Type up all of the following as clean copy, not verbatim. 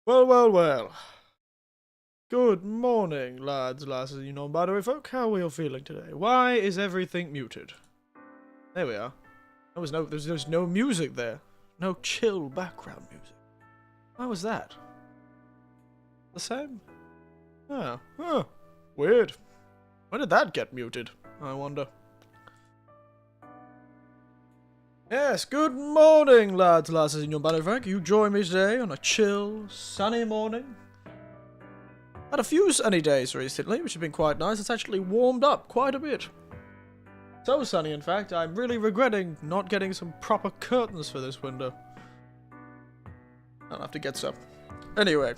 Well, well, well. Good morning, lads, lasses, and you non-binary folk. How are you feeling today? Why is everything muted? There we are. There's no music there. No chill background music. Why was that? The same? Oh, huh. Weird. When did that get muted? I wonder. Yes, good morning, lads, lasses, and non-binary folk. You join me today on a chill, sunny morning. Had a few sunny days recently, which have been quite nice. It's actually warmed up quite a bit. So sunny, in fact, I'm really regretting not getting some proper curtains for this window. I'll have to get some. Anyway.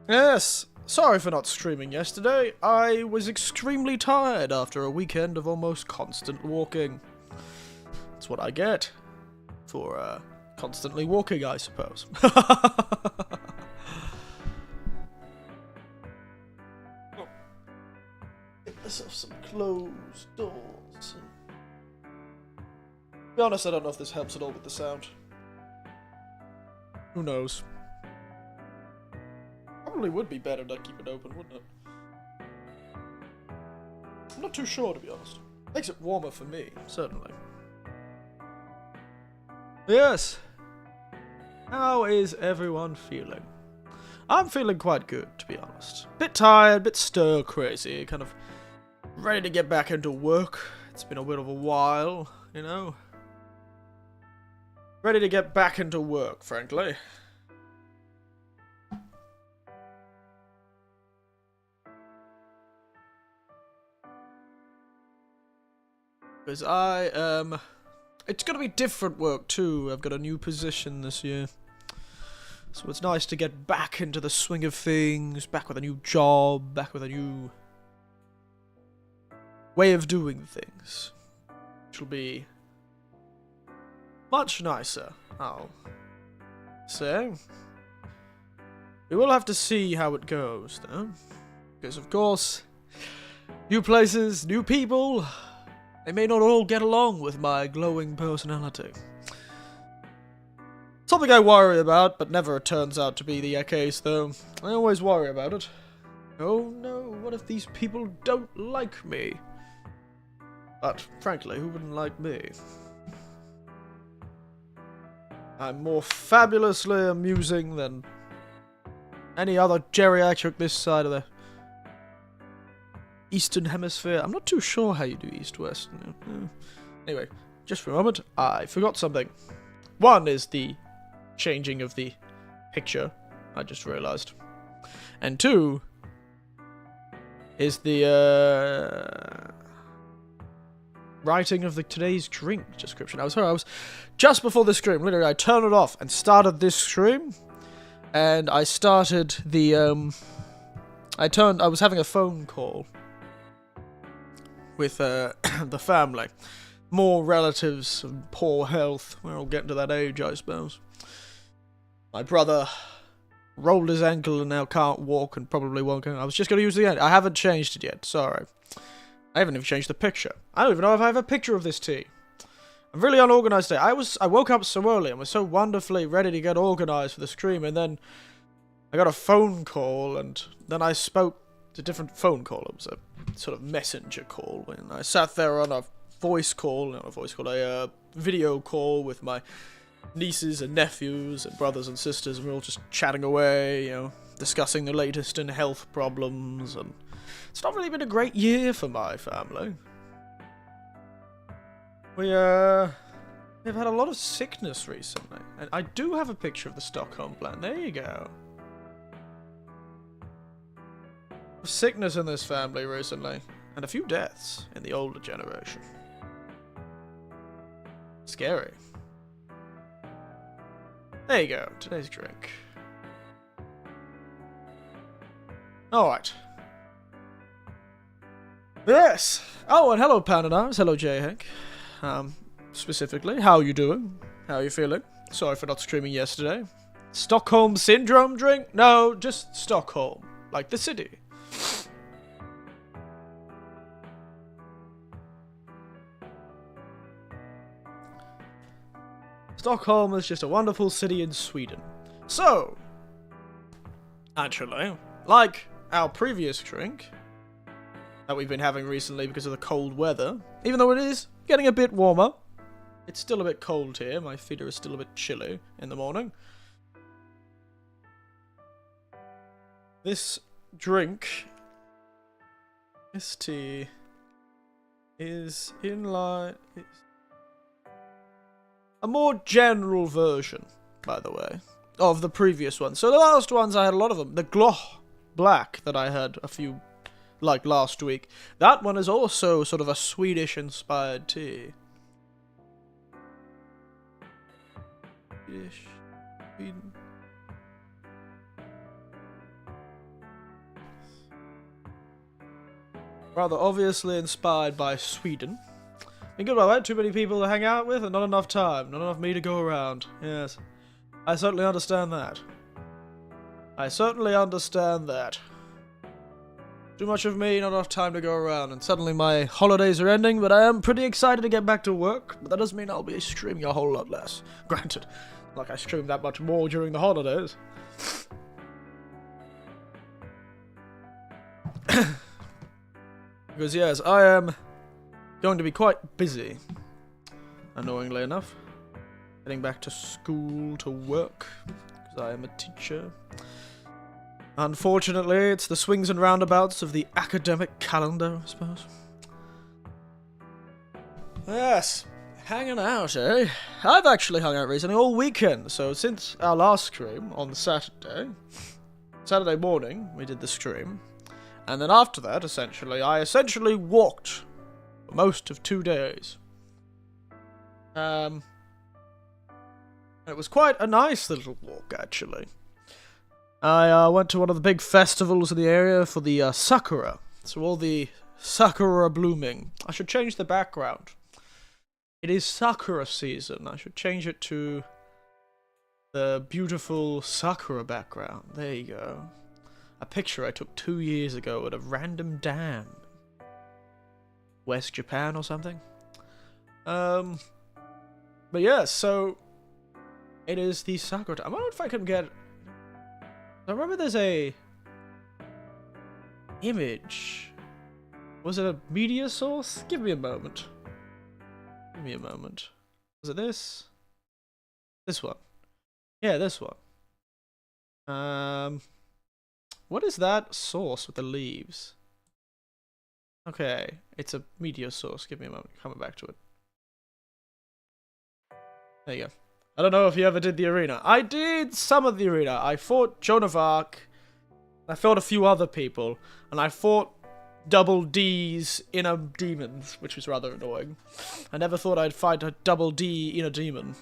Yes, sorry for not streaming yesterday. I was extremely tired after a weekend of almost constant walking. That's what I get for, constantly walking, I suppose. Myself some closed doors. To be honest, I don't know if this helps at all with the sound. Who knows? Probably would be better to keep it open, wouldn't it? I'm not too sure, to be honest. Makes it warmer for me, certainly. Yes. How is everyone feeling? I'm feeling quite good, to be honest. Bit tired, bit stir crazy, kind of ready to get back into work. It's been a bit of a while, you know. Ready to get back into work, frankly. Because it's gonna be different work too. I've got a new position this year. So it's nice to get back into the swing of things, back with a new job, back with a new way of doing things. Which will be much nicer, I'll say. We will have to see how it goes, though. Because, of course, new places, new people, they may not all get along with my glowing personality. Something I worry about, but never turns out to be the case, though. I always worry about it. Oh no, what if these people don't like me? But, frankly, who wouldn't like me? I'm more fabulously amusing than any other geriatric this side of the Eastern Hemisphere. I'm not too sure how you do East-West. Anyway, just for a moment, I forgot something. One is the changing of the picture, I just realised. And two is the writing of today's drink description. I was just before the stream, literally I turned it off and started this stream, and I started the I was having a phone call with the family. More relatives of poor health. We're all getting to that age, I suppose. My brother rolled his ankle and now can't walk and probably won't go. I was just going to use the end. I haven't changed it yet, sorry. I haven't even changed the picture. I don't even know if I have a picture of this tea. I'm really unorganized today. I woke up so early and was so wonderfully ready to get organized for the stream, and then I got a phone call, and then I spoke to a different phone call. It was a sort of messenger call, and I sat there on a a video call with my nieces and nephews and brothers and sisters, and we were all just chatting away, you know, discussing the latest in health problems, and it's not really been a great year for my family. We've had a lot of sickness recently, and I do have a picture of the Stockholm plan. There you go. Sickness in this family recently, and a few deaths in the older generation. Scary. There you go, today's drink. Alright. Yes! Oh, and hello, Pananars. Hello, J-Hank. Specifically, how are you doing? How are you feeling? Sorry for not streaming yesterday. Stockholm Syndrome drink? No, just Stockholm. Like the city. Stockholm is just a wonderful city in Sweden. So, Actually, like our previous drink that we've been having recently because of the cold weather, even though it is getting a bit warmer, it's still a bit cold here. My feet are still a bit chilly in the morning. This drink, this tea, is in line. It's a more general version, by the way, of the previous one. So the last ones, I had a lot of them. The Gloh Black that I had a few, like last week. That one is also sort of a Swedish-inspired tea. Sweden. Rather obviously inspired by Sweden. And good about that, too many people to hang out with and not enough time, not enough me to go around. Yes, I certainly understand that. I certainly understand that. Too much of me, not enough time to go around, and suddenly my holidays are ending, but I am pretty excited to get back to work, but that doesn't mean I'll be streaming a whole lot less. Granted, like I streamed that much more during the holidays. Because yes, I am going to be quite busy, annoyingly enough, getting back to school to work, because I am a teacher. Unfortunately, it's the swings and roundabouts of the academic calendar, I suppose. Yes, hanging out, eh? I've actually hung out recently all weekend, so since our last stream on Saturday morning, we did the stream. And then after that, I essentially walked for most of 2 days. It was quite a nice little walk, actually. I went to one of the big festivals in the area for the Sakura. So all the Sakura blooming. I should change the background. It is Sakura season. I should change it to the beautiful Sakura background. There you go. A picture I took 2 years ago at a random dam. West Japan or something. But yeah, so it is the Sakura. I wonder if I can get. I remember there's a image. Was it a media source? Give me a moment. Give me a moment. Was it this? This one. Yeah, this one. What is that source with the leaves? Okay, it's a media source. Give me a moment. Coming back to it. There you go. I don't know if you ever did the arena. I did some of the arena. I fought Joan of Arc. I fought a few other people. And I fought double D's inner demons, which was rather annoying. I never thought I'd fight a double D inner demon.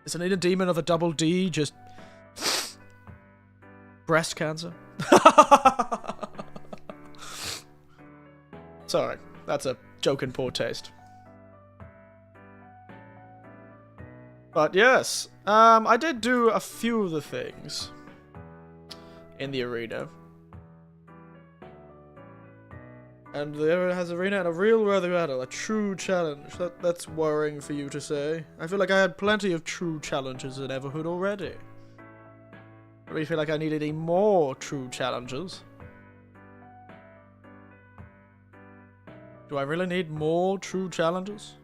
Is an inner demon of a double D just breast cancer? Sorry, that's a joke in poor taste. But yes, I did do a few of the things in the arena. And the area has arena and a real worthy battle, a true challenge. That's worrying for you to say. I feel like I had plenty of true challenges in Everhood already. I really feel like I need any more true challenges. Do I really need more true challenges?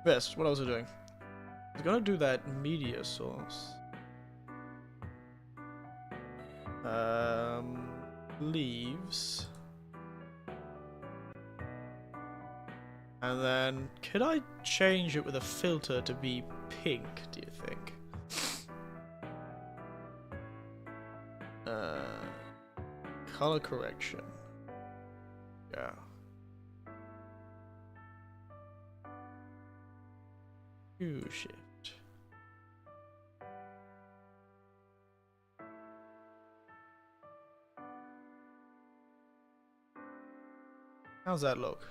Best, what was I doing? I was gonna do that media source. Leaves. And then, could I change it with a filter to be pink, do you think? Color correction. Yeah. Hue shift. How's that look?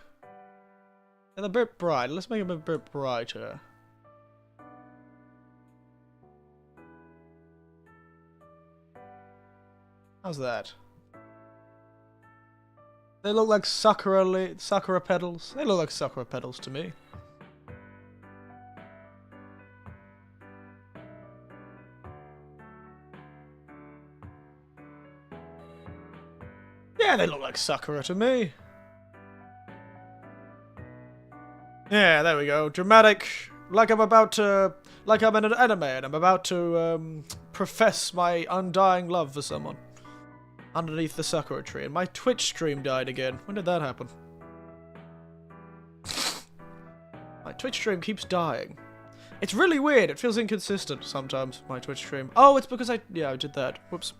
And a bit bright. Let's make it a bit brighter. How's that? They look like sakura petals. They look like sakura petals to me. Yeah, they look like Sakura to me. Yeah, there we go. Dramatic, like I'm in an anime and I'm about to profess my undying love for someone. Underneath the Sakura tree. And my Twitch stream died again. When did that happen? My Twitch stream keeps dying. It's really weird. It feels inconsistent sometimes, my Twitch stream. Oh, it's because I did that. Whoops.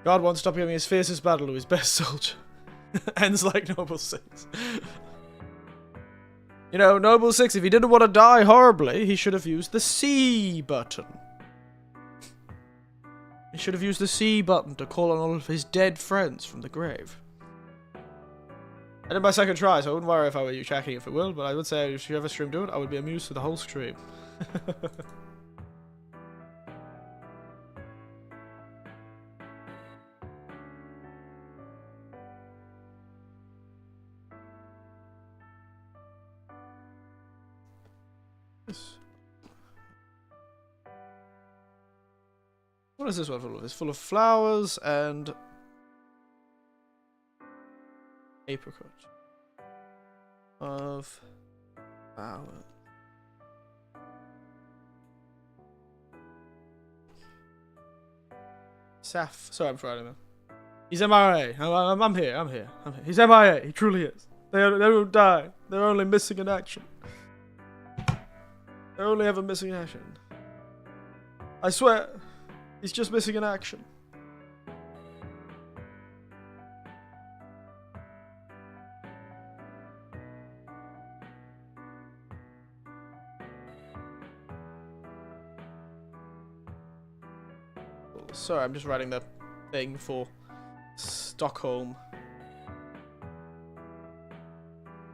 God won't stop giving his fiercest battle to his best soldier. Ends like Noble 6. You know, Noble 6, if he didn't want to die horribly, he should have used the C button. He should have used the C button to call on all of his dead friends from the grave. I did my second try, so I wouldn't worry if I were you checking if it will, but I would say if you ever stream do it, I would be amused for the whole stream. What is this one full of? It's full of flowers and apricot. Of flowers. Saf. Sorry, I'm trying to. He's MIA. I'm here. I'm here. He's MIA. He truly is. They don't die. They're only missing in action. They're only ever missing in action. I swear. He's just missing in action. Sorry, I'm just writing the thing for Stockholm.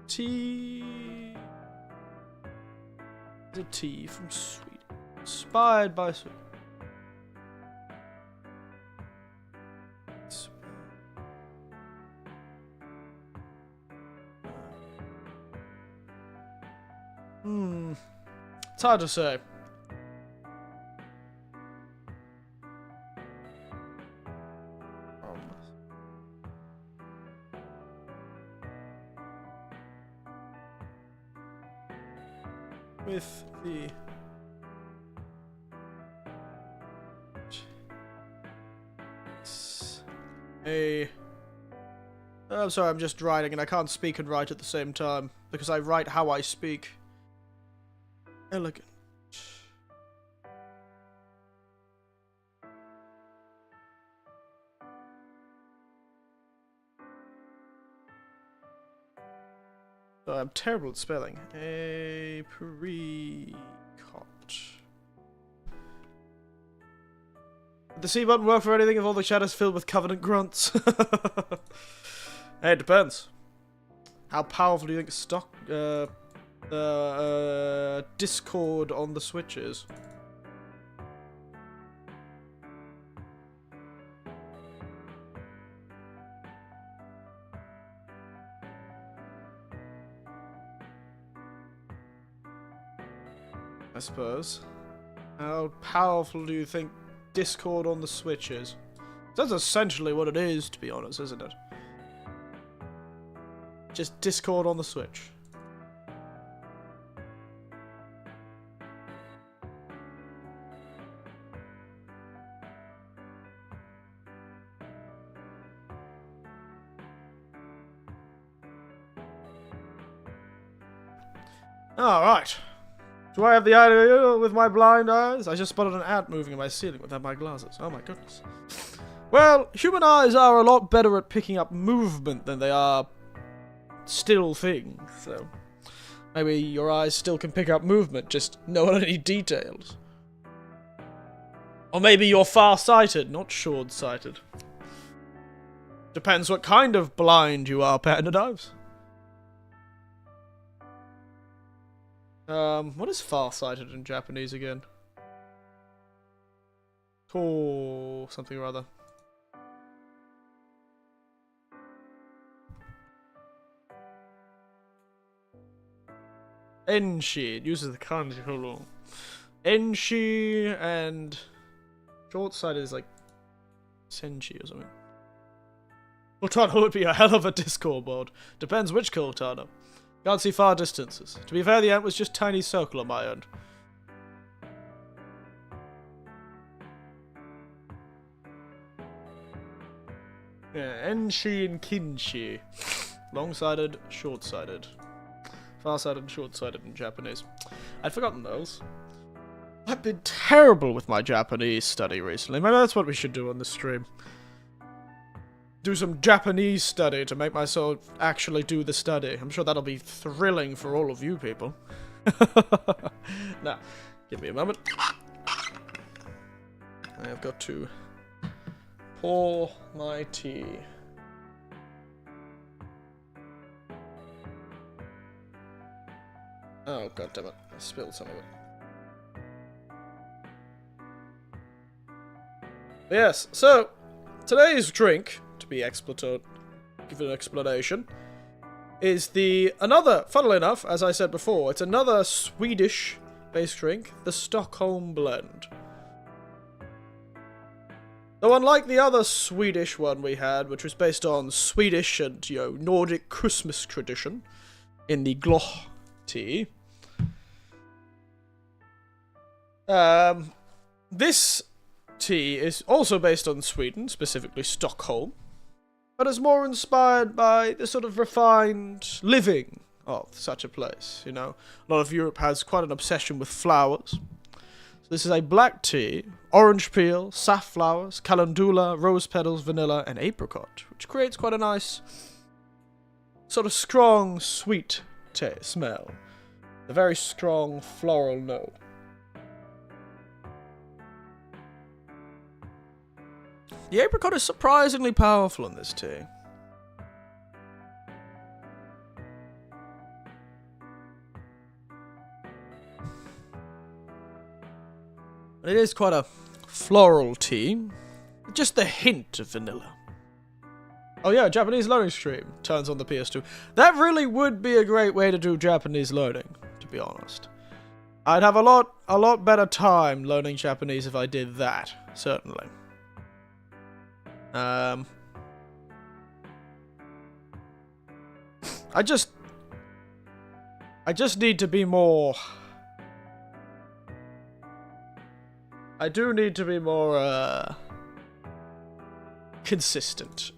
Tea. The tea from Sweden. Inspired by Sweden. It's hard to say. With the I'm sorry, I'm just writing and I can't speak and write at the same time because I write how I speak. Elegant. Oh, I'm terrible at spelling. Apricot. Did the C button work for anything if all the shadows filled with covenant grunts? Hey, it depends. How powerful do you think Discord on the Switch is? I suppose. How powerful do you think Discord on the Switch is? That's essentially what it is, to be honest, isn't it? Just Discord on the Switch. Alright. Do I have the idea with my blind eyes? I just spotted an ant moving in my ceiling without my glasses. Oh my goodness. Well, human eyes are a lot better at picking up movement than they are still things, so maybe your eyes still can pick up movement, just not any details. Or maybe you're far-sighted, not short-sighted. Depends what kind of blind you are, Panda Dives. What is far-sighted in Japanese again? Oh, something or other. Enshi, it uses the kanji, hold on. Enshi and short-sighted is like senshi or something. Cortana would be a hell of a Discord board. Depends which Cortana. Can't see far distances. To be fair, the ant was just tiny circle on my end. Yeah, Enshi and Kinshi. Long-sided, short-sided. Far-sided and short-sided in Japanese. I'd forgotten those. I've been terrible with my Japanese study recently. Maybe that's what we should do on the stream. Do some Japanese study to make myself actually do the study. I'm sure that'll be thrilling for all of you people. Now, give me a moment. I've got to pour my tea. Oh, god damn it. I spilled some of it. Yes, so, today's drink, to be give an explanation, is funnily enough, as I said before, it's another Swedish-based drink, the Stockholm Blend. Though unlike the other Swedish one we had, which was based on Swedish and, Nordic Christmas tradition, in the Gloch tea, this tea is also based on Sweden, specifically Stockholm, but is more inspired by the sort of refined living of such a place, A lot of Europe has quite an obsession with flowers. So this is a black tea, orange peel, safflowers, calendula, rose petals, vanilla, and apricot, which creates quite a nice, sort of strong, sweet smell. A very strong floral note. The apricot is surprisingly powerful in this tea. It is quite a floral tea, just a hint of vanilla. Oh yeah, Japanese learning stream turns on the PS2. That really would be a great way to do Japanese learning, to be honest. I'd have a lot better time learning Japanese if I did that, certainly. I just need to be more... I do need to be more, consistent.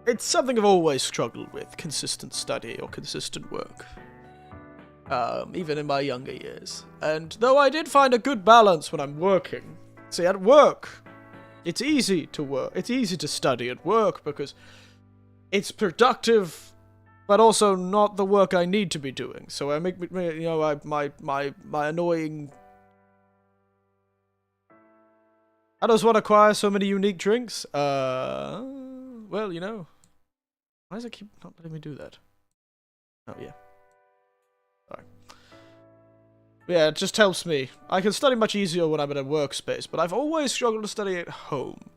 It's something I've always struggled with, consistent study or consistent work. Even in my younger years. And though I did find a good balance when I'm working, see, at work... It's easy to work. It's easy to study at work because it's productive, but also not the work I need to be doing. So I make, my annoying. I just want to acquire so many unique drinks. Well, why does it keep not letting me do that? Oh yeah. Sorry. Yeah, it just helps me. I can study much easier when I'm in a workspace, but I've always struggled to study at home.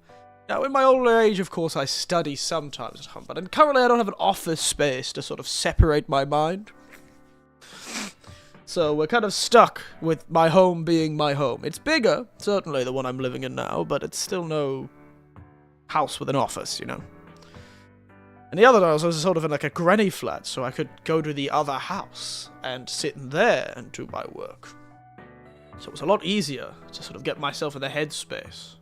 Now, in my older age, of course, I study sometimes at home, but currently I don't have an office space to sort of separate my mind. So we're kind of stuck with my home being my home. It's bigger, certainly, the one I'm living in now, but it's still no house with an office, And the other house was sort of in like a granny flat, so I could go to the other house and sit in there and do my work. So it was a lot easier to sort of get myself in the headspace.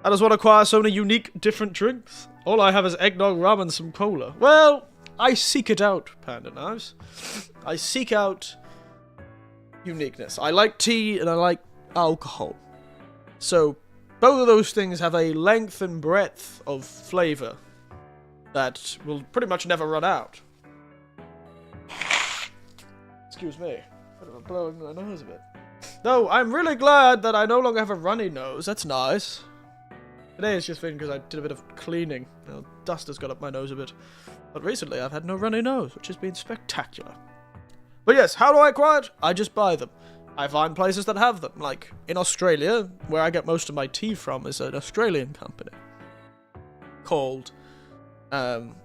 I just want to acquire so many unique, different drinks. All I have is eggnog, rum, and some cola. Well, I seek it out, Panda Knives. I seek out uniqueness. I like tea and I like alcohol. So both of those things have a length and breadth of flavor that will pretty much never run out. Excuse me. I'm blowing my nose a bit. Though, I'm really glad that I no longer have a runny nose. That's nice. Today it's just been because I did a bit of cleaning. Dust has got up my nose a bit. But recently I've had no runny nose, which has been spectacular. But yes, how do I acquire it? I just buy them. I find places that have them. Like, in Australia, where I get most of my tea from, is an Australian company called the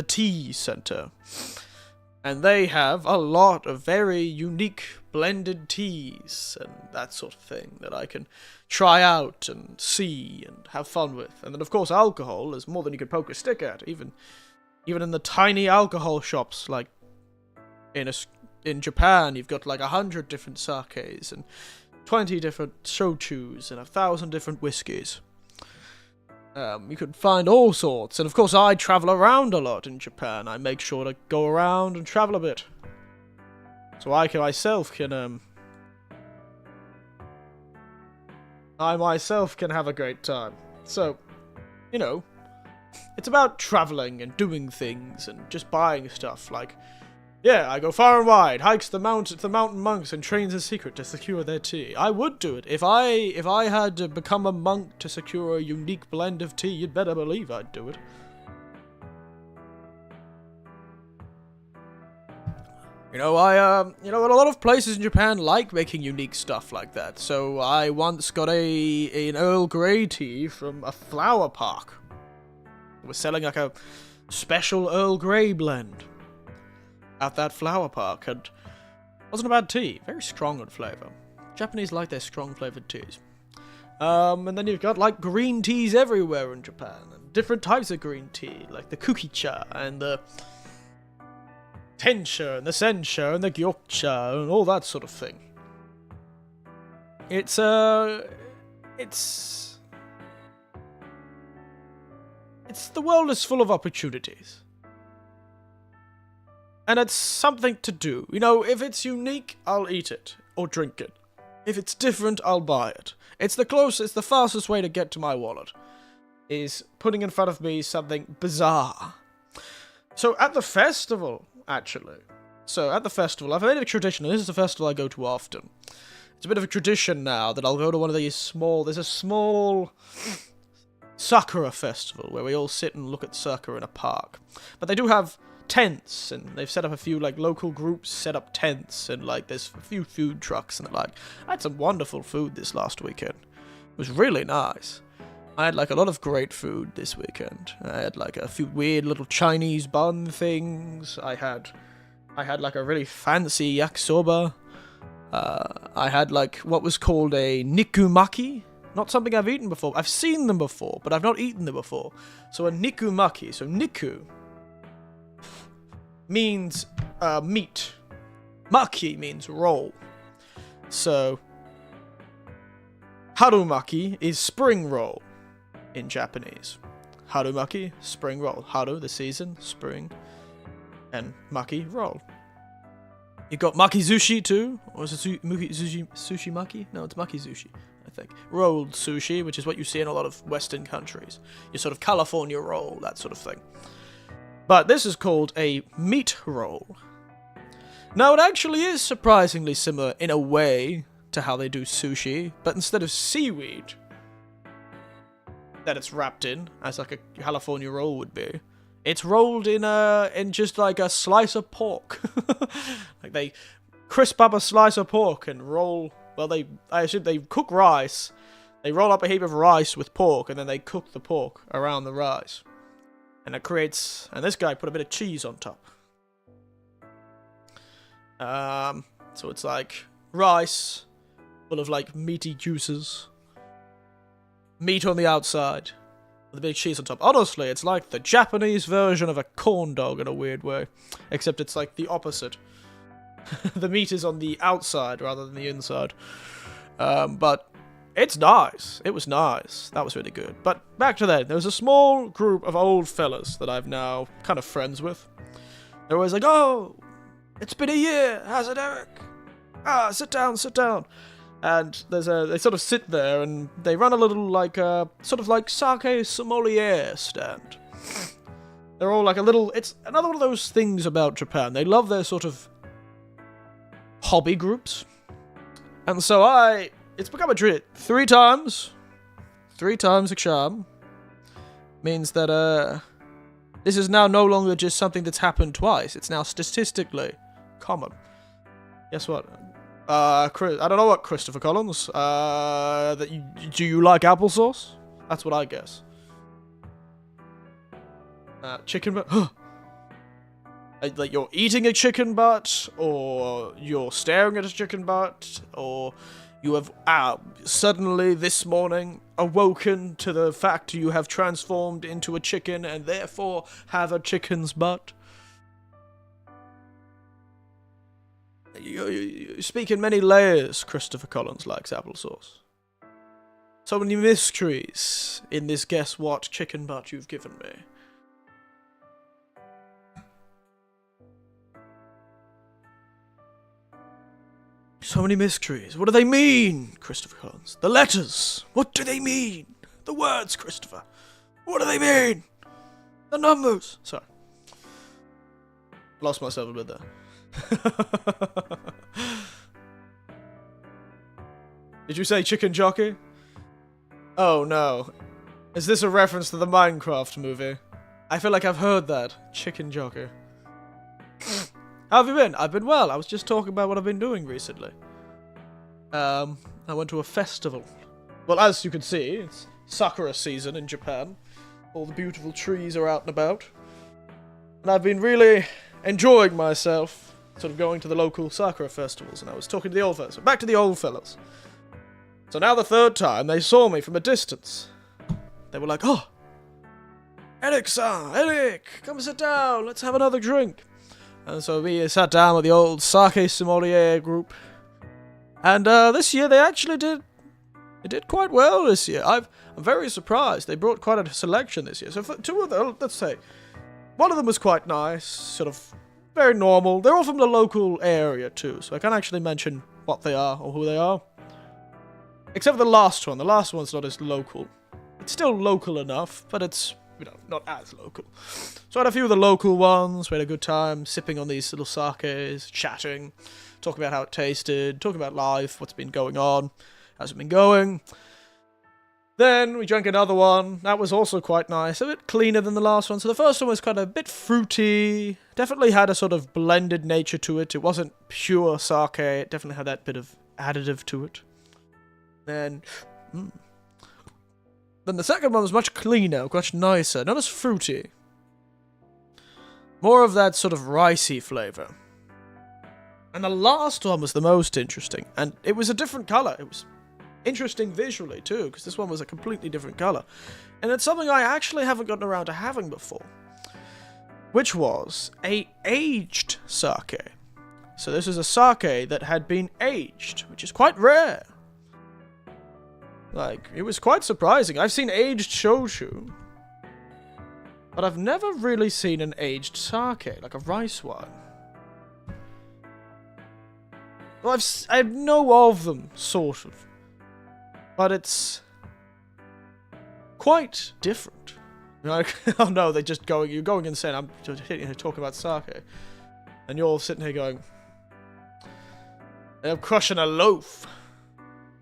Tea Centre. And they have a lot of very unique blended teas and that sort of thing that I can try out and see and have fun with. And then, of course, alcohol is more than you can poke a stick at, even in the tiny alcohol shops, like in Japan, you've got like 100 different sakes and 20 different shochus and 1,000 different whiskies. You can find all sorts, and of course I travel around a lot in Japan. I make sure to go around and travel a bit. So I myself can have a great time. So, you know, it's about traveling and doing things and just buying stuff. Like, yeah, I go far and wide, hikes the mountain monks, and trains in secret to secure their tea. I would do it. If I had become a monk to secure a unique blend of tea, you'd better believe I'd do it. You know, a lot of places in Japan like making unique stuff like that. So I once got an Earl Grey tea from a flower park. It was selling like a special Earl Grey blend at that flower park, and wasn't a bad tea. Very strong in flavour. Japanese like their strong flavoured teas. And then you've got like green teas everywhere in Japan, and different types of green tea, like the kukicha and the tensha and the sensha and the gyokcha and all that sort of thing. It's the world is full of opportunities. And it's something to do. You know, if it's unique, I'll eat it or drink it. If it's different, I'll buy it. It's the fastest way to get to my wallet, is putting in front of me something bizarre. So at the festival, I've made it a tradition, and this is a festival I go to often. It's a bit of a tradition now that I'll go to one of these there's a small sakura festival where we all sit and look at sakura in a park. But they do have tents, and they've set up a few like local groups set up tents, and like there's a few food trucks and the like. I had some wonderful food this last weekend. It was really nice. I had like a lot of great food this weekend. I had like a few weird little Chinese bun things. I had like a really fancy yakisoba. I had like what was called a nikumaki. Not something I've eaten before. I've seen them before, but I've not eaten them before. So a nikumaki. So niku means meat. Maki means roll. So harumaki is spring roll in Japanese. Harumaki, spring roll. Haru, the season, spring, and maki, roll. You got makizushi too, or is it sushi maki? No, it's makizushi, I think. Rolled sushi, which is what you see in a lot of Western countries. Your sort of California roll, that sort of thing. But this is called a meat roll. Now, it actually is surprisingly similar in a way to how they do sushi, but instead of seaweed that it's wrapped in, as like a California roll would be, it's rolled in just like a slice of pork. Like they crisp up a slice of pork and roll. Well, I assume they cook rice. They roll up a heap of rice with pork, and then they cook the pork around the rice. And it creates, and this guy put a bit of cheese on top. So it's like rice, full of like meaty juices. Meat on the outside, with a big cheese on top. Honestly, it's like the Japanese version of a corn dog in a weird way. Except it's like the opposite. The meat is on the outside rather than the inside. But it's nice. It was nice. That was really good. But back to that. There was a small group of old fellas that I've now kind of friends with. They're always like, "Oh, it's been a year. How's it, Eric? Ah, sit down, sit down." And they sort of sit there and they run a little like sort of like sake sommelier stand. They're all like it's another one of those things about Japan. They love their sort of hobby groups. And so it's become a treat. 3 times a charm means that this is now no longer just something that's happened twice. It's now statistically common. Guess what? I don't know what, Christopher Collins. Do you like applesauce? That's what I guess. Chicken, Like you're eating a chicken butt, or you're staring at a chicken butt, or you have suddenly this morning awoken to the fact you have transformed into a chicken and therefore have a chicken's butt. You speak in many layers, Christopher Collins likes applesauce. So many mysteries in this guess what chicken butt you've given me. So many mysteries. What do they mean, Christopher Collins? The letters. What do they mean? The words, Christopher. What do they mean? The numbers. Sorry. Lost myself a bit there. Did you say chicken jockey? Oh no. Is this a reference to the Minecraft movie? I feel like I've heard that. Chicken jockey. How have you been? I've been well. I was just talking about what I've been doing recently. I went to a festival. Well, as you can see, it's sakura season in Japan. All the beautiful trees are out and about. And I've been really enjoying myself, sort of going to the local sakura festivals, and I was talking to the old fellas. So back to the old fellas. So now the third time, they saw me from a distance. They were like, oh, Eric-san, Eric, come sit down, let's have another drink. And so we sat down with the old sake sommelier group. And this year they actually did quite well this year. I'm very surprised. They brought quite a selection this year. So for two of them, let's say, one of them was quite nice, sort of very normal. They're all from the local area too, so I can't actually mention what they are or who they are. Except for the last one. The last one's not as local. It's still local enough, but it's, you know, not as local. So I had a few of the local ones. We had a good time sipping on these little sakes, chatting, talking about how it tasted, talking about life, what's been going on, how's it been going. Then we drank another one. That was also quite nice. A bit cleaner than the last one. So the first one was kind of a bit fruity. Definitely had a sort of blended nature to it. It wasn't pure sake. It definitely had that bit of additive to it. Then the second one was much cleaner, much nicer. Not as fruity. More of that sort of ricey flavour. And the last one was the most interesting. And it was a different colour. It was interesting visually too, because this one was a completely different colour. And it's something I actually haven't gotten around to having before. Which was a aged sake. So this is a sake that had been aged, which is quite rare. Like, it was quite surprising. I've seen aged shochu, but I've never really seen an aged sake, like a rice wine. Well, I know of them, sort of. But it's quite different. Like, oh no, you're going insane. I'm just talking about sake. And you're sitting here going, I'm crushing a loaf.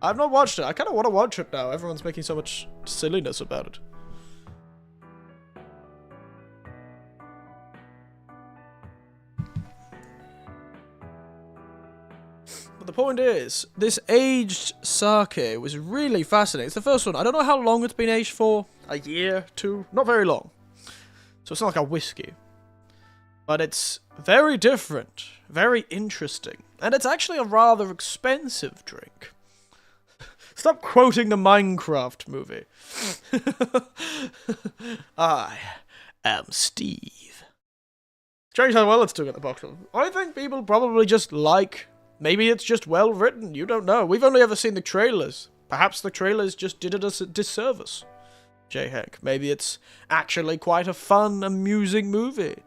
I've not watched it. I kind of want to watch it now. Everyone's making so much silliness about it. But the point is, this aged sake was really fascinating. It's the first one. I don't know how long it's been aged for. A year, two. Not very long. So it's not like a whiskey. But it's very different. Very interesting. And it's actually a rather expensive drink. Stop quoting the Minecraft movie. I am Steve. Strange how well it's doing at the box office. I think people probably just like... Maybe it's just well written. You don't know. We've only ever seen the trailers. Perhaps the trailers just did us a disservice. J-Hank. Maybe it's actually quite a fun, amusing movie.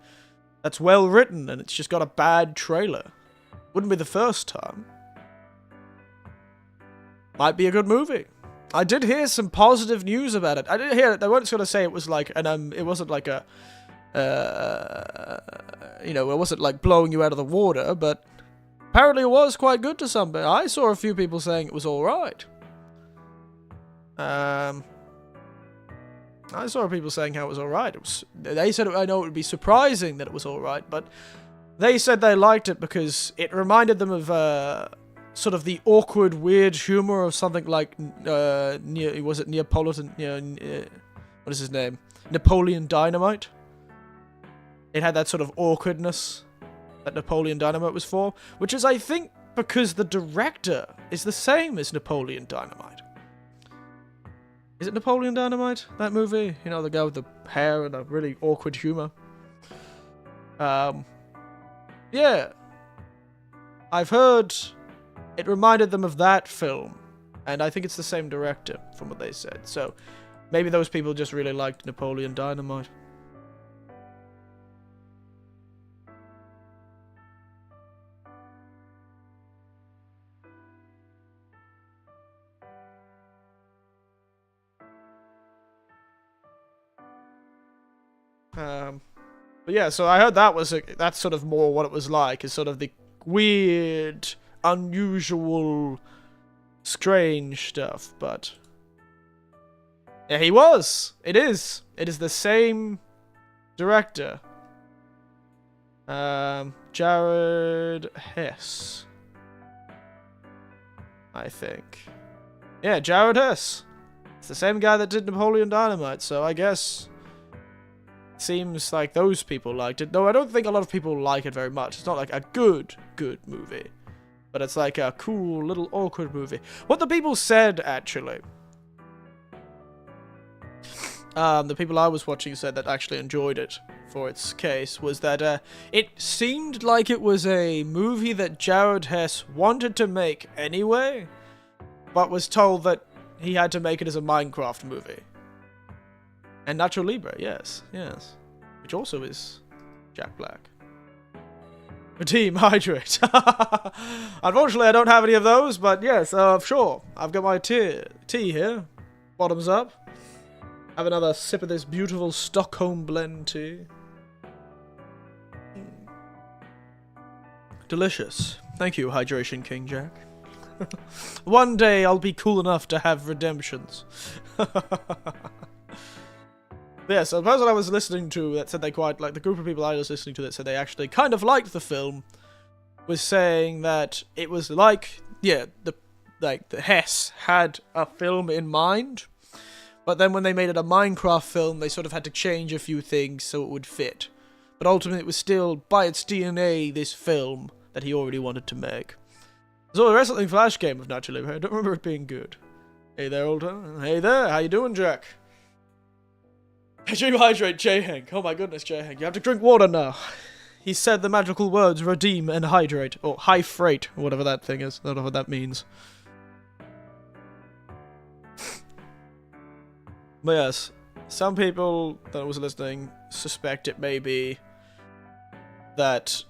That's well written and it's just got a bad trailer. Wouldn't be the first time. Might be a good movie. I did hear some positive news about it. I did hear it. I wasn't going to say it was like it wasn't like a, it wasn't like blowing you out of the water, but apparently it was quite good to some. I saw a few people saying it was all right. I saw people saying how it was all right. They said, I know it would be surprising that it was all right, but they said they liked it because it reminded them of sort of the awkward, weird humor of something like, was it Neapolitan, what is his name? Napoleon Dynamite? it had that sort of awkwardness that Napoleon Dynamite was for, which is, I think, because the director is the same as Napoleon Dynamite. Is it Napoleon Dynamite, that movie? You know, the guy with the hair and a really awkward humor. Yeah. I've heard it reminded them of that film, and I think it's the same director, from what they said. So, maybe those people just really liked Napoleon Dynamite. But yeah, so I heard that was that's sort of more what it was like, is sort of the weird, unusual, strange stuff, but yeah, he was. It is the same director. Jared Hess, I think. Yeah, Jared Hess. It's the same guy that did Napoleon Dynamite, so I guess seems like those people liked it. Though I don't think a lot of people like it very much. It's not like a good movie, but it's like a cool little awkward movie. What the people said, actually, the people I was watching said that actually enjoyed it for its case, was that it seemed like it was a movie that Jared Hess wanted to make anyway, but was told that he had to make it as a Minecraft movie. And Nacho Libre, yes. Which also is Jack Black. Team Hydrate. Unfortunately, I don't have any of those, but yes, sure. I've got my tea here. Bottoms up. Have another sip of this beautiful Stockholm blend tea. Delicious. Thank you, Hydration King Jack. One day I'll be cool enough to have redemptions. Yeah, so the person I was listening to that said they quite like, the group of people I was listening to that said they actually kind of liked the film, was saying that it was like, yeah, the Hess had a film in mind, but then when they made it a Minecraft film, they sort of had to change a few things so it would fit. But ultimately it was still, by its DNA, this film that he already wanted to make. So the Wrestling Flash game of Nacho Libre, I don't remember it being good. Hey there, older. Hey there, how you doing, Jack? Dream Hydrate, J-Hank. Oh my goodness, J-Hank. You have to drink water now. He said the magical words redeem and hydrate. Or high freight, or whatever that thing is. I don't know what that means. But yes, some people that was listening suspect it may be that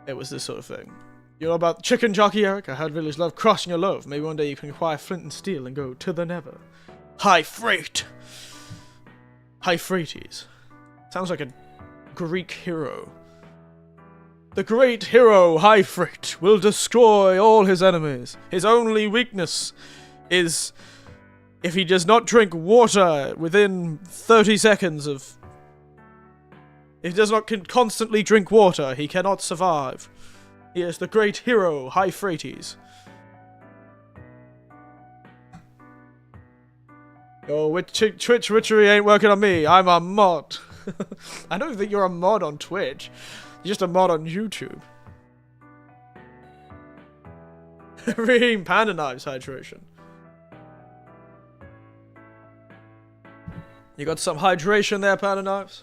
it was this sort of thing. You know about chicken jockey, Eric? I heard villagers love crossing your loaf. Maybe one day you can acquire flint and steel and go to the nether. High freight! High freighties. Sounds like a Greek hero. The great hero, High Freight, will destroy all his enemies. His only weakness is if he does not drink water within 30 seconds of... If he does not constantly drink water, he cannot survive. He is the great hero, High Freighties. Oh, Twitch witchery ain't working on me. I'm a mod. I don't think you're a mod on Twitch. You're just a mod on YouTube. Reading Panda Knives hydration. You got some hydration there, Panda Knives?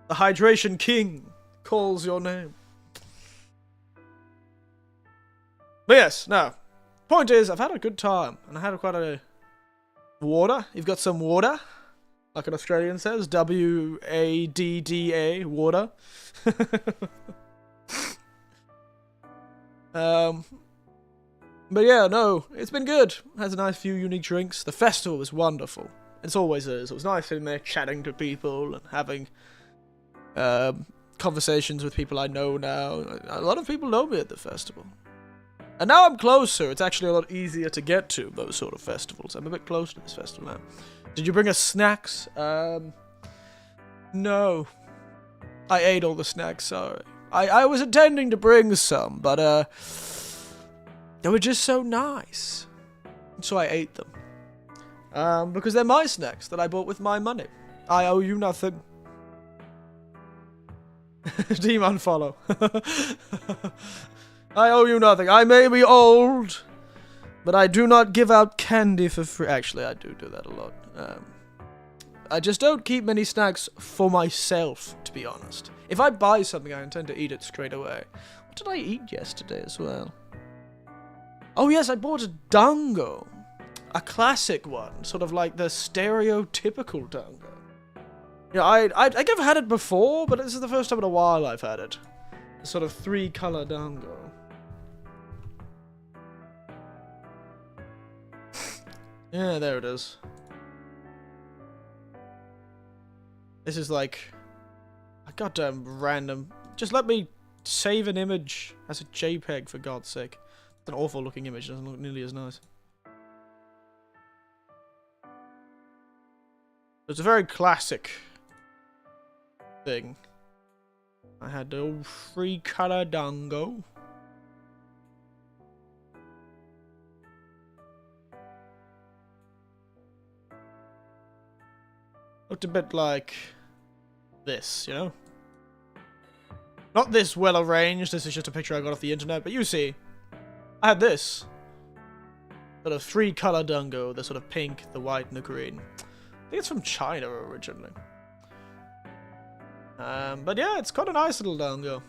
The Hydration King calls your name. But yes, now, point is, I've had a good time, and I had quite a water. You've got some water, like an Australian says, W-A-D-D-A, water. But yeah, no, it's been good. Has a nice few unique drinks. The festival was wonderful. It always is. It was nice sitting there chatting to people and having conversations with people I know now. A lot of people know me at the festival. And now I'm closer. It's actually a lot easier to get to those sort of festivals. I'm a bit close to this festival now. Did you bring us snacks? No. I ate all the snacks, sorry. I was intending to bring some, but they were just so nice. So I ate them. Because they're my snacks that I bought with my money. I owe you nothing. Team unfollow. I owe you nothing. I may be old, but I do not give out candy for free. Actually, I do that a lot. I just don't keep many snacks for myself, to be honest. If I buy something, I intend to eat it straight away. What did I eat yesterday as well? Oh yes, I bought a dango. A classic one. Sort of like the stereotypical dango. Yeah, I think I've had it before, but this is the first time in a while I've had it. A sort of 3-color dango. Yeah, there it is. This is like a goddamn random. Just let me save an image as a JPEG, for God's sake. It's an awful looking image, it doesn't look nearly as nice. It's a very classic thing. I had the old 3-color dango. Looked a bit like this, you know? Not this well arranged, this is just a picture I got off the internet, but you see, I had this. Sort of 3-color dango, the sort of pink, the white, and the green. I think it's from China originally. But yeah, it's quite a nice little dango.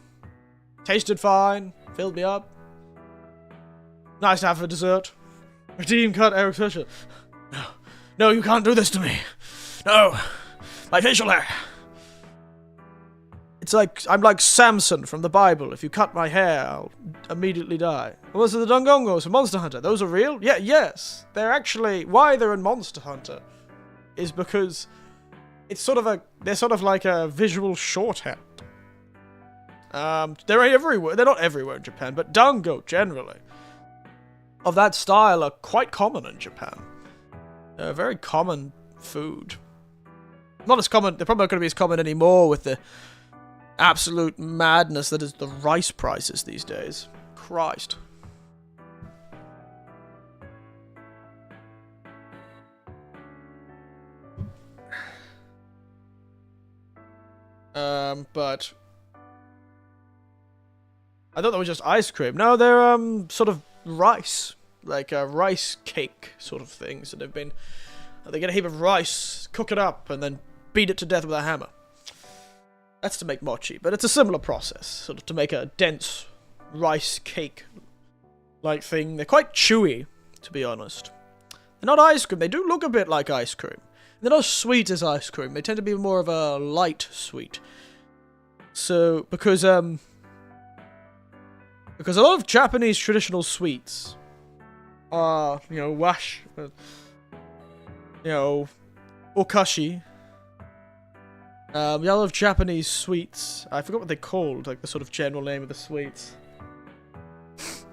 Tasted fine, filled me up. Nice to have for dessert. Redeem cut Eric Fisher. No. No, you can't do this to me. No. My facial hair. It's like, I'm like Samson from the Bible. If you cut my hair, I'll immediately die. Well, those are the Dungongos from Monster Hunter. Those are real? Yeah, yes. They're actually, why they're in Monster Hunter is because it's sort of a, they're sort of like a visual shorthand. They're everywhere. They're not everywhere in Japan, but dango, generally, of that style are quite common in Japan. They're a very common food. Not as common, they're probably not going to be as common anymore with the absolute madness that is the rice prices these days. Christ. But I thought that was just ice cream. No, they're sort of rice, like a rice cake sort of things. And they get a heap of rice, cook it up, and then beat it to death with a hammer. That's to make mochi, but it's a similar process, sort of to make a dense rice cake-like thing. They're quite chewy, to be honest. They're not ice cream. They do look a bit like ice cream. They're not as sweet as ice cream. They tend to be more of a light sweet. So, because a lot of Japanese traditional sweets are, you know, okashi. A lot of Japanese sweets, I forgot what they're called, like the sort of general name of the sweets.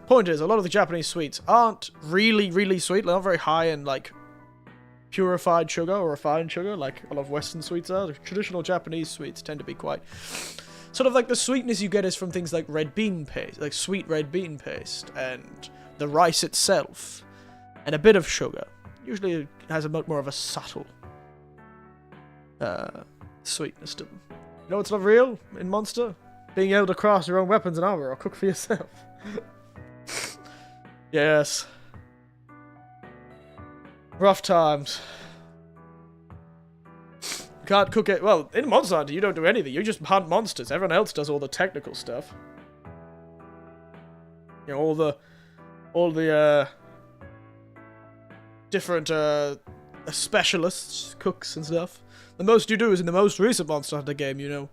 Point is, a lot of the Japanese sweets aren't really, really sweet. They're not very high in, like, purified sugar or refined sugar, like a lot of Western sweets are. The traditional Japanese sweets tend to be quite... sort of like the sweetness you get is from things like red bean paste, like sweet red bean paste, and the rice itself, and a bit of sugar. Usually it has a much more of a subtle sweetness to them. You know what's not real in Monster? Being able to craft your own weapons and armor or cook for yourself. Yes. Rough times. Can't cook it. Well, in Monster Hunter, you don't do anything. You just hunt monsters. Everyone else does all the technical stuff. You know, all the different specialists, cooks and stuff. The most you do is in the most recent Monster Hunter game, you know.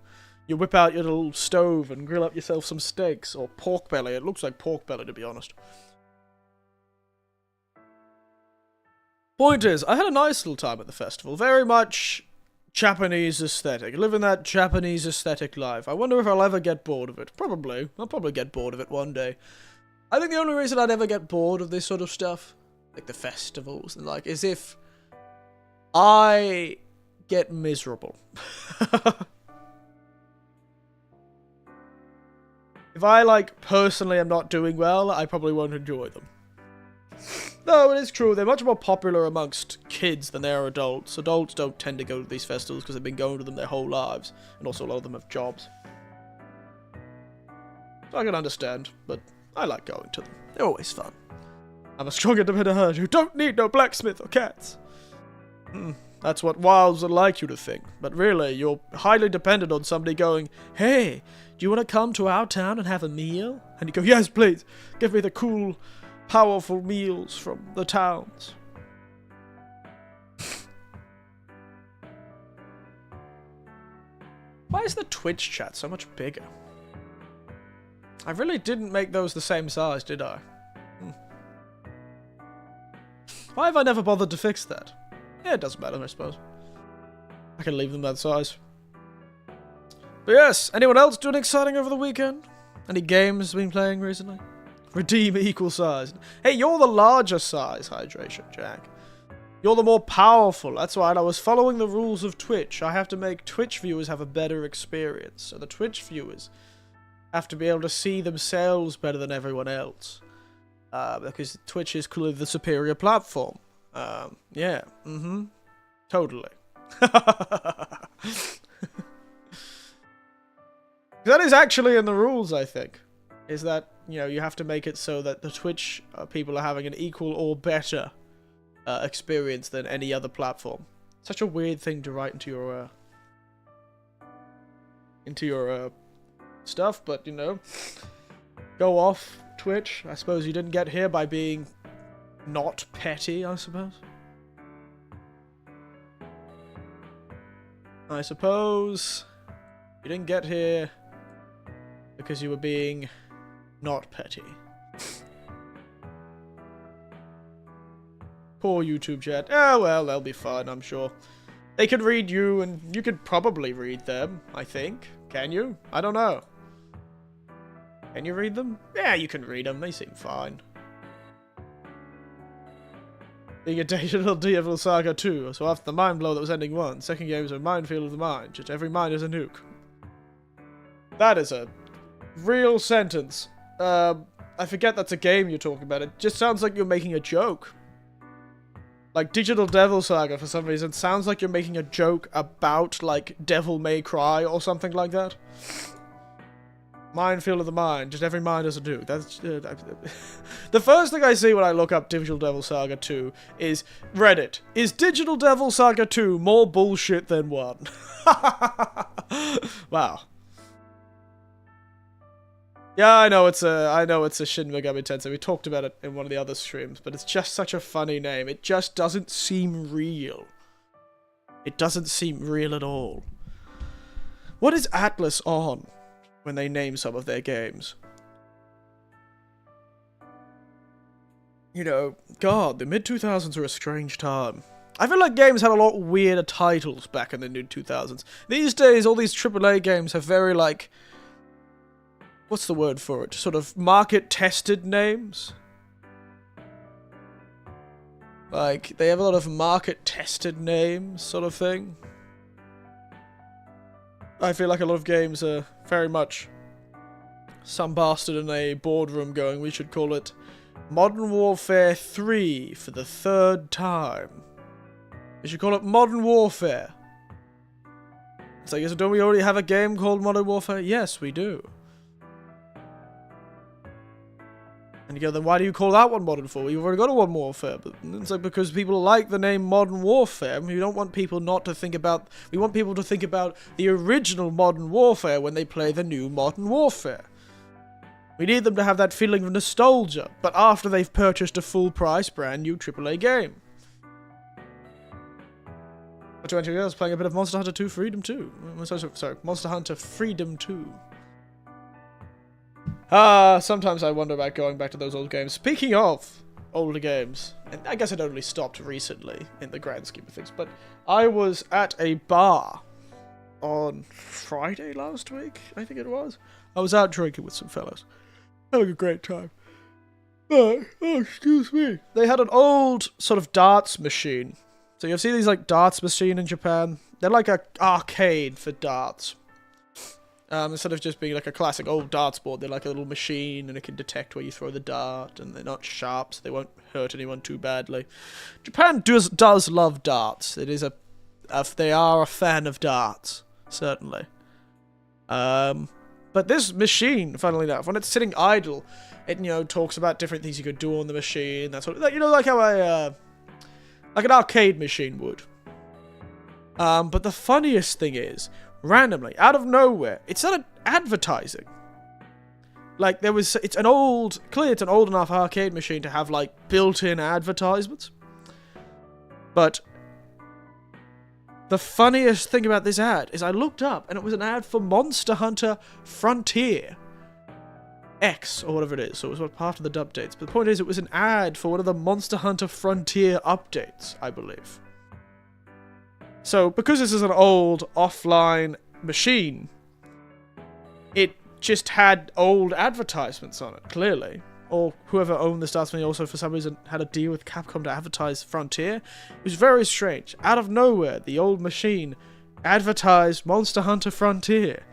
You whip out your little stove and grill up yourself some steaks or pork belly. It looks like pork belly, to be honest. Point is, I had a nice little time at the festival. Very much Japanese aesthetic. Living that Japanese aesthetic life. I wonder if I'll ever get bored of it. Probably. I'll probably get bored of it one day. I think the only reason I'd ever get bored of this sort of stuff, like the festivals and like, is if I get miserable. If I, like, personally am not doing well, I probably won't enjoy them. No, it is true. They're much more popular amongst kids than they are adults. Adults don't tend to go to these festivals because they've been going to them their whole lives. And also a lot of them have jobs. I can understand, but I like going to them. They're always fun. I'm a strong independent herd who don't need no blacksmith or cats. That's what wilds would like you to think. But really, you're highly dependent on somebody going, hey, do you want to come to our town and have a meal? And you go, yes, please. Give me the cool, powerful meals from the towns. Why is the Twitch chat so much bigger? I really didn't make those the same size, did I? Why have I never bothered to fix that? Yeah, it doesn't matter, I suppose. I can leave them that size. But yes, anyone else doing exciting over the weekend? Any games been playing recently? Redeem equal size. Hey, you're the larger size, Hydration Jack. You're the more powerful. That's right, I was following the rules of Twitch. I have to make Twitch viewers have a better experience. So the Twitch viewers have to be able to see themselves better than everyone else. Because Twitch is clearly the superior platform. Yeah. Totally. That is actually in the rules, I think. Is that, you know, you have to make it so that the Twitch people are having an equal or better experience than any other platform. Such a weird thing to write into your stuff, but, you know, go off Twitch. I suppose you didn't get here by being not petty, I suppose. I suppose you didn't get here because you were being not petty. Poor YouTube chat. Oh, well, they'll be fine, I'm sure. They could read you, and you could probably read them, I think. Can you? I don't know. Can you read them? Yeah, you can read them. They seem fine. Being a digital Devil Saga 2, so after the mind blow that was ending 1, second game is a minefield of the mind. Just every mind is a nuke. That is a real sentence. I forget that's a game you're talking about. It just sounds like you're making a joke. Like, Digital Devil Saga, for some reason, sounds like you're making a joke about, like, Devil May Cry or something like that. Minefield of the mind. Just every mind is a nuke. That's... the first thing I see when I look up Digital Devil Saga 2 is Reddit. Is Digital Devil Saga 2 more bullshit than 1? Wow. Yeah, I know it's a Shin Megami Tensei. We talked about it in one of the other streams, but it's just such a funny name. It just doesn't seem real. It doesn't seem real at all. What is Atlas on when they name some of their games? You know, God, the mid-2000s were a strange time. I feel like games had a lot weirder titles back in the mid-2000s. These days, all these AAA games have very, like... what's the word for it? Sort of market-tested names? Like, they have a lot of market-tested names, sort of thing. I feel like a lot of games are very much some bastard in a boardroom going, we should call it Modern Warfare 3 for the 3rd time. We should call it Modern Warfare. It's like, don't we already have a game called Modern Warfare? Yes, we do. And you go, then why do you call that one Modern Warfare? You've already got a Modern Warfare. But it's like, because people like the name Modern Warfare. We don't want people not to think about... we want people to think about the original Modern Warfare when they play the new Modern Warfare. We need them to have that feeling of nostalgia, but after they've purchased a full-price, brand-new AAA game. For 20 years, playing a bit of Monster Hunter 2 Freedom 2. Sorry, Monster Hunter Freedom 2. Sometimes I wonder about going back to those old games. Speaking of older games, and I guess it only stopped recently in the grand scheme of things, but I was at a bar on Friday last week, I think it was. I was out drinking with some fellas. Having a great time. Oh, excuse me. They had an old sort of darts machine. So you'll see these like darts machine in Japan. They're like an arcade for darts. Instead of just being like a classic old darts board, they're like a little machine and it can detect where you throw the dart, and they're not sharp, so they won't hurt anyone too badly. Japan does love darts. It is they are a fan of darts, certainly. But this machine, funnily enough, when it's sitting idle, it, you know, talks about different things you could do on the machine, that sort of, you know, like how like an arcade machine would. But the funniest thing is, randomly, out of nowhere, it started advertising. Like, it's an old enough arcade machine to have, like, built-in advertisements. But the funniest thing about this ad is I looked up, and it was an ad for Monster Hunter Frontier X, or whatever it is. So it was part of the updates. But the point is, it was an ad for one of the Monster Hunter Frontier updates, I believe. So, because this is an old, offline machine, it just had old advertisements on it, clearly. Or whoever owned the stuff also, for some reason, had a deal with Capcom to advertise Frontier. It was very strange. Out of nowhere, the old machine advertised Monster Hunter Frontier.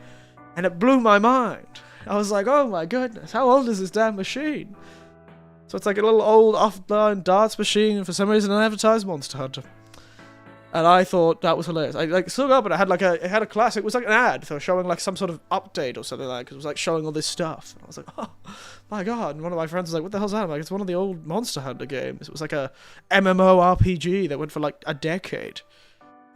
And it blew my mind. I was like, oh my goodness, how old is this damn machine? So it's like a little old offline darts machine, and for some reason it advertised Monster Hunter. And I thought that was hilarious. I like looked up and it had a classic. It was like an ad, so showing like some sort of update or something like. Cause it was like showing all this stuff. And I was like, oh my god! And one of my friends was like, "What the hell's that?" I'm like, "It's one of the old Monster Hunter games. It was like a MMORPG that went for like a decade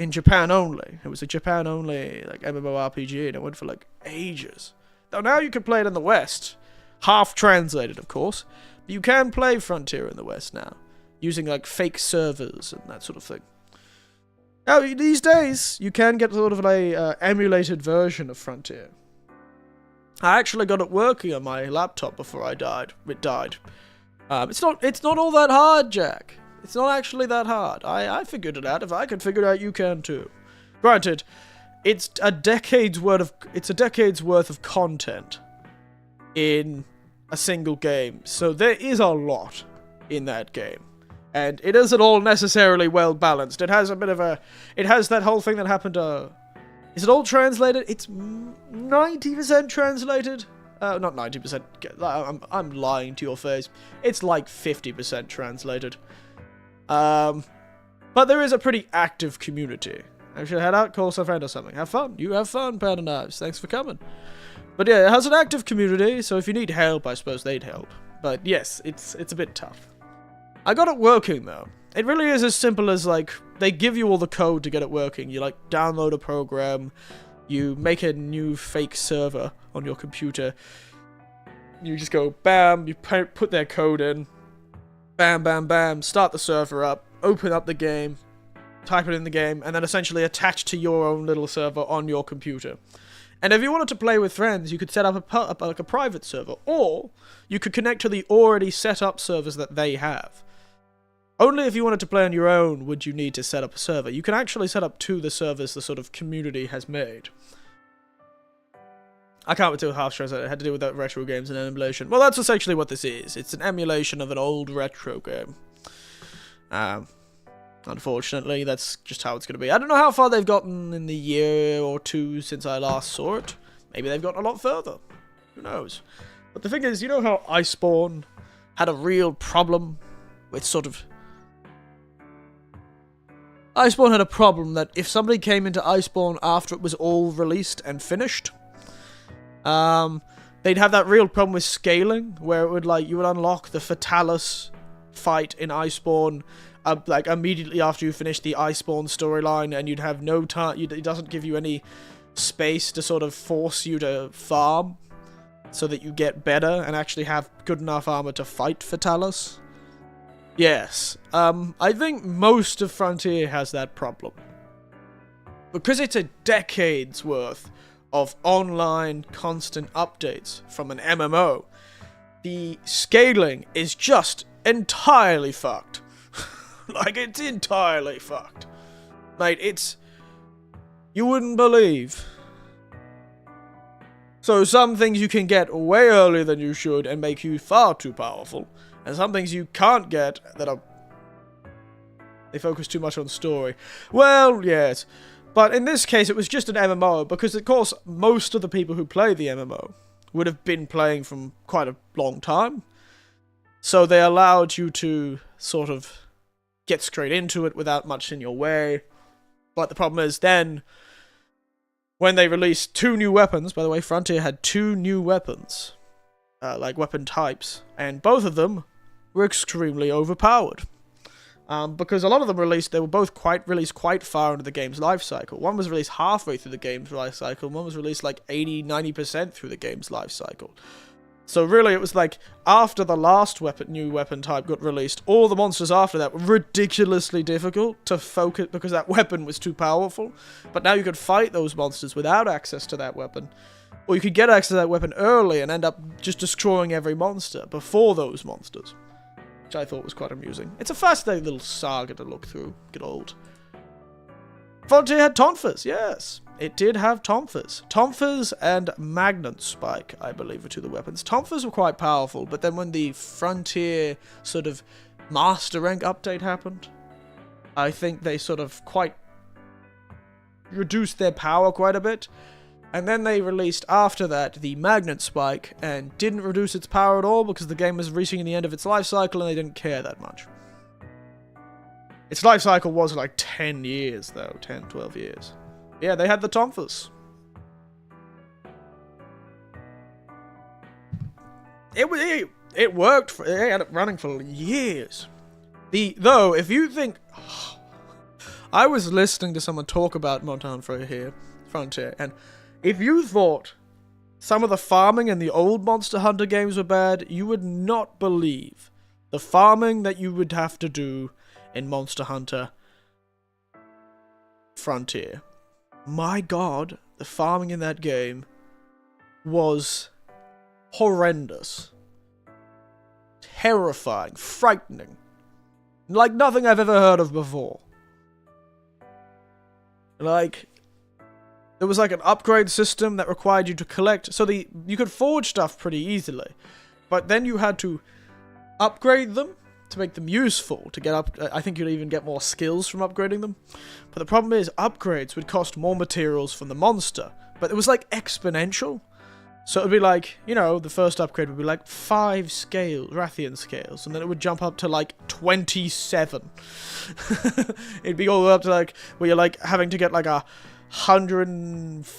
in Japan only. It was a Japan only like MMORPG, and it went for like ages. Though now you can play it in the West, half translated, of course. But you can play Frontier in the West now using like fake servers and that sort of thing. Now, these days, you can get sort of a emulated version of Frontier. I actually got it working on my laptop before I died. It died. It's not all that hard, Jack. It's not actually that hard. I figured it out. If I could figure it out, you can too. Granted, it's a decade's worth of content in a single game. So there is a lot in that game. And it isn't all necessarily well balanced. It has that whole thing that happened, is it all translated? It's 90% translated? Not 90%, I'm lying to your face. It's like 50% translated. But there is a pretty active community. I should head out, call some friend or something. Have fun. You have fun, Pound of Knives. Thanks for coming. But yeah, it has an active community, so if you need help, I suppose they'd help. But yes, it's a bit tough. I got it working, though. It really is as simple as, like, they give you all the code to get it working. You, like, download a program, you make a new fake server on your computer, you just go, bam, you put their code in, bam, bam, bam, start the server up, open up the game, type it in the game, and then essentially attach to your own little server on your computer. And if you wanted to play with friends, you could set up like a private server, or you could connect to the already set up servers that they have. Only if you wanted to play on your own would you need to set up a server. You can actually set up to the servers the sort of community has made. I can't do half shows. It had to do with that retro games and emulation. Well, that's essentially what this is. It's an emulation of an old retro game. Unfortunately, that's just how it's going to be. I don't know how far they've gotten in the year or two since I last saw it. Maybe they've gotten a lot further. Who knows? But the thing is, you know how Iceborne had a real problem with sort of... Iceborne had a problem that if somebody came into Iceborne after it was all released and finished, they'd have that real problem with scaling, where it would, like, you would unlock the Fatalis fight in Iceborne, like, immediately after you finish the Iceborne storyline, and you'd have no time, it doesn't give you any space to sort of force you to farm, so that you get better and actually have good enough armor to fight Fatalis. Yes, I think most of Frontier has that problem. Because it's a decade's worth of online constant updates from an MMO, the scaling is just entirely fucked. Like, it's entirely fucked. Mate, it's... You wouldn't believe. So some things you can get way earlier than you should and make you far too powerful. And some things you can't get that are... They focus too much on story. Well, yes. But in this case, it was just an MMO, because, of course, most of the people who play the MMO would have been playing from quite a long time. So they allowed you to sort of get straight into it without much in your way. But the problem is then... when they released 2 new weapons. By the way, Frontier had 2 new weapons, like weapon types, and both of them were extremely overpowered. Because a lot of them they were both released quite far into the game's life cycle. One was released halfway through the game's life cycle, one was released like 80-90% through the game's life cycle. So really, it was like, after the last new weapon type got released, all the monsters after that were ridiculously difficult to focus, because that weapon was too powerful. But now you could fight those monsters without access to that weapon. Or you could get access to that weapon early and end up just destroying every monster before those monsters. Which I thought was quite amusing. It's a fascinating little saga to look through. Get old. Frontier had tonfas, yes. It did have tonfas. Tonfas and magnet spike, I believe, were 2 of the weapons. Tonfas were quite powerful, but then when the Frontier sort of Master Rank update happened, I think they sort of quite reduced their power quite a bit. And then they released, after that, the magnet spike, and didn't reduce its power at all, because the game was reaching the end of its life cycle, and they didn't care that much. Its life cycle was like 10 years, though. 10, 12 years. Yeah, they had the tonfas. It worked. They had it running for years. Though, if you think... I was listening to someone talk about Frontier, and if you thought some of the farming in the old Monster Hunter games were bad, you would not believe the farming that you would have to do in Monster Hunter Frontier. My god, the farming in that game was horrendous. Terrifying. Frightening. Like nothing I've ever heard of before. Like, there was like an upgrade system that required you to collect... So you could forge stuff pretty easily. But then you had to upgrade them to make them useful, to get up... I think you'd even get more skills from upgrading them. But the problem is, upgrades would cost more materials from the monster. But it was like exponential. So it would be like, you know, the first upgrade would be like 5 Rathian scales, and then it would jump up to like 27. It'd be all the way up to like, where you're like having to get like hundreds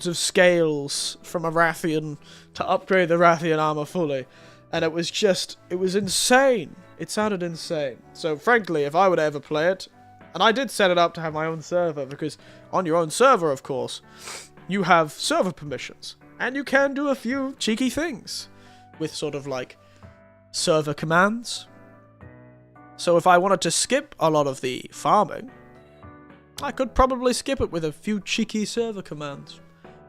of scales from a Rathian to upgrade the Rathian armor fully. And it was insane. It sounded insane. So frankly, if I were to ever play it, and I did set it up to have my own server, because on your own server, of course, you have server permissions, and you can do a few cheeky things with sort of like server commands. So if I wanted to skip a lot of the farming, I could probably skip it with a few cheeky server commands,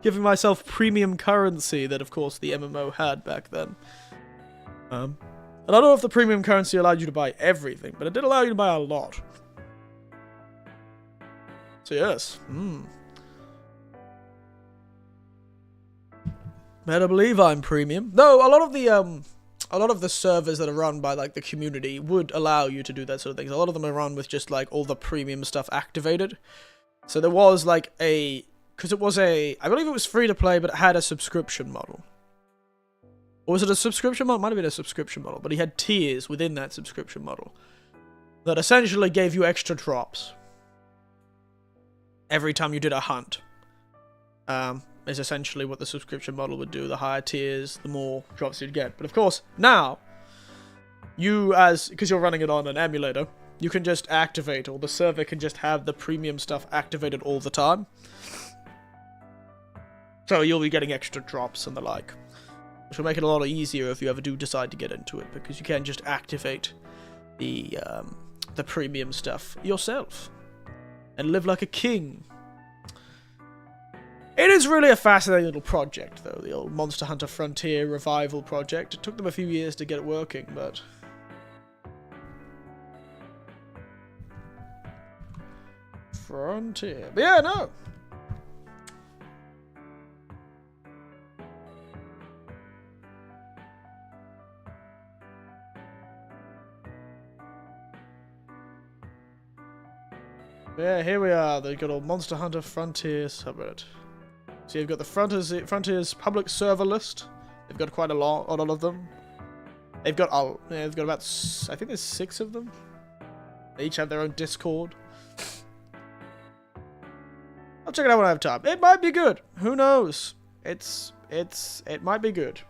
giving myself premium currency that, of course, the MMO had back then. And I don't know if the premium currency allowed you to buy everything, but it did allow you to buy a lot. So yes, better believe I'm premium. Though a lot of the servers that are run by like the community would allow you to do that sort of thing. A lot of them are run with just like all the premium stuff activated. So there was like I believe it was free to play, but it had a subscription model. Or was it a subscription model? It might have been a subscription model, but he had tiers within that subscription model that essentially gave you extra drops every time you did a hunt. Is essentially what the subscription model would do. The higher tiers, the more drops you'd get. But of course, now, because you're running it on an emulator, you can just activate, or the server can just have the premium stuff activated all the time. So you'll be getting extra drops and the like. Which will make it a lot easier if you ever do decide to get into it, because you can just activate the premium stuff yourself. And live like a king. It is really a fascinating little project, though, the old Monster Hunter Frontier revival project. It took them a few years to get it working, but... Frontier. But yeah, no! Yeah, here we are, the good old Monster Hunter Frontier subreddit. So you've got the Frontier's public server list. They've got quite a lot of them. They've got about, I think there's 6 of them. They each have their own Discord. I'll check it out when I have time. It might be good. Who knows? It might be good.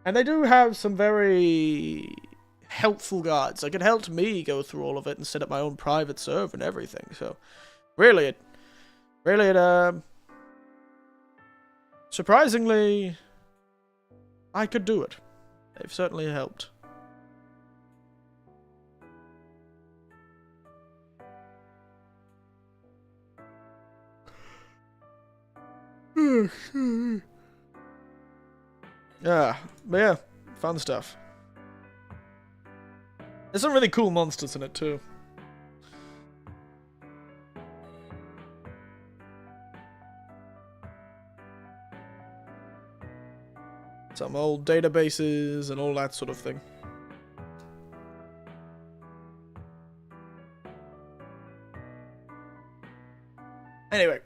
And they do have some very helpful guides. Like, it helped me go through all of it and set up my own private server and everything. So, really, surprisingly, I could do it. They've certainly helped. Yeah, but yeah, fun stuff. There's some really cool monsters in it too. Some old databases and all that sort of thing. Anyway.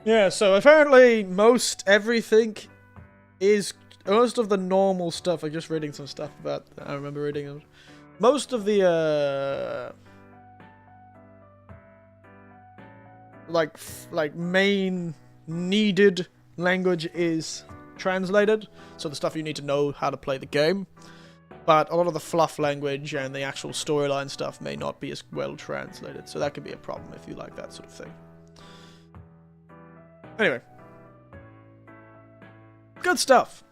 Yeah, so apparently most everything is... Most of the normal stuff, I'm just reading some stuff about... I remember reading it. Most of the, like main needed language is translated. So the stuff you need to know how to play the game. But a lot of the fluff language and the actual storyline stuff may not be as well translated. So that could be a problem if you like that sort of thing. Anyway. Good stuff.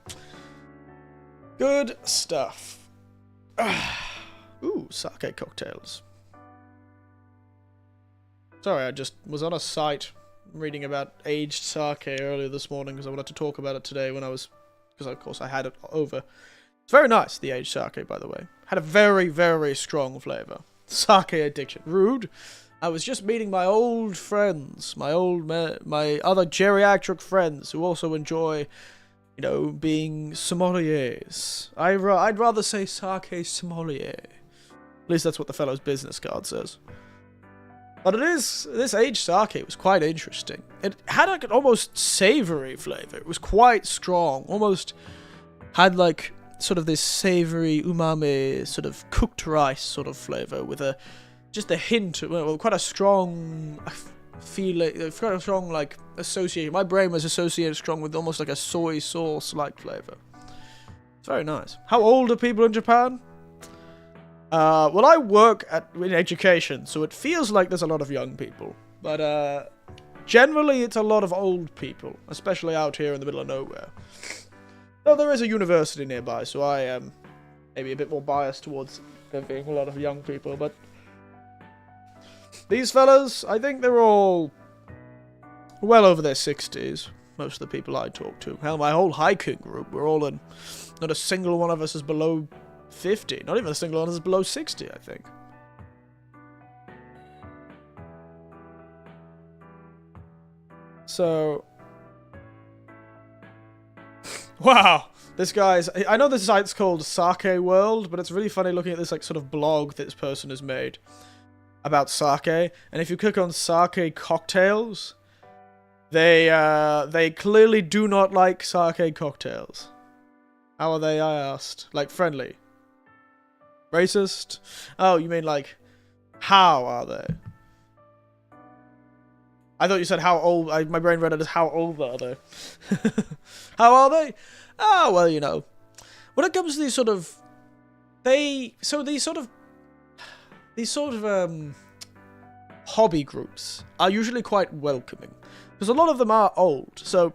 Good stuff. Ooh, sake cocktails. Sorry, I just was on a site reading about aged sake earlier this morning because I wanted to talk about it today when I was... Because, of course, I had it over. It's very nice, the aged sake, by the way. Had a very, very strong flavour. Sake addiction. Rude. I was just meeting my old friends, my other geriatric friends who also enjoy, you know, being sommeliers. I'd rather say sake sommelier. At least that's what the fellow's business card says. But this aged sake was quite interesting. It had like an almost savoury flavour. It was quite strong. Almost had like sort of this savoury umami, sort of cooked rice sort of flavour with just a hint, well, quite a strong feeling, quite a strong, like, association. My brain was associated strong with almost like a soy sauce-like flavour. It's very nice. How old are people in Japan? Well, I work in education, so it feels like there's a lot of young people. But, generally, it's a lot of old people, especially out here in the middle of nowhere. Though there is a university nearby, so I am maybe a bit more biased towards there being a lot of young people, but... These fellas, I think they're all well over their 60s. Most of the people I talk to. Hell, my whole hiking group, we're all in... Not a single one of us is below 50. Not even a single one of us is below 60, I think. So... Wow! This guy's... I know this site's called Sake World, but it's really funny looking at this like sort of blog that this person has made about sake, and if you click on sake cocktails, they clearly do not like sake cocktails. How are they, I asked? Like, friendly? Racist? Oh, you mean like, how are they? I thought you said how old, my brain read it as how old are they? How are they? Oh, well, you know, when it comes to these sort of, these sort of hobby groups are usually quite welcoming, because a lot of them are old, so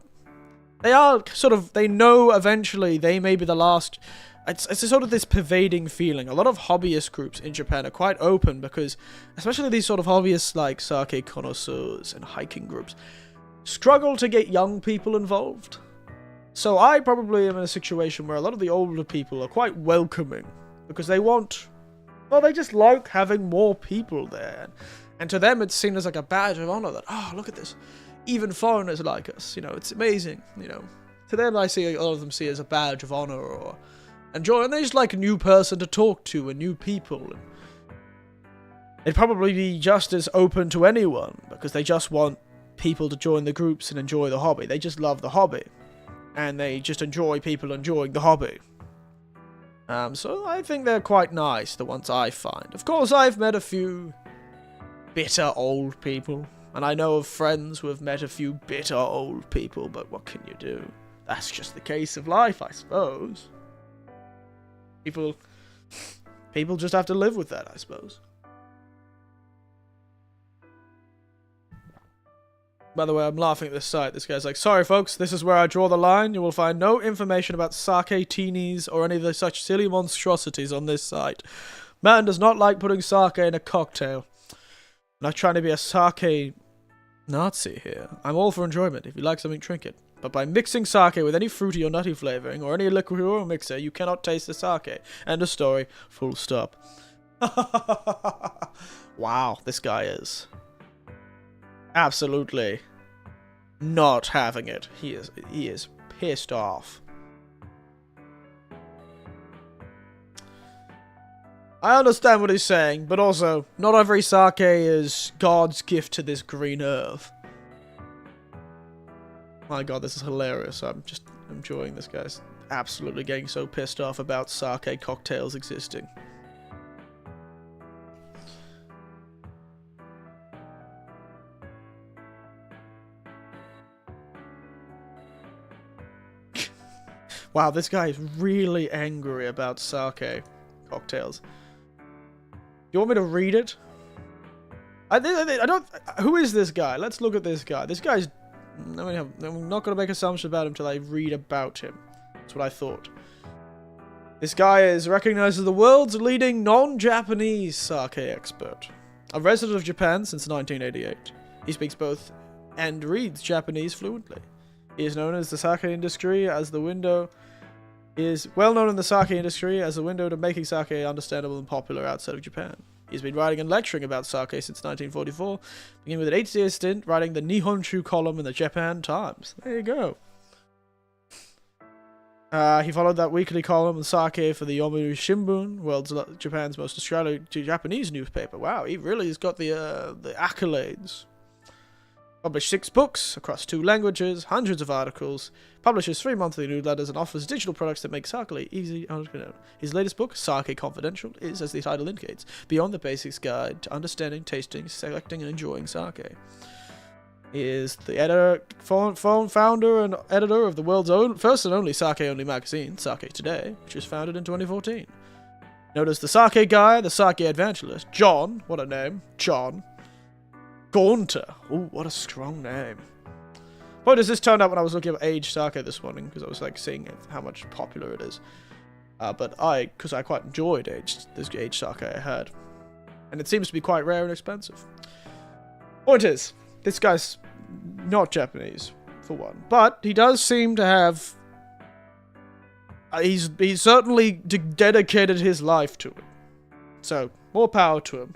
they are sort of, they know eventually they may be the last. It's a sort of this pervading feeling. A lot of hobbyist groups in Japan are quite open, because especially these sort of hobbyists like sake connoisseurs and hiking groups struggle to get young people involved. So I probably am in a situation where a lot of the older people are quite welcoming, because they want... Well, they just like having more people there. And to them, it's seen as like a badge of honor that, oh, look at this. Even foreigners like us. You know, it's amazing. You know, to them, I see a lot of them see it as a badge of honor or enjoy. And they just like a new person to talk to and new people. And they'd probably be just as open to anyone, because they just want people to join the groups and enjoy the hobby. They just love the hobby. And they just enjoy people enjoying the hobby. So I think they're quite nice, the ones I find. Of course, I've met a few bitter old people, and I know of friends who have met a few bitter old people, but what can you do? That's just the case of life, I suppose. People just have to live with that, I suppose. By the way, I'm laughing at this site. This guy's like, sorry folks, this is where I draw the line. You will find no information about sake teenies or any of the such silly monstrosities on this site. Man does not like putting sake in a cocktail. I'm not trying to be a sake Nazi here. I'm all for enjoyment. If you like something, drink it. But by mixing sake with any fruity or nutty flavoring, or any liqueur or mixer, you cannot taste the sake. End of story. Full stop. Wow, this guy is absolutely not having it. He is pissed off. I understand what he's saying, but also, not every sake is God's gift to this green earth. My god, this is hilarious. I'm just enjoying this guy's absolutely getting so pissed off about sake cocktails existing. Wow, this guy is really angry about sake cocktails. You want me to read it? I don't... Who is this guy? Let's look at this guy. This guy's... I'm not going to make assumptions about him until I read about him. That's what I thought. This guy is recognized as the world's leading non-Japanese sake expert. A resident of Japan since 1988. He speaks both and reads Japanese fluently. He is known as the sake industry as the window... He is well known in the sake industry as the window to making sake understandable and popular outside of Japan. He's been writing and lecturing about sake since 1944, beginning with an 8-year stint writing the Nihonshu column in the Japan Times. There you go. He followed that weekly column on sake for the Yomiuri Shimbun, Japan's most Japanese newspaper. Wow, he really has got the accolades. Published 6 books across 2 languages, hundreds of articles, publishes 3 monthly newsletters, and offers digital products that make sake easy. His latest book, Sake Confidential, is, as the title indicates, beyond the basics guide to understanding, tasting, selecting, and enjoying sake. He is the founder and editor of the world's first and only sake-only magazine, Sake Today, which was founded in 2014. Known as the Sake Guy, the Sake Evangelist, John, what a name, John Gaunter. Ooh, what a strong name. Point is, this turned out when I was looking at aged sake this morning, because I was like seeing how much popular it is. Because I quite enjoyed this aged sake I had. And it seems to be quite rare and expensive. Point is, this guy's not Japanese, for one. But he does seem to have... he's certainly dedicated his life to it. So, more power to him.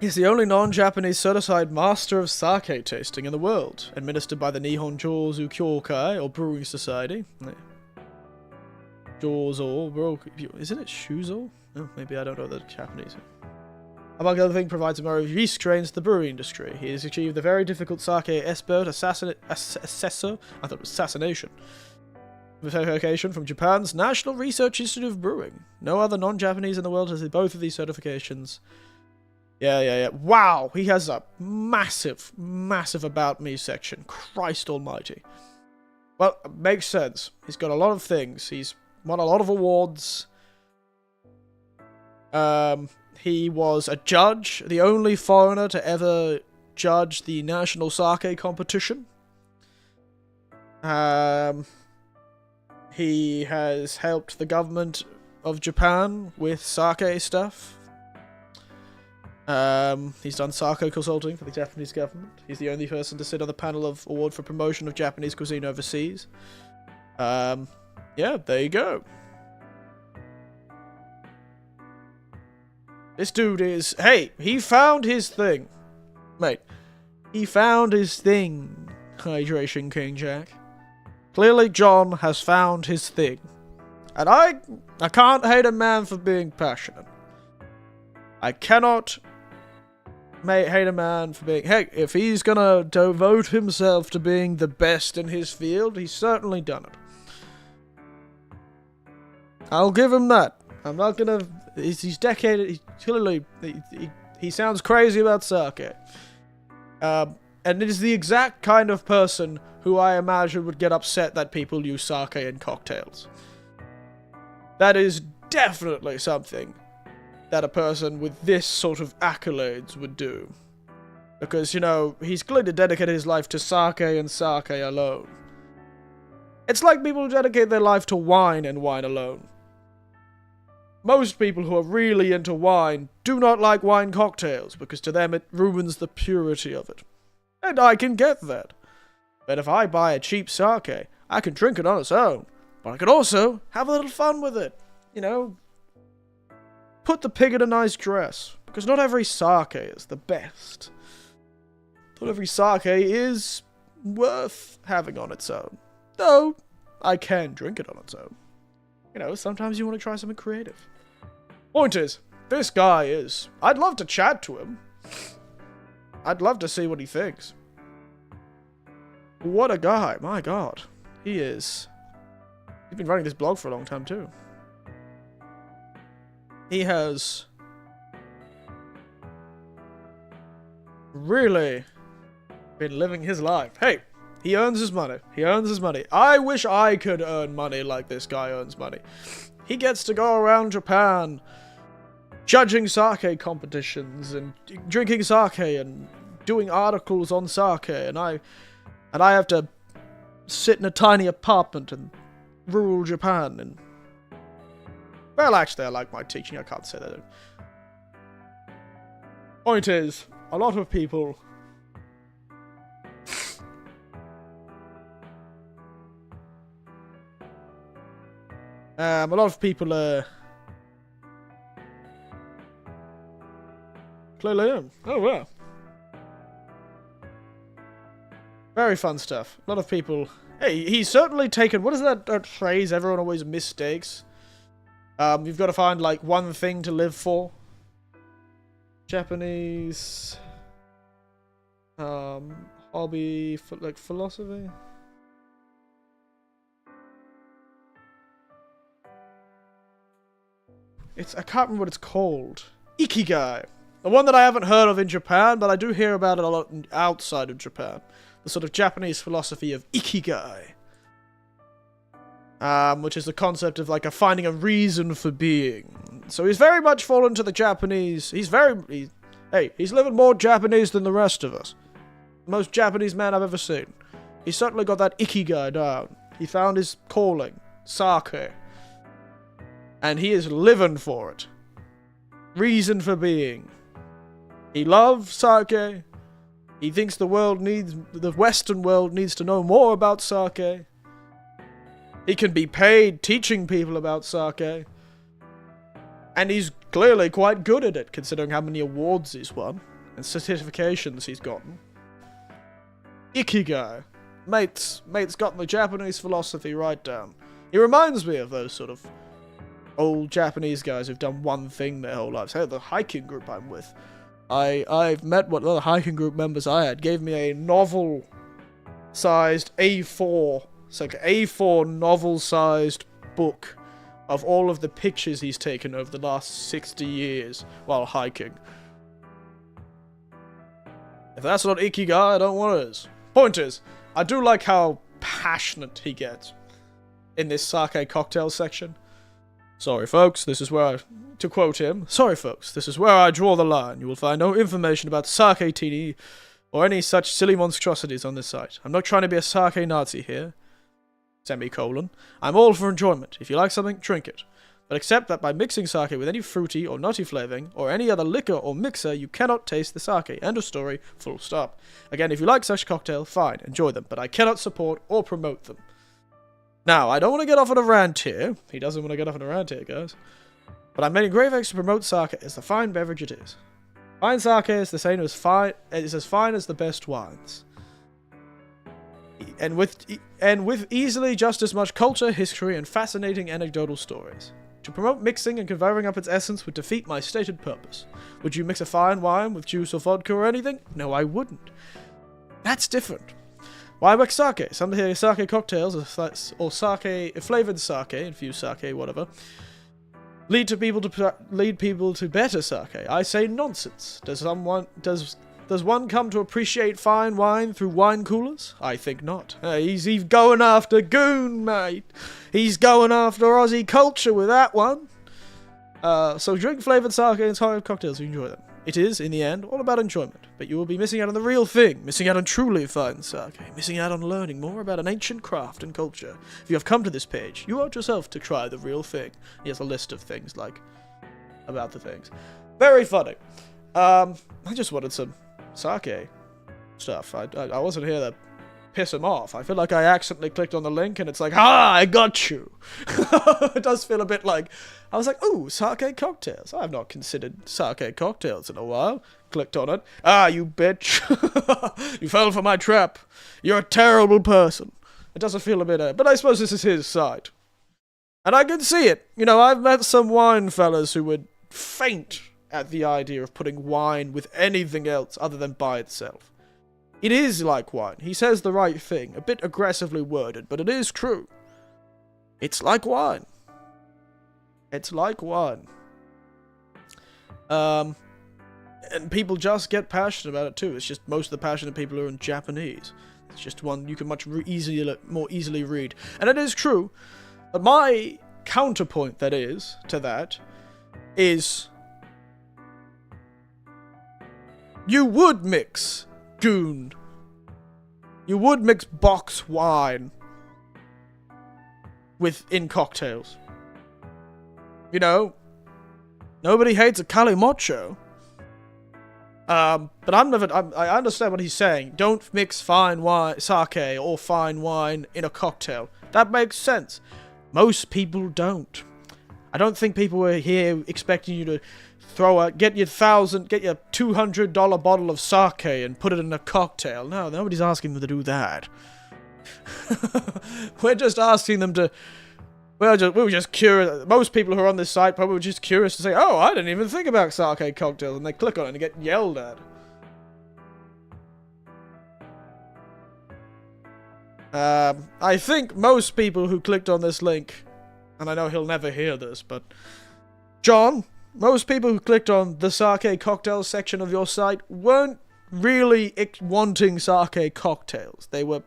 He's the only non-Japanese certified master of sake tasting in the world, administered by the Nihon Jozu Kyokai, or Brewing Society. Jozo, isn't it Shuzo? Oh, maybe I don't know the Japanese. Among other things, provides a more yeast strains to the brewing industry. He has achieved the very difficult sake expert assessor, I thought it was assassination, certification from Japan's National Research Institute of Brewing. No other non-Japanese in the world has both of these certifications. Yeah. Wow, he has a massive About Me section. Christ almighty. Well, it makes sense. He's got a lot of things. He's won a lot of awards. He was a judge, the only foreigner to ever judge the national sake competition. He has helped the government of Japan with sake stuff. He's done sake consulting for the Japanese government. He's the only person to sit on the panel of award for promotion of Japanese cuisine overseas. Yeah, there you go. This dude is... Hey, he found his thing. Mate, he found his thing, Hydration King Jack. Clearly John has found his thing. And I can't hate a man for being passionate. I cannot hate a man for being... Heck, if he's gonna devote himself to being the best in his field, he's certainly done it. I'll give him that. I'm not gonna... He's decaded. He's clearly... He sounds crazy about sake. And it is the exact kind of person who I imagine would get upset that people use sake in cocktails. That is definitely something that a person with this sort of accolades would do. Because, you know, he's clearly dedicated his life to sake and sake alone. It's like people who dedicate their life to wine and wine alone. Most people who are really into wine do not like wine cocktails, because to them it ruins the purity of it. And I can get that. But if I buy a cheap sake, I can drink it on its own. But I can also have a little fun with it. You know, put the pig in a nice dress. Because not every sake is the best. Not every sake is worth having on its own. Though, I can drink it on its own. You know, sometimes you want to try something creative. Point is, this guy is... I'd love to chat to him. I'd love to see what he thinks. What a guy, my god. He is... He's been running this blog for a long time too. He has... really been living his life. Hey, he earns his money. He earns his money. I wish I could earn money like this guy earns money. He gets to go around Japan judging sake competitions and drinking sake and doing articles on sake, and I have to sit in a tiny apartment in rural Japan. And well, actually, I like my teaching. I can't say that. Point is, a lot of people clearly am. Oh, wow. Very fun stuff. A lot of people... Hey, he's certainly taken... What is that phrase everyone always mistakes? You've got to find, like, one thing to live for. Japanese... hobby... like, philosophy? I can't remember what it's called. Ikigai. The one that I haven't heard of in Japan, but I do hear about it a lot outside of Japan. The sort of Japanese philosophy of Ikigai. Which is the concept of, like, finding a reason for being. So he's very much fallen to the Japanese... He's living more Japanese than the rest of us. The most Japanese man I've ever seen. He's certainly got that Ikigai down. He found his calling. Sake. And he is living for it. Reason for being. He loves sake. He thinks the Western world needs to know more about sake. He can be paid teaching people about sake. And he's clearly quite good at it, considering how many awards he's won. And certifications he's gotten. Ikigai. Mate's gotten the Japanese philosophy right down. He reminds me of those sort of old Japanese guys who've done one thing their whole lives. Hey, the hiking group I'm with. I've met one of the hiking group members I had gave me a novel-sized A4. It's like an A4 novel-sized book of all of the pictures he's taken over the last 60 years while hiking. If that's not Ikigai, I don't know what is. Point is, I do like how passionate he gets in this sake cocktail section. Sorry, folks, this is where to quote him, sorry, folks, this is where I draw the line. You will find no information about sake tini or any such silly monstrosities on this site. I'm not trying to be a sake Nazi here. Semicolon. I'm all for enjoyment. If you like something, drink it. But accept that by mixing sake with any fruity or nutty flavoring, or any other liquor or mixer, you cannot taste the sake. End of story, full stop. Again, if you like such cocktail, fine, enjoy them, but I cannot support or promote them. Now, I don't want to get off on a rant here. He doesn't want to get off on a rant here, guys. But I'm making grave efforts to promote sake as the fine beverage it is. Fine sake is the same as fine. It is as fine as the best wines, and with easily just as much culture, history, and fascinating anecdotal stories. To promote mixing and conferring up its essence would defeat my stated purpose. Would you mix a fine wine with juice or vodka or anything? No, I wouldn't. That's different. Why make sake? Some here sake cocktails or sake flavoured sake, infused sake, whatever, lead people to better sake. I say nonsense. Does one come to appreciate fine wine through wine coolers? I think not. He's going after Goon, mate. He's going after Aussie culture with that one. So drink flavoured sake and inspired cocktails. You enjoy them. It is, in the end, all about enjoyment. But you will be missing out on the real thing. Missing out on truly fine sake. Missing out on learning more about an ancient craft and culture. If you have come to this page, you owe it yourself to try the real thing. He has a list of things, like, about the things. Very funny. I just wanted some sake stuff. I wasn't here to piss him off. I feel like I accidentally clicked on the link and it's like, ha, I got you. It does feel a bit like, I was like, ooh, sake cocktails. I have not considered sake cocktails in a while. Clicked on it. Ah, you bitch. You fell for my trap. You're a terrible person. It doesn't feel a bit, but I suppose this is his side. And I can see it. You know, I've met some wine fellas who would faint at the idea of putting wine with anything else other than by itself. It is like wine. He says the right thing. A bit aggressively worded, but it is true. It's like wine. It's like wine. And people just get passionate about it too. It's just most of the passionate people are in Japanese. It's just one you can more easily read. And it is true. But my counterpoint to that is you would mix Goon. You would mix box wine in cocktails. You know, nobody hates a calimocho. But I understand what he's saying. Don't mix fine wine, sake or fine wine in a cocktail. That makes sense. Most people don't. I don't think people were here expecting you to get your $200 bottle of sake and put it in a cocktail. No, nobody's asking them to do that. We're just asking them to. We were just curious. Most people who are on this site probably were just curious to say, "Oh, I didn't even think about sake cocktails," and they click on it and get yelled at. I think most people who clicked on this link, and I know he'll never hear this, but John. Most people who clicked on the sake cocktails section of your site weren't really wanting sake cocktails. They were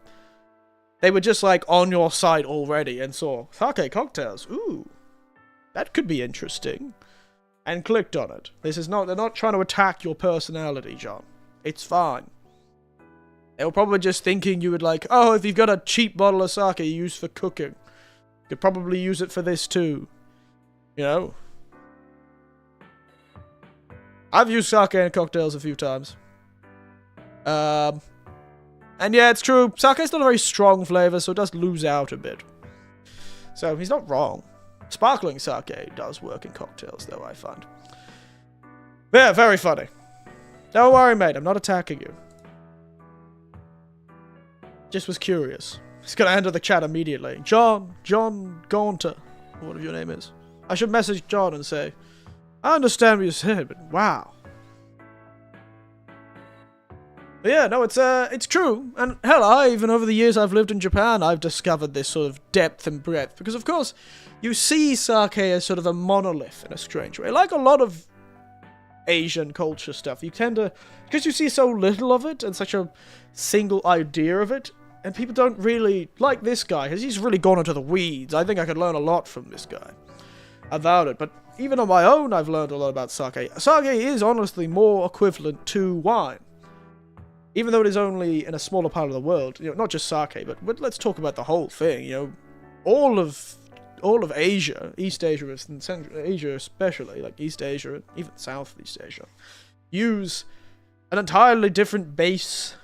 just like on your site already and saw sake cocktails. Ooh, that could be interesting, and clicked on it. They're not trying to attack your personality, John. It's fine. They were probably just thinking you would like, oh, if you've got a cheap bottle of sake you use for cooking, you could probably use it for this too. You know? I've used sake in cocktails a few times. And yeah, it's true. Sake is not a very strong flavor, so it does lose out a bit. So he's not wrong. Sparkling sake does work in cocktails, though, I find. Yeah, very funny. Don't worry, mate. I'm not attacking you. Just was curious. He's gonna enter the chat immediately. John Gaunter, or whatever your name is. I should message John and say, I understand what you said, but wow. But yeah, no, it's true. And hell, even over the years I've lived in Japan, I've discovered this sort of depth and breadth. Because of course, you see sake as sort of a monolith in a strange way. Like a lot of Asian culture stuff, you tend to, because you see so little of it and such a single idea of it, and people don't really like this guy, because he's really gone into the weeds. I think I could learn a lot from this guy about it, but even on my own, I've learned a lot about sake. Sake is honestly more equivalent to wine. Even though it is only in a smaller part of the world, you know, not just sake, but let's talk about the whole thing, you know. All of Asia, East Asia and Central Asia especially, like East Asia and even Southeast Asia, use an entirely different base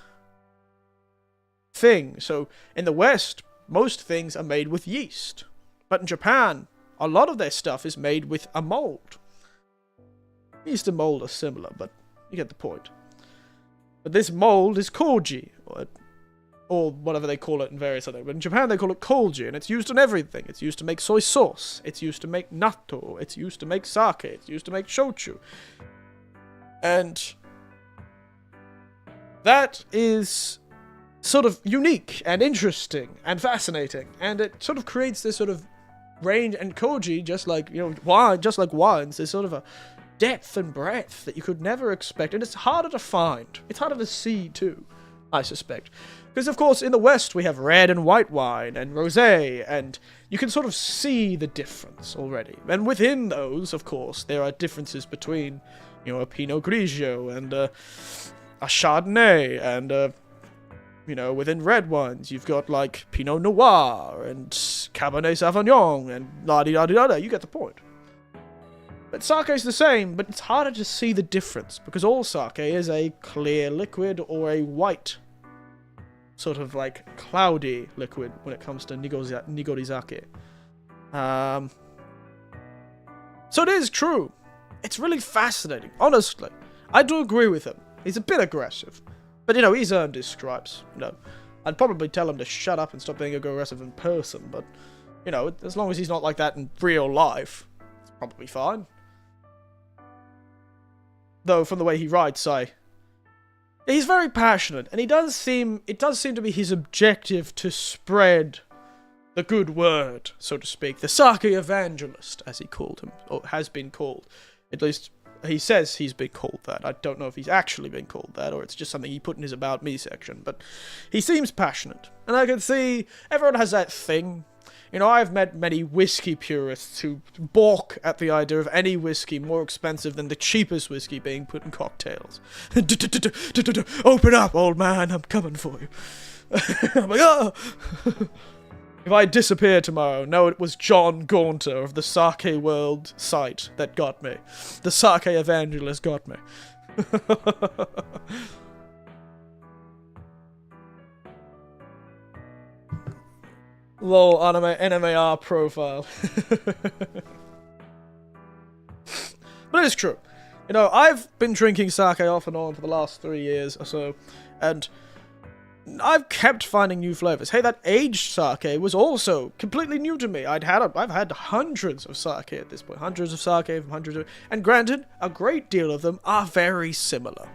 thing. So in the West, most things are made with yeast. But in Japan, a lot of their stuff is made with a mold. Yeast and mold are similar, but you get the point. But this mold is koji, or or whatever they call it in various other. But in Japan, they call it koji, and it's used in everything. It's used to make soy sauce. It's used to make natto. It's used to make sake. It's used to make shochu. And that is sort of unique and interesting and fascinating, and it sort of creates this sort of range. And koji, just like wine, just like wines, there's sort of a depth and breadth that you could never expect, and it's harder to find. It's harder to see too, I suspect. Because, of course, in the West, we have red and white wine and rosé, and you can sort of see the difference already. And within those, of course, there are differences between, a Pinot Grigio and a Chardonnay, and, within red wines, you've got, like, Pinot Noir and Cabernet Sauvignon and la-di-da-di-da-da. You get the point. But sake is the same, but it's harder to see the difference, because all sake is a clear liquid or a white sort of like cloudy liquid when it comes to nigorizake. So it is true. It's really fascinating, honestly. I do agree with him. He's a bit aggressive. But, he's earned his stripes. I'd probably tell him to shut up and stop being aggressive in person, but, as long as he's not like that in real life, it's probably fine. Though, from the way he writes, he's very passionate, and it does seem to be his objective to spread the good word, so to speak. The sake evangelist, as he called him, or has been called. At least, he says he's been called that. I don't know if he's actually been called that, or it's just something he put in his About Me section, but he seems passionate. And I can see everyone has that thing. I've met many whiskey purists who balk at the idea of any whiskey more expensive than the cheapest whiskey being put in cocktails. Open up, old man, I'm coming for you. I'm like, oh! If I disappear tomorrow, no, it was John Gaunter of the Sake World site that got me. The Sake Evangelist got me. Lol, NMAR profile. But it's true. I've been drinking sake off and on for the last 3 years or so, and I've kept finding new flavors. Hey, that aged sake was also completely new to me. I've had hundreds of sake at this point. Hundreds of sake from hundreds of... And granted, a great deal of them are very similar.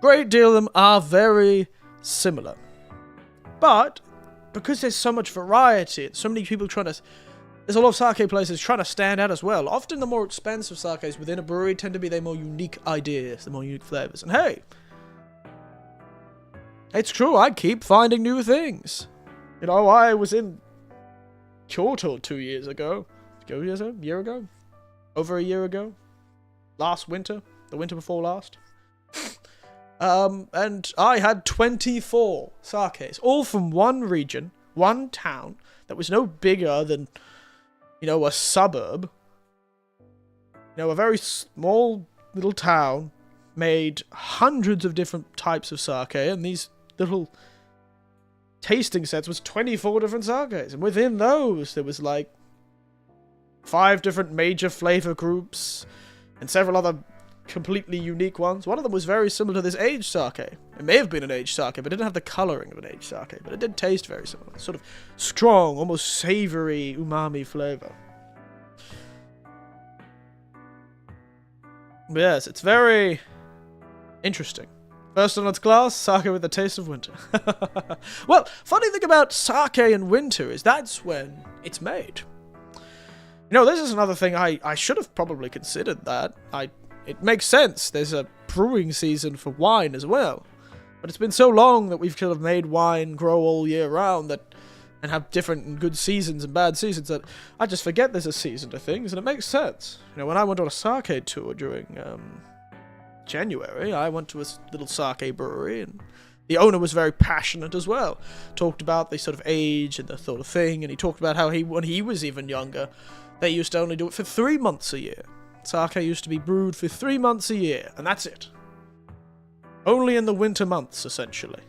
Great deal of them are very similar. But because there's so much variety, and so many people there's a lot of sake places trying to stand out as well. Often the more expensive sakes within a brewery tend to be their more unique ideas, the more unique flavors. And hey, it's true, I keep finding new things. I was in Kyoto 2 years ago. A year ago? Over a year ago? Last winter? The winter before last? And I had 24 sakes, all from one region, one town, that was no bigger than, a suburb. A very small little town made hundreds of different types of sake, and these little tasting sets was 24 different sakes, and within those, there was, 5 different major flavor groups, and several other completely unique ones. One of them was very similar to this aged sake. It may have been an aged sake, but it didn't have the coloring of an aged sake, but it did taste very similar. Sort of strong, almost savory, umami flavor. But yes, it's very interesting. First in its class, sake with the taste of winter. Well, funny thing about sake in winter is that's when it's made. This is another thing I should have probably considered that. It makes sense. There's a brewing season for wine as well. But it's been so long that we've kind of made wine grow all year round and have different and good seasons and bad seasons that I just forget there's a season to things, and it makes sense. When I went on a sake tour during January, I went to a little sake brewery, and the owner was very passionate as well. Talked about the sort of age and the sort of thing, and he talked about how when he was even younger, they used to only do it for 3 months a year. Sake used to be brewed for 3 months a year, and that's it. Only in the winter months, essentially.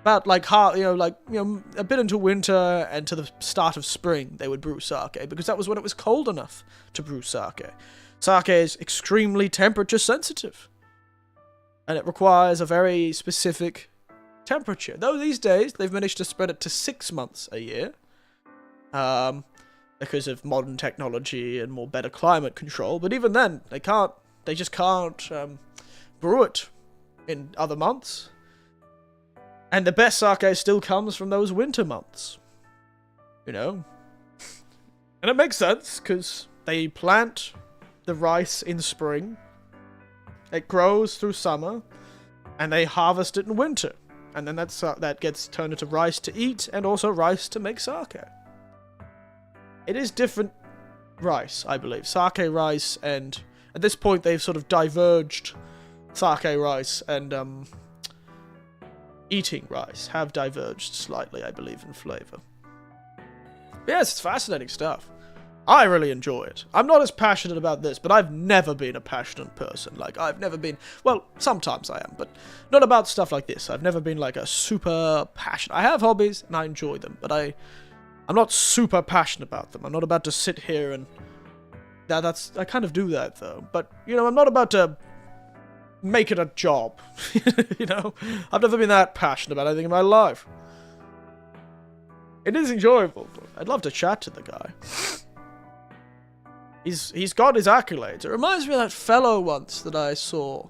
About a bit into winter and to the start of spring, they would brew sake, because that was when it was cold enough to brew sake. Sake is extremely temperature sensitive, and it requires a very specific temperature. Though these days, they've managed to spread it to 6 months a year. Because of modern technology and more better climate control. But even then, they just can't brew it in other months. And the best sake still comes from those winter months. You know? And it makes sense, because they plant the rice in spring. It grows through summer. And they harvest it in winter. And then that gets turned into rice to eat, and also rice to make sake. It is different rice, I believe. Sake rice, and at this point they've sort of diverged. Sake rice and eating rice have diverged slightly, I believe, in flavour. Yes, it's fascinating stuff. I really enjoy it. I'm not as passionate about this, but I've never been a passionate person. Like, I've never been... Well, sometimes I am, but not about stuff like this. I've never been, like, a super passionate... I have hobbies, and I enjoy them, but I'm not super passionate about them. I'm not about to sit here and... I kind of do that, though. But, you know, I'm not about to make it a job. You know? I've never been that passionate about anything in my life. It is enjoyable. I'd love to chat to the guy. He's got his accolades. It reminds me of that fellow once that I saw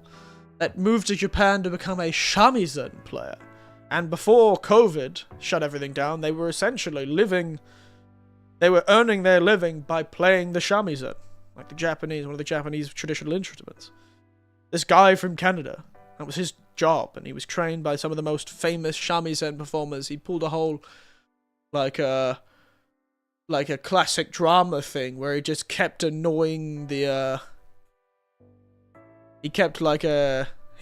that moved to Japan to become a shamisen player. And before COVID shut everything down, they were essentially earning their living by playing the shamisen. Like one of the Japanese traditional instruments. This guy from Canada, that was his job, and he was trained by some of the most famous shamisen performers. He pulled a whole, like a classic drama thing where he just kept annoying he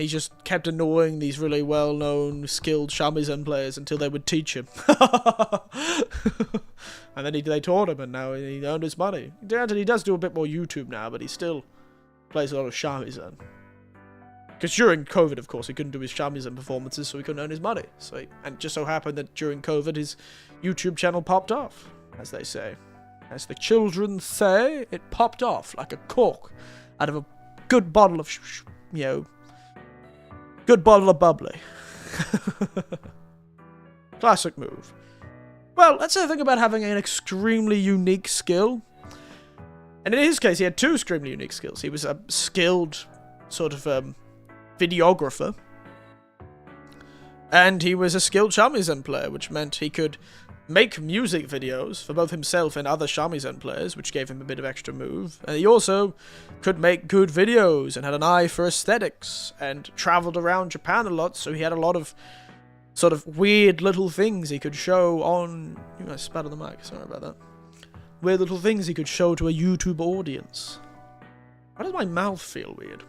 just kept annoying these really well-known, skilled shamisen players until they would teach him. And then they taught him, and now he earned his money. Granted, he does do a bit more YouTube now, but he still plays a lot of shamisen. Because during COVID, of course, he couldn't do his shamisen performances, so he couldn't earn his money. And it just so happened that during COVID, his YouTube channel popped off, as they say. As the children say, it popped off like a cork out of a good bottle of, good bottle of bubbly. Classic move. Well, that's the thing about having an extremely unique skill. And in his case, he had two extremely unique skills. He was a skilled sort of videographer. And he was a skilled shamisen player, which meant he could make music videos for both himself and other shamisen players, which gave him a bit of extra move. And he also could make good videos and had an eye for aesthetics and travelled around Japan a lot, so he had a lot of sort of weird little things he could show on... I spat on the mic, sorry about that. Weird little things he could show to a YouTube audience. Why does my mouth feel weird?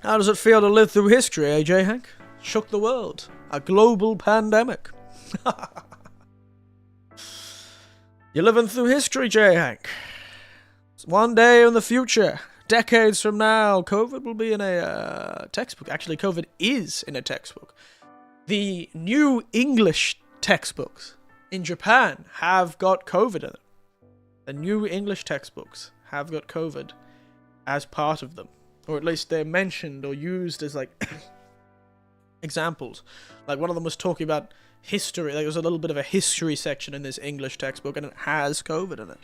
How does it feel to live through history, AJ Hank? Shook the world. A global pandemic. You're living through history, J. Hank. One day in the future, decades from now, COVID will be in a textbook. Actually, COVID is in a textbook. The new English textbooks in Japan have got COVID in it. The new English textbooks have got COVID as part of them. Or at least they're mentioned or used as, like, examples. Like, one of them was talking about history. Like, there was a little bit of a history section in this English textbook, and it has COVID in it.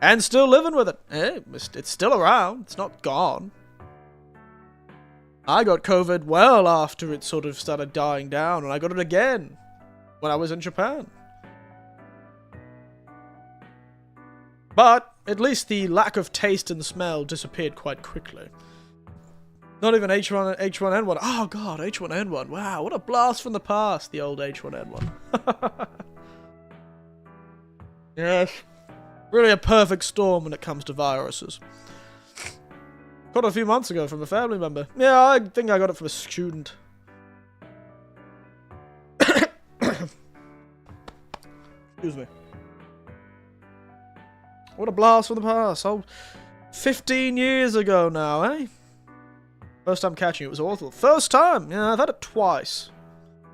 And still living with it. Hey, it's still around. It's not gone. I got COVID well after it sort of started dying down, and I got it again when I was in Japan. But at least the lack of taste and smell disappeared quite quickly. Not even H1N1. Oh god, H1N1. Wow, what a blast from the past, the old H1N1. Yes. Really a perfect storm when it comes to viruses. Got it a few months ago from a family member. Yeah, I think I got it from a student. Excuse me. What a blast from the past. Oh, 15 years ago now, eh? First time catching it was awful. First time! Yeah, I've had it twice,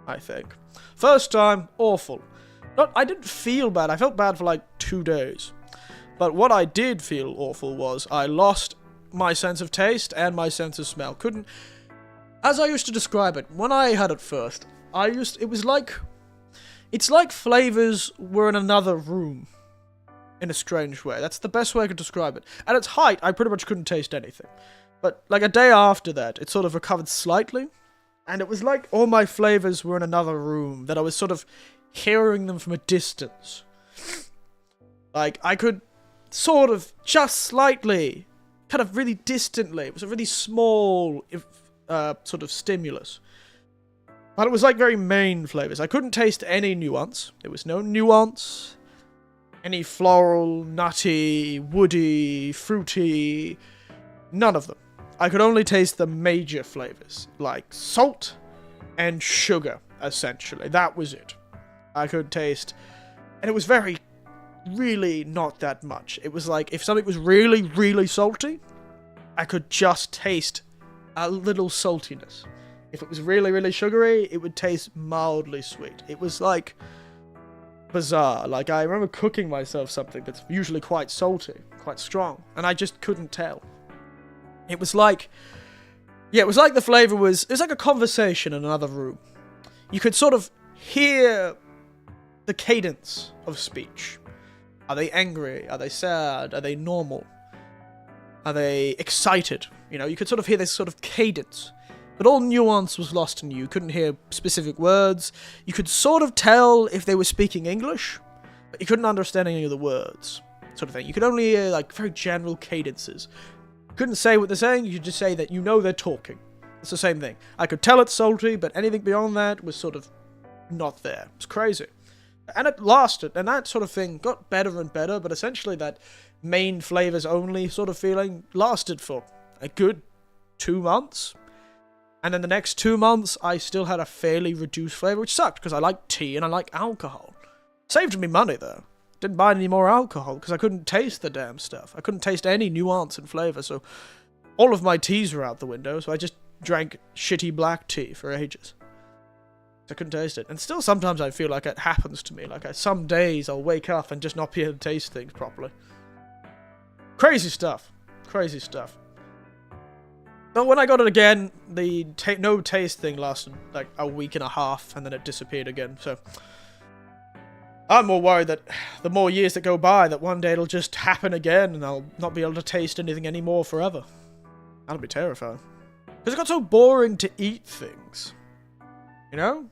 I think. First time, awful. I didn't feel bad. I felt bad for like 2 days. But what I did feel awful was I lost my sense of taste and my sense of smell. Couldn't... As I used to describe it, when I had it first, it was like... It's like flavors were in another room. In a strange way. That's the best way I could describe it. At its height, I pretty much couldn't taste anything. But, like, a day after that, it sort of recovered slightly. And it was like all my flavors were in another room. That I was sort of hearing them from a distance. Like, I could sort of, just slightly, kind of really distantly. It was a really small, sort of stimulus. But it was like very main flavors. I couldn't taste any nuance. There was no nuance. Any floral, nutty, woody, fruity. None of them. I could only taste the major flavors. Like salt and sugar, essentially. That was it. I could taste... And it was very... really not that much. It was like, if something was really, really salty, I could just taste a little saltiness. If it was really, really sugary, it would taste mildly sweet. It was like bizarre. Like, I remember cooking myself something that's usually quite salty, quite strong, and I just couldn't tell. It was like, yeah, it was like the flavor was, it was like a conversation in another room. You could sort of hear the cadence of speech. Are they angry? Are they sad? Are they normal? Are they excited? You know, you could sort of hear this sort of cadence. But all nuance was lost in you. You couldn't hear specific words. You could sort of tell if they were speaking English, but you couldn't understand any of the words, sort of thing. You could only hear, like, very general cadences. You couldn't say what they're saying, you could just say that you know they're talking. It's the same thing. I could tell it's salty, but anything beyond that was sort of not there. It's crazy. And it lasted, and that sort of thing got better and better, but essentially that main flavors only sort of feeling lasted for a good 2 months. And in the next 2 months, I still had a fairly reduced flavor, which sucked, because I like tea and I like alcohol. Saved me money, though. Didn't buy any more alcohol, because I couldn't taste the damn stuff. I couldn't taste any nuance and flavor, so all of my teas were out the window, so I just drank shitty black tea for ages. I couldn't taste it. And still sometimes I feel like it happens to me. Like, some days I'll wake up and just not be able to taste things properly. Crazy stuff. Crazy stuff. But when I got it again, the no taste thing lasted like a week and a half, and then it disappeared again, so... I'm more worried that the more years that go by, that one day it'll just happen again, and I'll not be able to taste anything anymore forever. That'll be terrifying. Because it got so boring to eat things. You know?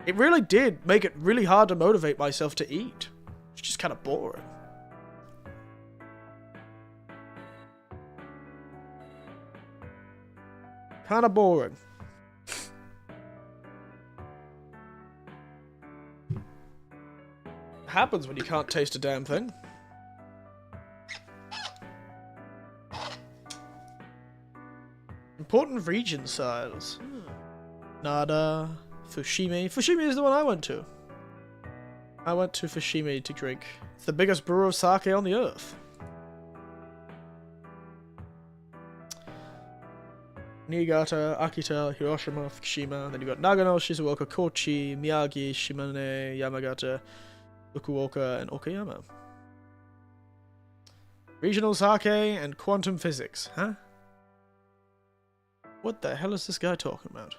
It really did make it really hard to motivate myself to eat. It's just kind of boring. Kind of boring. Happens when you can't taste a damn thing. Important region styles. Nada. Fushimi. Fushimi is the one I went to. I went to Fushimi to drink. It's the biggest brewer of sake on the earth. Niigata, Akita, Hiroshima, Fukushima. Then you've got Nagano, Shizuoka, Kochi, Miyagi, Shimane, Yamagata, Fukuoka, and Okayama. Regional sake and quantum physics, huh? What the hell is this guy talking about?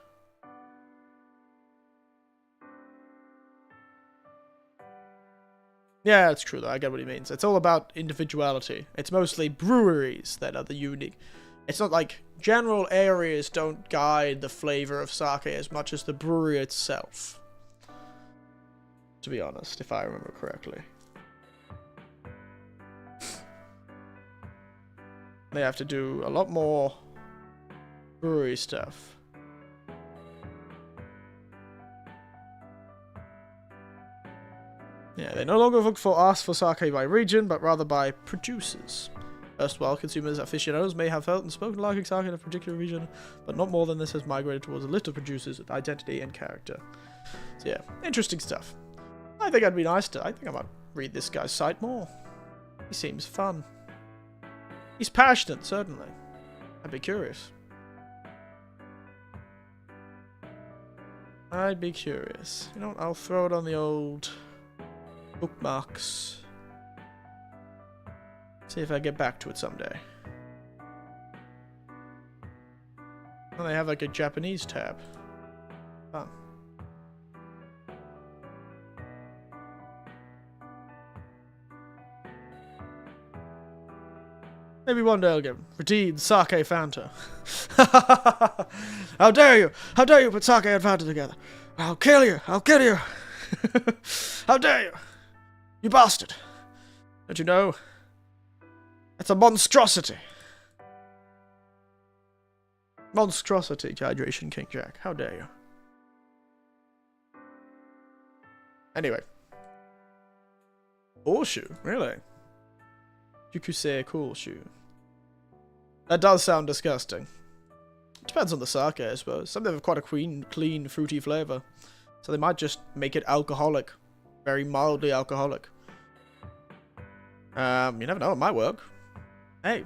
Yeah, it's true though, I get what he means. It's all about individuality. It's mostly breweries that are the unique. It's not like general areas don't guide the flavor of sake as much as the brewery itself. To be honest, if I remember correctly. They have to do a lot more brewery stuff. Yeah, they no longer ask for sake by region, but rather by producers. Erstwhile, consumers aficionados may have felt and spoken liking sake in a particular region, but not more than this has migrated towards a list of producers with identity and character. So yeah, interesting stuff. I think I'd be nice to... I think I might read this guy's site more. He seems fun. He's passionate, certainly. I'd be curious. I'd be curious. You know what, I'll throw it on the old... bookmarks. See if I get back to it someday. Oh, they have like a Japanese tab. Huh. Maybe one day I'll get redeemed sake Fanta. How dare you! How dare you put sake and Fanta together! I'll kill you! I'll kill you! How dare you! You bastard! Don't you know? That's a monstrosity! Monstrosity, Hydration King Jack. How dare you? Anyway. Horseshoe? Really? Yukusei horseshoe. That does sound disgusting. Depends on the sake, I suppose. Some of them have quite a clean, fruity flavour. So they might just make it alcoholic. Very mildly alcoholic. You never know, it might work. Hey.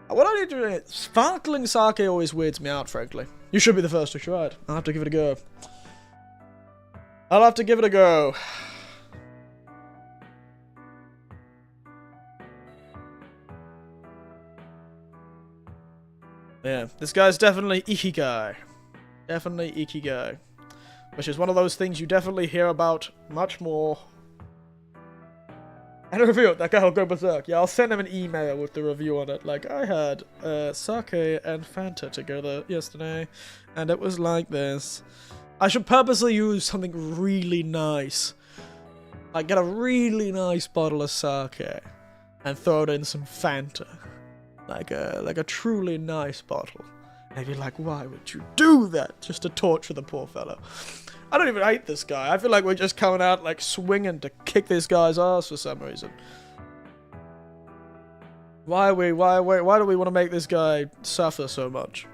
What I need to do, sparkling sake always weirds me out, frankly. You should be the first to try it. I'll have to give it a go. I'll have to give it a go. Yeah, this guy's definitely ikigai. Definitely ikigai. Which is one of those things you definitely hear about much more. And a review, that guy will go berserk. Yeah, I'll send him an email with the review on it. Like, I had sake and Fanta together yesterday, and it was like this. I should purposely use something really nice. Like, get a really nice bottle of sake and throw it in some Fanta. Like a truly nice bottle. And you'd be like, why would you do that? Just to torture the poor fellow. I don't even hate this guy. I feel like we're just coming out like swinging to kick this guy's ass for some reason. Why do we want to make this guy suffer so much?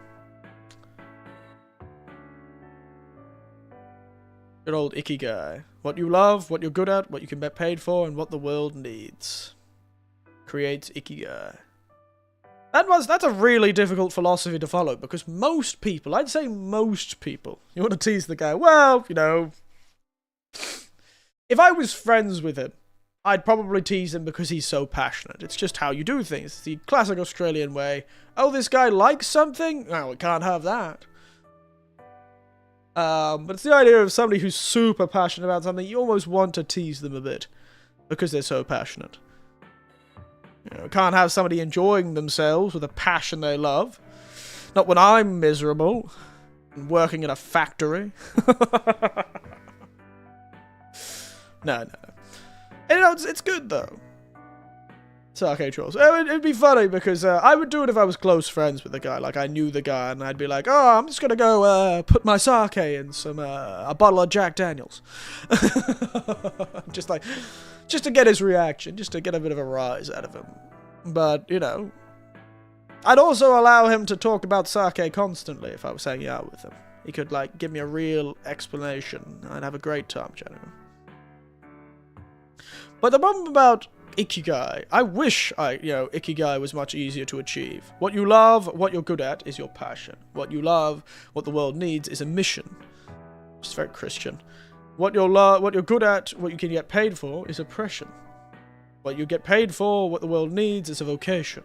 Good old ikigai. What you love, what you're good at, what you can get paid for, and what the world needs. Creates ikigai. That's a really difficult philosophy to follow, because most people, I'd say most people, you want to tease the guy, well, you know, if I was friends with him, I'd probably tease him because he's so passionate. It's just how you do things. It's the classic Australian way. Oh, this guy likes something? No, we can't have that. But it's the idea of somebody who's super passionate about something, you almost want to tease them a bit, because they're so passionate. You know, can't have somebody enjoying themselves with a passion they love. Not when I'm miserable and working in a factory. No. And, you know, it's good though. Sake trolls. It'd be funny because I would do it if I was close friends with the guy. Like I knew the guy, and I'd be like, "Oh, I'm just gonna go put my sake in some a bottle of Jack Daniels," just to get his reaction, just to get a bit of a rise out of him. But you know, I'd also allow him to talk about sake constantly if I was hanging out with him. He could like give me a real explanation. I'd have a great time chatting with him. But the problem about ikigai, I wish ikigai was much easier to achieve. What you love, what you're good at, is your passion. What you love, what the world needs, is a mission. It's very Christian. What you're good at, what you can get paid for, is oppression. What you get paid for, what the world needs, is a vocation.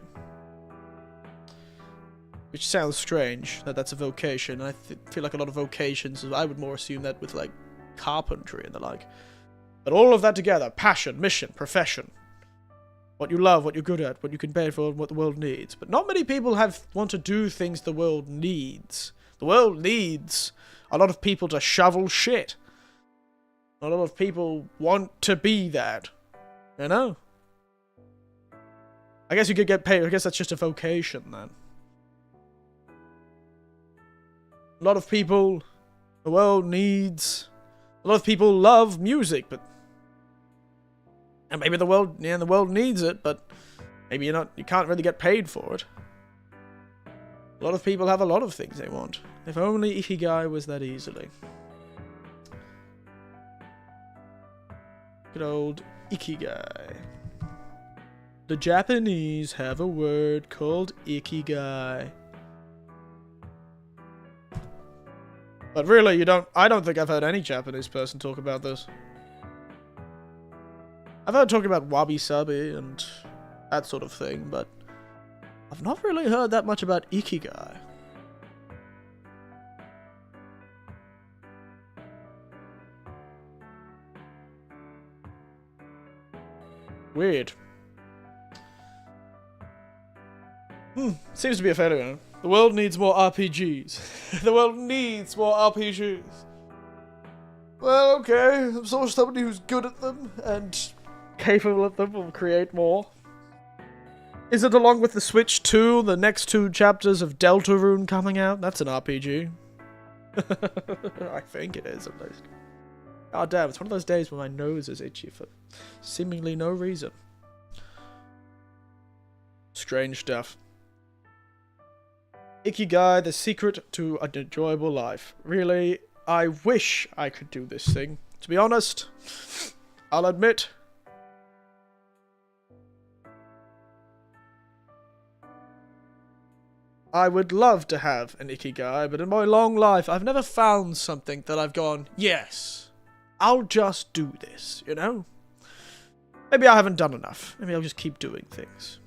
Which sounds strange, that's a vocation. I feel like a lot of vocations, I would more assume that with like carpentry and the like. But all of that together, passion, mission, profession. What you love, what you're good at, what you can pay for, and what the world needs. But not many people want to do things the world needs. The world needs a lot of people to shovel shit. A lot of people want to be that. You know? I guess you could get paid. I guess that's just a vocation then. A lot of people, the world needs. A lot of people love music, but. And maybe the world needs it, but maybe you can't really get paid for it. A lot of people have a lot of things they want. If only ikigai was that easily. Good old ikigai. The Japanese have a word called ikigai. But really, I don't think I've heard any Japanese person talk about this. I've heard talking about wabi-sabi and that sort of thing, but I've not really heard that much about ikigai. Weird. Seems to be a failure. The world needs more RPGs. The world needs more RPGs. Well, okay. I'm sort of somebody who's good at them and capable of them will create more. Is it along with the Switch 2, the next 2 chapters of Deltarune coming out? That's an RPG. I think it is, at least. God damn, it's one of those days when my nose is itchy for seemingly no reason. Strange stuff. Ikigai, the secret to an enjoyable life. Really, I wish I could do this thing. To be honest, I'll admit, I would love to have an Ikigai, but in my long life, I've never found something that I've gone, yes, I'll just do this, you know? Maybe I haven't done enough. Maybe I'll just keep doing things.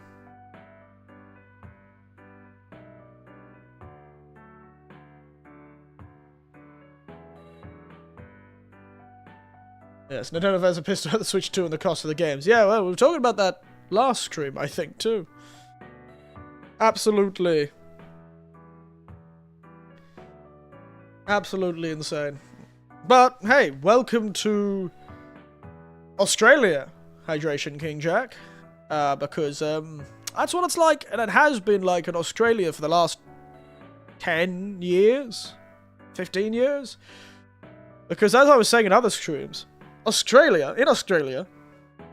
Yes, Nintendo fans are pissed about the Switch 2 and the cost of the games. Yeah, well, we were talking about that last stream, I think, too. Absolutely. Absolutely insane. But, hey, welcome to Australia, Hydration King Jack. Because, that's what it's like, and it has been like in Australia for the last 10 years? 15 years? Because as I was saying in other streams, in Australia,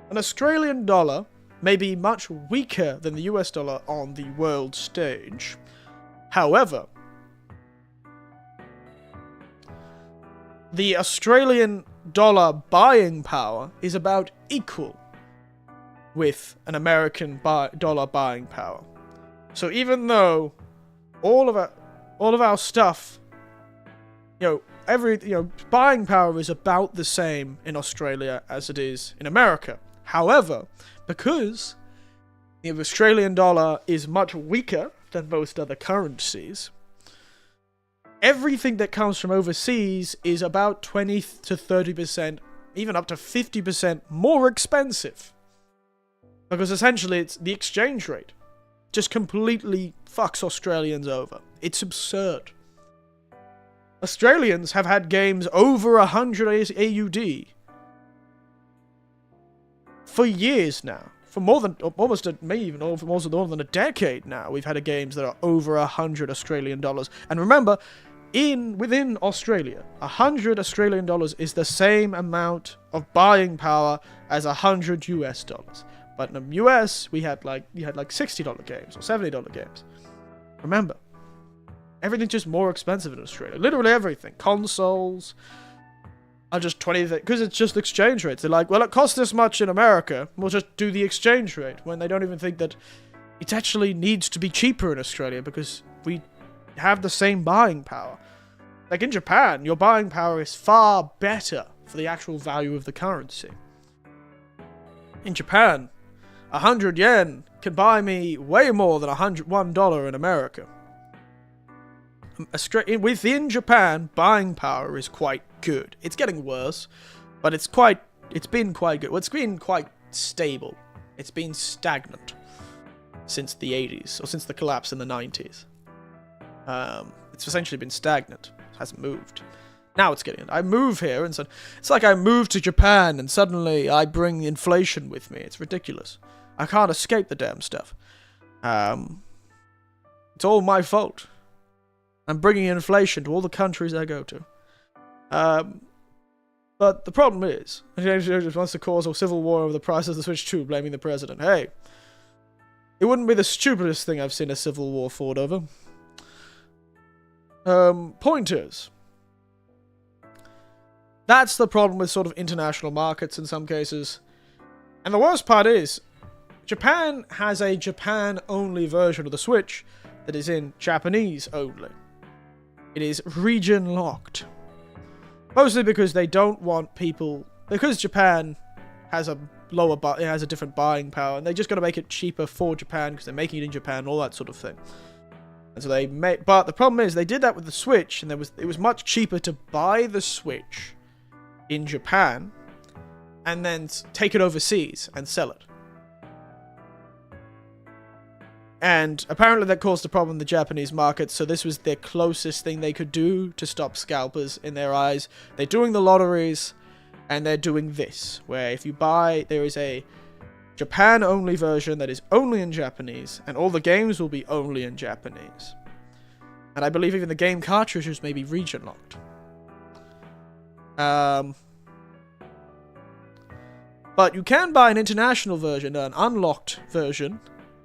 an Australian dollar may be much weaker than the US dollar on the world stage. However, the Australian dollar buying power is about equal with an American dollar buying power. So even though all of our stuff, buying power is about the same in Australia as it is in America. However, because the Australian dollar is much weaker than most other currencies, everything that comes from overseas is about 20 to 30%, even up to 50% more expensive. Because essentially it's the exchange rate. Just completely fucks Australians over. It's absurd. Australians have had games over 100 AUD for years now. For more than almost more than a decade now, we've had games that are over 100 Australian dollars. And remember, within Australia, 100 Australian dollars is the same amount of buying power as 100 US dollars. But in the US, you had like $60 games or $70 games. Remember, everything's just more expensive in Australia. Literally everything. Consoles are just 20, because it's just exchange rates. They're like, well, it costs this much in America, we'll just do the exchange rate, when they don't even think that it actually needs to be cheaper in Australia because we have the same buying power. Like in Japan, your buying power is far better for the actual value of the currency. In Japan, 100 yen can buy me way more than $1 in America. Within Japan, buying power is quite good. It's getting worse, but it's been quite good. Well, it's been quite stable. It's been stagnant since the 80s, or since the collapse in the 90s. It's essentially been stagnant. It hasn't moved. Now it's getting... I move here, and so it's like I move to Japan, and suddenly I bring inflation with me. It's ridiculous. I can't escape the damn stuff. It's all my fault. I'm bringing inflation to all the countries I go to. But the problem is, it wants to cause a civil war over the price of the Switch 2, blaming the president. Hey, it wouldn't be the stupidest thing I've seen a civil war fought over. Point is, that's the problem with sort of international markets in some cases. And the worst part is, Japan has a Japan-only version of the Switch that is in Japanese only. It is region-locked. Mostly because they don't want people... Because Japan has a different buying power, and they just got to make it cheaper for Japan because they're making it in Japan, all that sort of thing. And so but the problem is, they did that with the Switch, and it was much cheaper to buy the Switch in Japan and then take it overseas and sell it. And apparently that caused a problem in the Japanese market, so this was their closest thing they could do to stop scalpers in their eyes. They're doing the lotteries, and they're doing this, where if you buy, there is a Japan-only version that is only in Japanese, and all the games will be only in Japanese. And I believe even the game cartridges may be region-locked. But you can buy an international version, an unlocked version,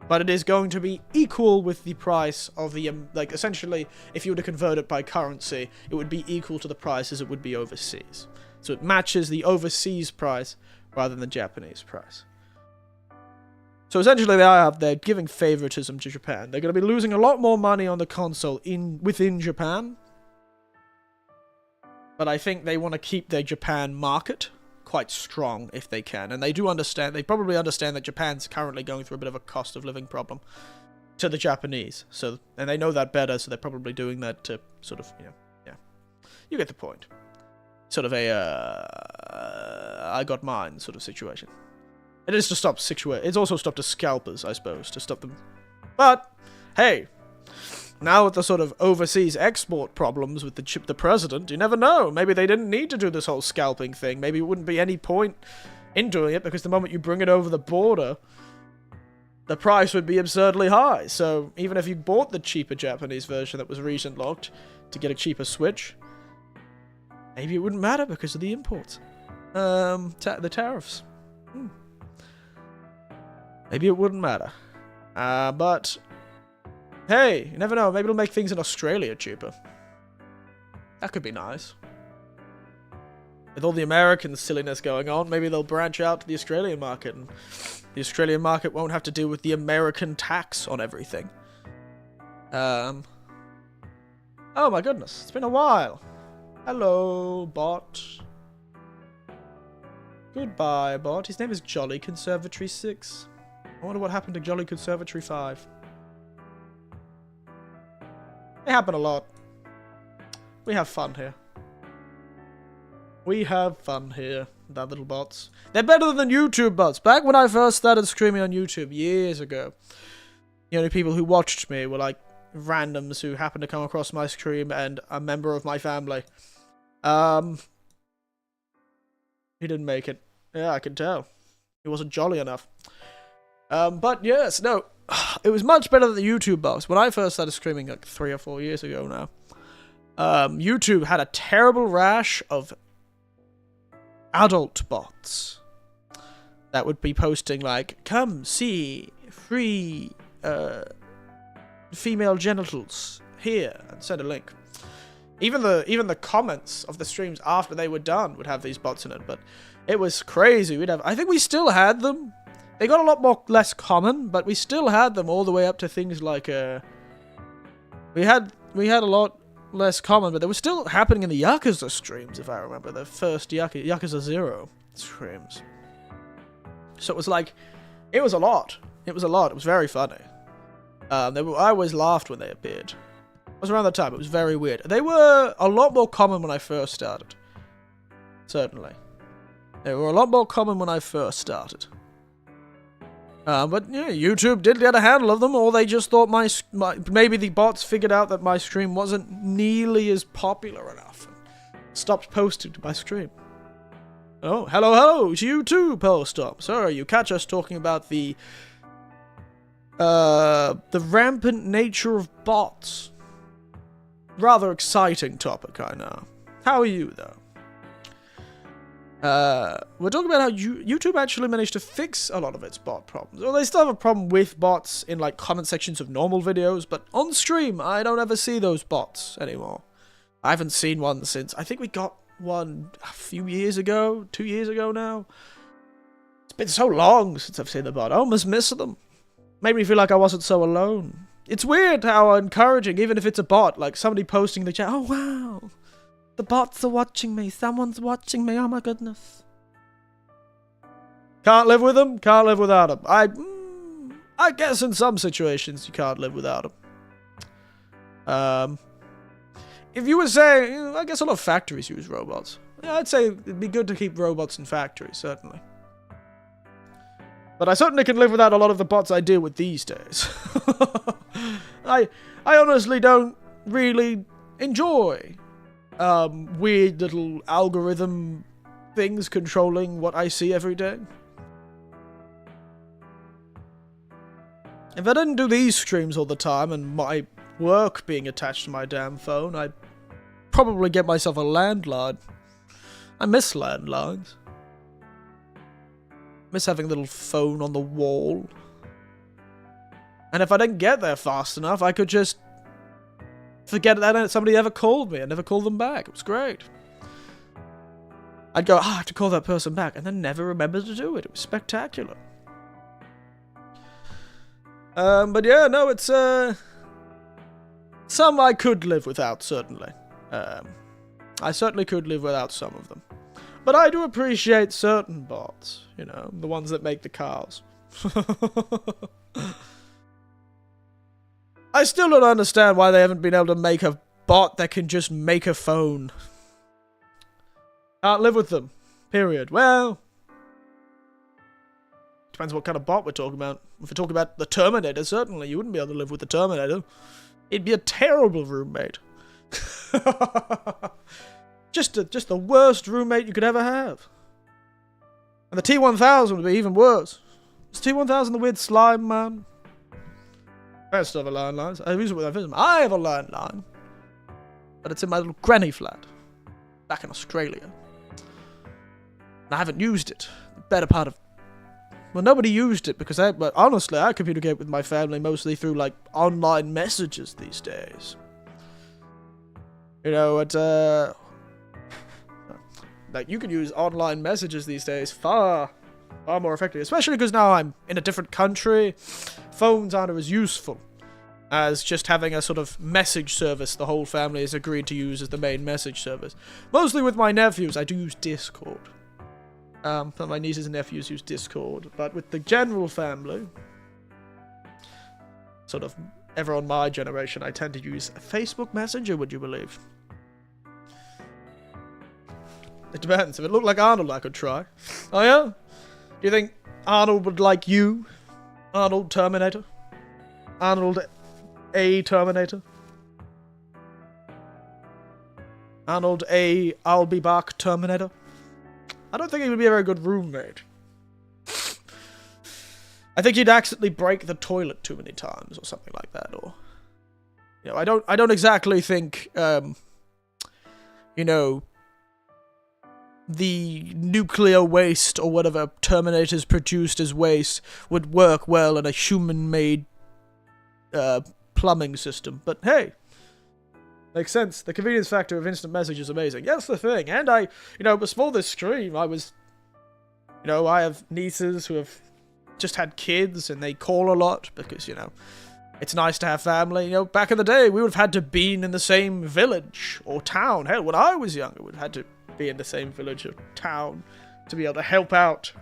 but it is going to be equal with the price of the, like, essentially, if you were to convert it by currency, it would be equal to the price as it would be overseas. So it matches the overseas price rather than the Japanese price. So essentially, they're giving favoritism to Japan. They're going to be losing a lot more money on the console within Japan. But I think they want to keep their Japan market quite strong if they can. And they do understand, they probably understand that Japan's currently going through a bit of a cost of living problem to the Japanese. So, and they know that better, so they're probably doing that to sort of, you know, yeah. You get the point. Sort of a, I got mine sort of situation. It is to stop it's also stopped the scalpers, I suppose, to stop them. But, hey, now with the sort of overseas export problems with the president, you never know. Maybe they didn't need to do this whole scalping thing. Maybe it wouldn't be any point in doing it, because the moment you bring it over the border, the price would be absurdly high. So even if you bought the cheaper Japanese version that was region locked to get a cheaper Switch, maybe it wouldn't matter because of the imports. The tariffs. Maybe it wouldn't matter. But hey, you never know. Maybe it'll make things in Australia cheaper. That could be nice. With all the American silliness going on, maybe they'll branch out to the Australian market, and the Australian market won't have to deal with the American tax on everything. Oh my goodness, it's been a while. Hello, bot. Goodbye, bot. His name is Jolly Conservatory 6. I wonder what happened to Jolly Conservatory 5. They happen a lot. We have fun here. We have fun here, that little bots. They're better than YouTube bots. Back when I first started streaming on YouTube years ago, the only people who watched me were like randoms who happened to come across my stream and a member of my family. He didn't make it. Yeah, I can tell. He wasn't jolly enough. But yes, no. It was much better than the YouTube bots. When I first started streaming like 3 or 4 years ago now, YouTube had a terrible rash of adult bots that would be posting like, come see free female genitals here, and send a link. Even the comments of the streams after they were done would have these bots in it, but it was crazy. I think we still had them. They got a lot less common, but we still had them all the way up to things like we had a lot less common, but they were still happening in the Yakuza streams, if I remember, the first Yakuza 0 streams. So it was like, it was a lot. It was a lot. It was very funny. I always laughed when they appeared. It was around that time. It was very weird. They were a lot more common when I first started. Certainly. They were a lot more common when I first started. But yeah, YouTube did get a handle of them, or they just thought maybe the bots figured out that my stream wasn't nearly as popular enough and stopped posting to my stream. Oh, hello, it's you too, Postop. Sorry, you catch us talking about the rampant nature of bots. Rather exciting topic, I know. How are you, though? We're talking about how YouTube actually managed to fix a lot of its bot problems. Well, they still have a problem with bots in, like, comment sections of normal videos, but on stream, I don't ever see those bots anymore. I haven't seen one since, I think we got one a few years ago, 2 years ago now. It's been so long since I've seen the bot. I almost miss them. Made me feel like I wasn't so alone. It's weird how encouraging, even if it's a bot, like somebody posting in the chat, oh wow, the bots are watching me, someone's watching me, oh my goodness. Can't live with them, can't live without them. I guess in some situations you can't live without them. If you were saying, I guess a lot of factories use robots. Yeah, I'd say it'd be good to keep robots in factories, certainly. But But I certainly can live without a lot of the bots I deal with these days. I honestly don't really enjoy weird little algorithm things controlling what I see every day. If I didn't do these streams all the time and my work being attached to my damn phone, I'd probably get myself a landline. I miss landlines. Miss having a little phone on the wall. And if I didn't get there fast enough, I could just forget that somebody ever called me and never call them back. It was great. I'd go, I have to call that person back, and then never remember to do it. It was spectacular. But yeah, no, it's, some I could live without, certainly. I certainly could live without some of them. But I do appreciate certain bots, you know, the ones that make the cars. I still don't understand why they haven't been able to make a bot that can just make a phone. Can't live with them. Period. Well, depends what kind of bot we're talking about. If we're talking about the Terminator, certainly you wouldn't be able to live with the Terminator. It'd be a terrible roommate. Just the worst roommate you could ever have. And the T-1000 would be even worse. Is T-1000 the weird slime man? I still have a landline. I use it with my vision. I have a landline. But it's in my little granny flat. Back in Australia. And I haven't used it. The better part of... Well, nobody used it because but honestly, I communicate with my family mostly through, like, online messages these days. You know, like, you can use online messages these days far more effectively. Especially because now I'm in a different country. Phones aren't as useful as just having a sort of message service the whole family has agreed to use as the main message service. Mostly with my nephews, I do use Discord. Some of my nieces and nephews use Discord. But with the general family, sort of everyone my generation, I tend to use Facebook Messenger, would you believe? It depends. If it looked like Arnold, I could try. Oh yeah? Do you think Arnold would like you? Arnold Terminator? Arnold A Terminator? Arnold A I'll be back Terminator? I don't think he would be a very good roommate. I think he'd accidentally break the toilet too many times or something like that, or... You know, I don't exactly think, you know, the nuclear waste or whatever Terminators produced as waste would work well in a human-made plumbing system. But hey, makes sense. The convenience factor of instant message is amazing. Yeah, that's the thing. And you know, before this stream, I have nieces who have just had kids and they call a lot because, you know, it's nice to have family. You know, back in the day, we would have had to be in the same village or town. Hell, when I was younger, we'd have had to be in the same village or town to be able to help out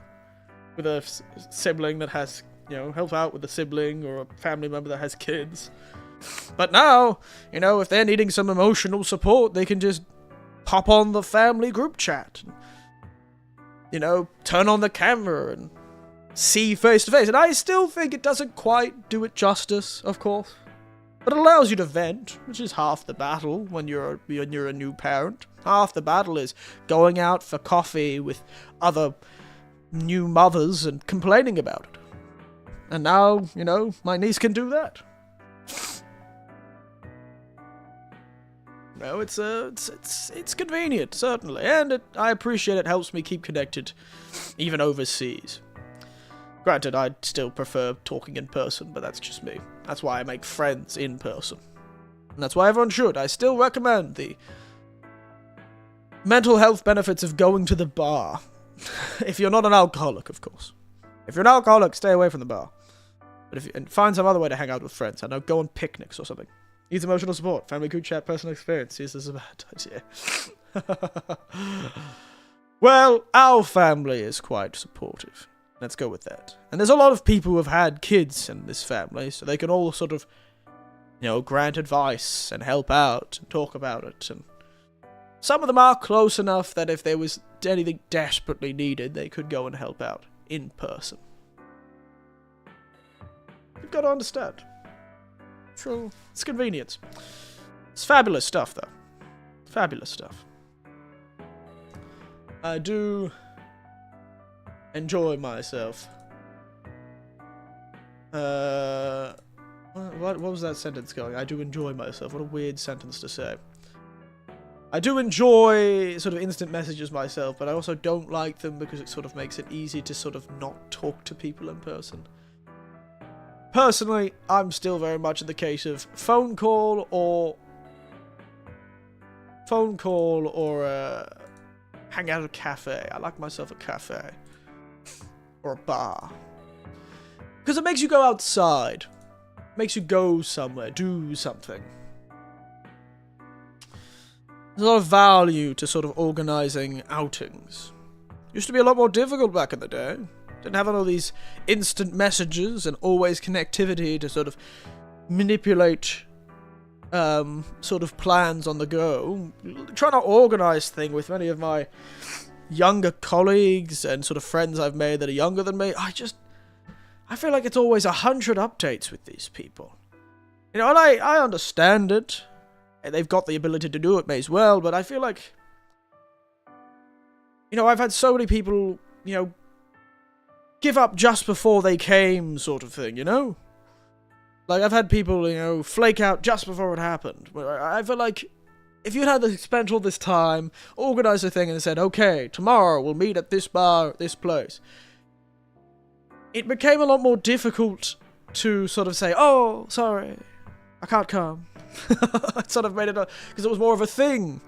with a sibling that has, you know, help out with a sibling or a family member that has kids. But now, you know, if they're needing some emotional support, they can just pop on the family group chat. And, you know, turn on the camera and see face to face. And I still think it doesn't quite do it justice, of course. But it allows you to vent, which is half the battle when you're a new parent. Half the battle is going out for coffee with other new mothers and complaining about it. And now, you know, my niece can do that. No, it's convenient, certainly, and I appreciate it helps me keep connected, even overseas. Granted, I'd still prefer talking in person, but that's just me. That's why I make friends in person. And that's why everyone should. I still recommend the mental health benefits of going to the bar. If you're not an alcoholic, of course. If you're an alcoholic, stay away from the bar. But and find some other way to hang out with friends. I know, go on picnics or something. Needs emotional support, family group chat, personal experience. Yes, this is a bad idea. Well, our family is quite supportive. Let's go with that. And there's a lot of people who have had kids in this family, so they can all sort of, you know, grant advice and help out and talk about it. And some of them are close enough that if there was anything desperately needed, they could go and help out in person. gotta understand. Sure, it's convenience. It's fabulous stuff, though. Fabulous stuff. I do enjoy myself. What was that sentence going? I do enjoy myself. What a weird sentence to say. I do enjoy sort of instant messages myself, but I also don't like them because it sort of makes it easy to sort of not talk to people in person. Personally, I'm still very much in the case of phone call or hang out at a cafe. I like myself a cafe or a bar because it makes you go outside, makes you go somewhere, do something. There's a lot of value to sort of organising outings. Used to be a lot more difficult back in the day. Didn't have all these instant messages and always connectivity to sort of manipulate sort of plans on the go. Trying to organise things with many of my younger colleagues and sort of friends I've made that are younger than me. I feel like it's always 100 updates with these people. You know, and I understand it. They've got the ability to do it, may as well, but I feel like, you know, I've had so many people, you know, give up just before they came, sort of thing, you know? Like, I've had people, you know, flake out just before it happened. I feel like, if you'd had spent all this time, organised a thing and said, okay, tomorrow we'll meet at this bar, at this place, it became a lot more difficult to sort of say, oh, sorry, I can't come. It sort of made it, because it was more of a thing,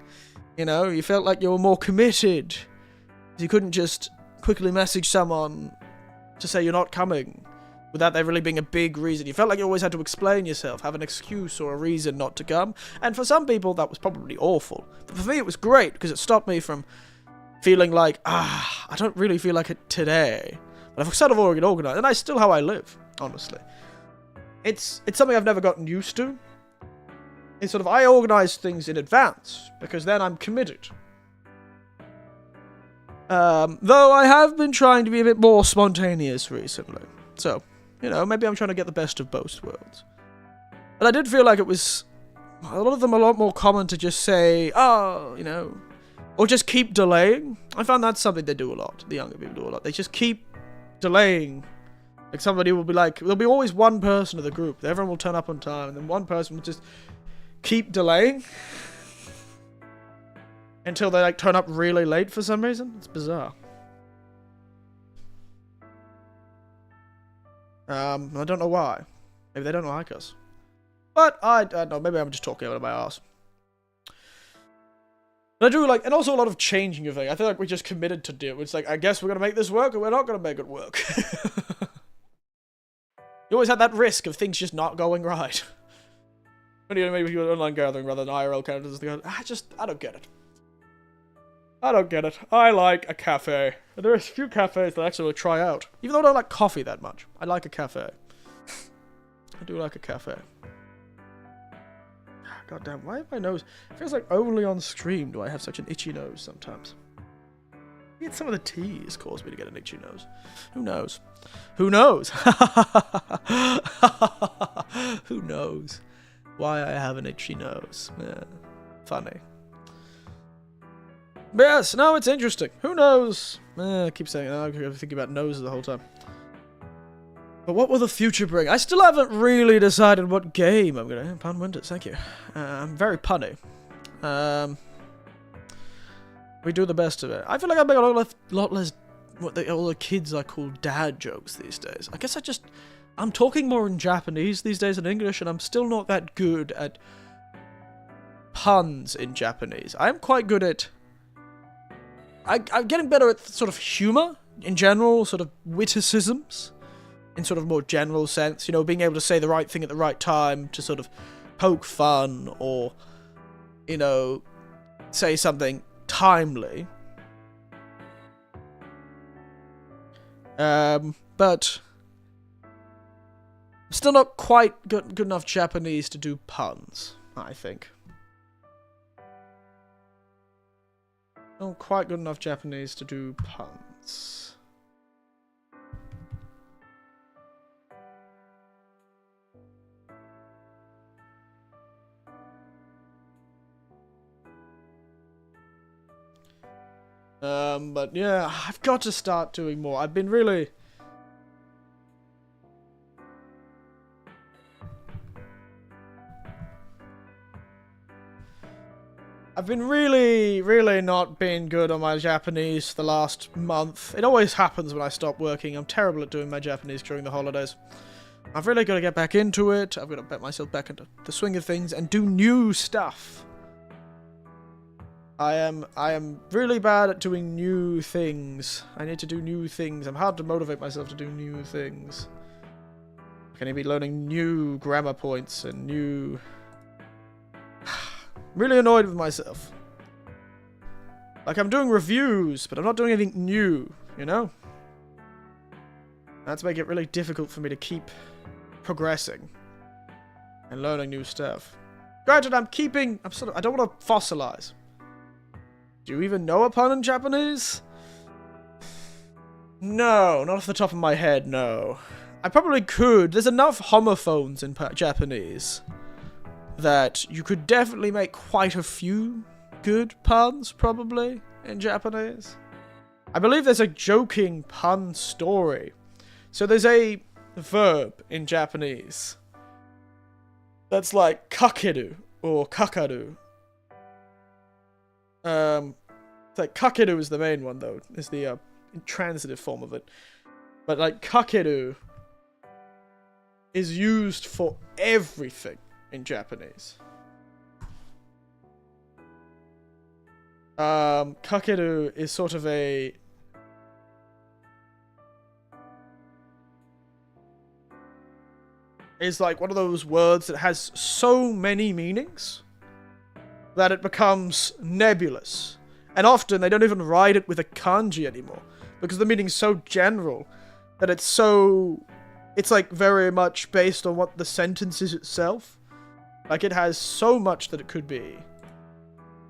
you know, you felt like you were more committed. You couldn't just quickly message someone to say you're not coming without there really being a big reason. You felt like you always had to explain yourself, have an excuse or a reason not to come, and for some people that was probably awful. But for me it was great, because it stopped me from feeling like, I don't really feel like it today. But I've sort of already organised, and that's still how I live, honestly. It's something I've never gotten used to. It's sort of, I organise things in advance, because then I'm committed. Though I have been trying to be a bit more spontaneous recently. So, you know, maybe I'm trying to get the best of both worlds. But I did feel like it was, a lot of them a lot more common to just say, oh, you know, or just keep delaying. I found that's something they do a lot, the younger people do a lot. They just keep delaying. Like, somebody will be like, there'll be always one person of the group, everyone will turn up on time, and then one person will just keep delaying until they like turn up really late for some reason. It's bizarre. I don't know why. Maybe they don't like us. But I don't know, maybe I'm just talking out of my ass. But I do like, and also a lot of changing of things. I feel like we just committed to do it. It's like, I guess we're gonna make this work, or we're not gonna make it work. You always had that risk of things just not going right. When you maybe an online gathering rather than IRL characters, I don't get it. I don't get it. I like a cafe. And there are a few cafes that I actually will try out. Even though I don't like coffee that much. I like a cafe. I do like a cafe. God damn, why my nose? It feels like only on stream do I have such an itchy nose sometimes. Maybe some of the tea has caused me to get an itchy nose. Who knows? Who knows? Who knows why I have an itchy nose? Yeah, funny. But yes, no, it's interesting. Who knows? I keep saying I'm thinking about noses the whole time. But what will the future bring? I still haven't really decided what game I'm gonna... Pun Winters, thank you. I'm very punny. We do the best of it. I feel like I make a lot less what all the kids I call dad jokes these days. I guess I'm talking more in Japanese these days than English, and I'm still not that good at puns in Japanese. I'm quite good at... I'm getting better at sort of humour in general, sort of witticisms. In sort of more general sense, you know, being able to say the right thing at the right time to sort of poke fun or, you know, say something timely. But I'm still not quite good enough Japanese to do puns, I think. Not quite good enough Japanese to do puns. But yeah, I've got to start doing more. I've been really... really not been good on my Japanese the last month. It always happens when I stop working. I'm terrible at doing my Japanese during the holidays. I've really got to get back into it. I've got to get myself back into the swing of things and do new stuff. I am really bad at doing new things. I need to do new things. I'm hard to motivate myself to do new things. Can I be learning new grammar points and new... really annoyed with myself. Like, I'm doing reviews, but I'm not doing anything new, you know? That's making it really difficult for me to keep progressing and learning new stuff. Granted, I don't want to fossilize. Do you even know a pun in Japanese? No, not off the top of my head, no. I probably could. There's enough homophones in Japanese that you could definitely make quite a few good puns, probably, in Japanese. I believe there's a joking pun story. So there's a verb in Japanese that's like kakeru or kakaru. It's like kakeru is the main one, though. Is the intransitive form of it. But like kakeru is used for everything in Japanese. Kakeru is sort of a... is like one of those words that has so many meanings that it becomes nebulous. And often they don't even write it with a kanji anymore, because the meaning's so general that it's like very much based on what the sentence is itself. Like, it has so much that it could be.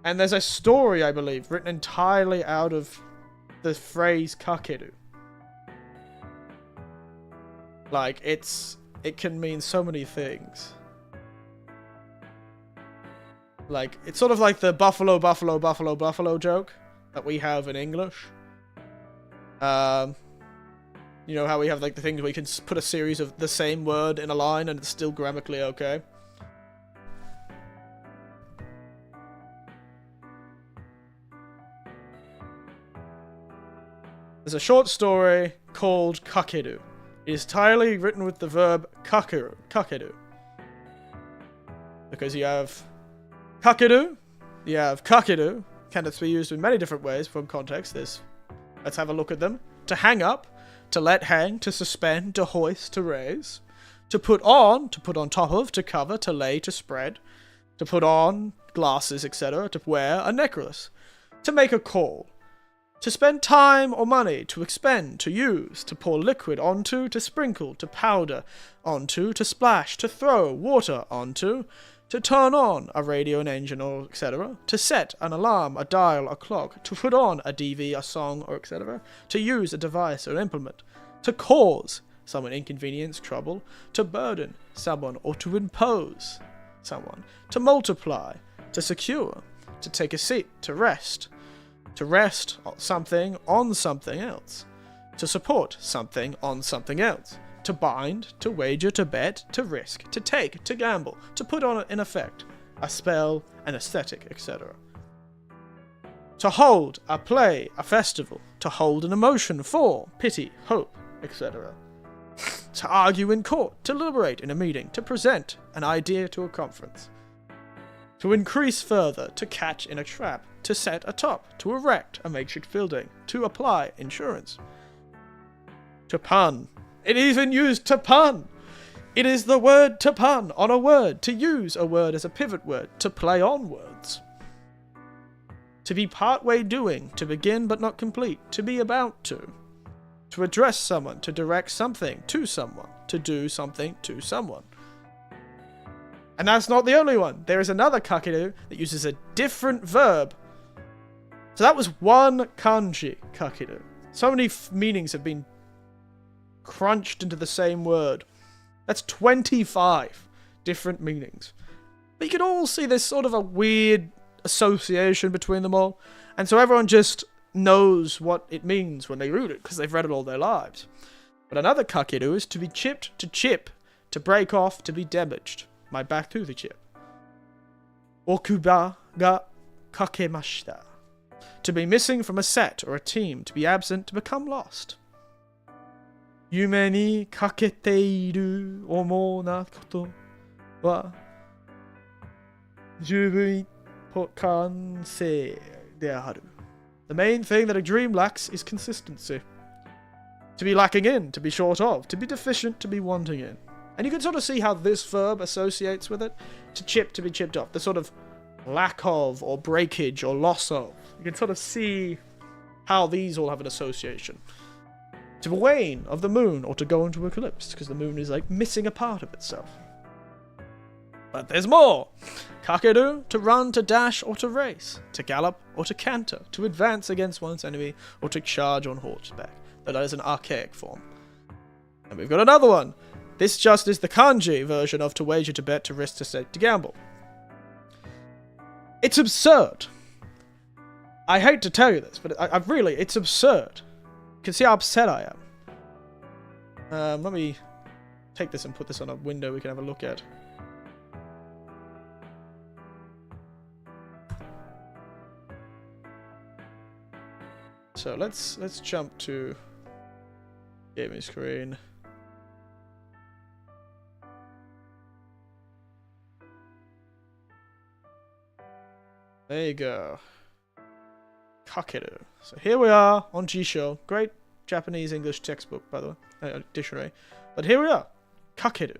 And there's a story, I believe, written entirely out of the phrase kakeru. Like, it can mean so many things. Like, it's sort of like the buffalo, buffalo, buffalo, buffalo joke that we have in English. You know how we have, like, the things where you can put a series of the same word in a line and it's still grammatically okay? There's a short story called kakeru. It is entirely written with the verb kakeru. Because you have kakeru, can be used in many different ways from context. Let's have a look at them. To hang up, to let hang, to suspend, to hoist, to raise. To put on top of, to cover, to lay, to spread. To put on glasses, etc. To wear a necklace. To make a call. To spend time or money, to expend, to use, to pour liquid onto, to sprinkle, to powder onto, to splash, to throw water onto, to turn on a radio, an engine, or etc., to set an alarm, a dial, a clock, to put on a DV, a song, or etc., to use a device or implement, to cause someone inconvenience, trouble, to burden someone or to impose someone, to multiply, to secure, to take a seat, to rest something on something else, to support something on something else, to bind, to wager, to bet, to risk, to take, to gamble, to put on in effect, a spell, an aesthetic, etc. To hold, a play, a festival, to hold an emotion for, pity, hope, etc. To argue in court, to deliberate in a meeting, to present an idea to a conference. To increase further, to catch in a trap, to set atop, to erect a makeshift building, to apply insurance. To pun. It even used to pun. It is the word to pun on a word, to use a word as a pivot word, to play on words. To be partway doing, to begin but not complete, to be about to. To address someone, to direct something to someone, to do something to someone. And that's not the only one. There is another kakeru that uses a different verb. So that was one kanji kakeru. So many meanings have been crunched into the same word. That's 25 different meanings. But you can all see there's sort of a weird association between them all. And so everyone just knows what it means when they read it, because they've read it all their lives. But another kakeru is to be chipped, to chip, to break off, to be damaged. My back to the chip. Okuba ga kakemashita. To be missing from a set or a team, to be absent, to become lost. Yume ni kaketeiru omou na koto wa jubun kansei de aru. The main thing that a dream lacks is consistency. To be lacking in, to be short of, to be deficient, to be wanting in. And you can sort of see how this verb associates with it. To chip, to be chipped off. The sort of lack of, or breakage, or loss of. You can sort of see how these all have an association. To wane of the moon, or to go into eclipse, because the moon is like missing a part of itself. But there's more! Kakeru, to run, to dash, or to race. To gallop, or to canter. To advance against one's enemy, or to charge on horseback. Though that is an archaic form. And we've got another one. This just is the kanji version of to wager, to bet, to risk, to stake, to gamble. It's absurd. I hate to tell you this, but I really, it's absurd. You can see how upset I am. Let me take this and put this on a window we can have a look at. So let's jump to gaming screen. There you go. Kakeru. So here we are on Jisho. Great Japanese English textbook, by the way. Dictionary. But here we are. Kakeru.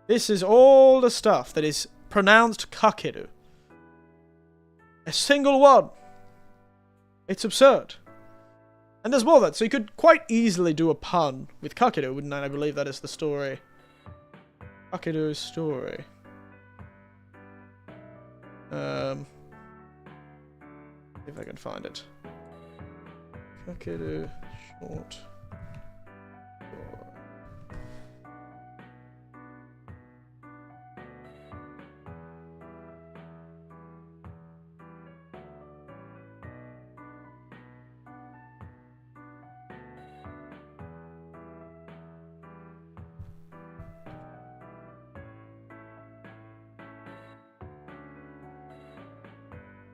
This is all the stuff that is pronounced kakeru. A single one. It's absurd. And there's more of that. So you could quite easily do a pun with kakeru, wouldn't I? I believe that is the story. Kakeru's story. If I can find it. Kakeru short story.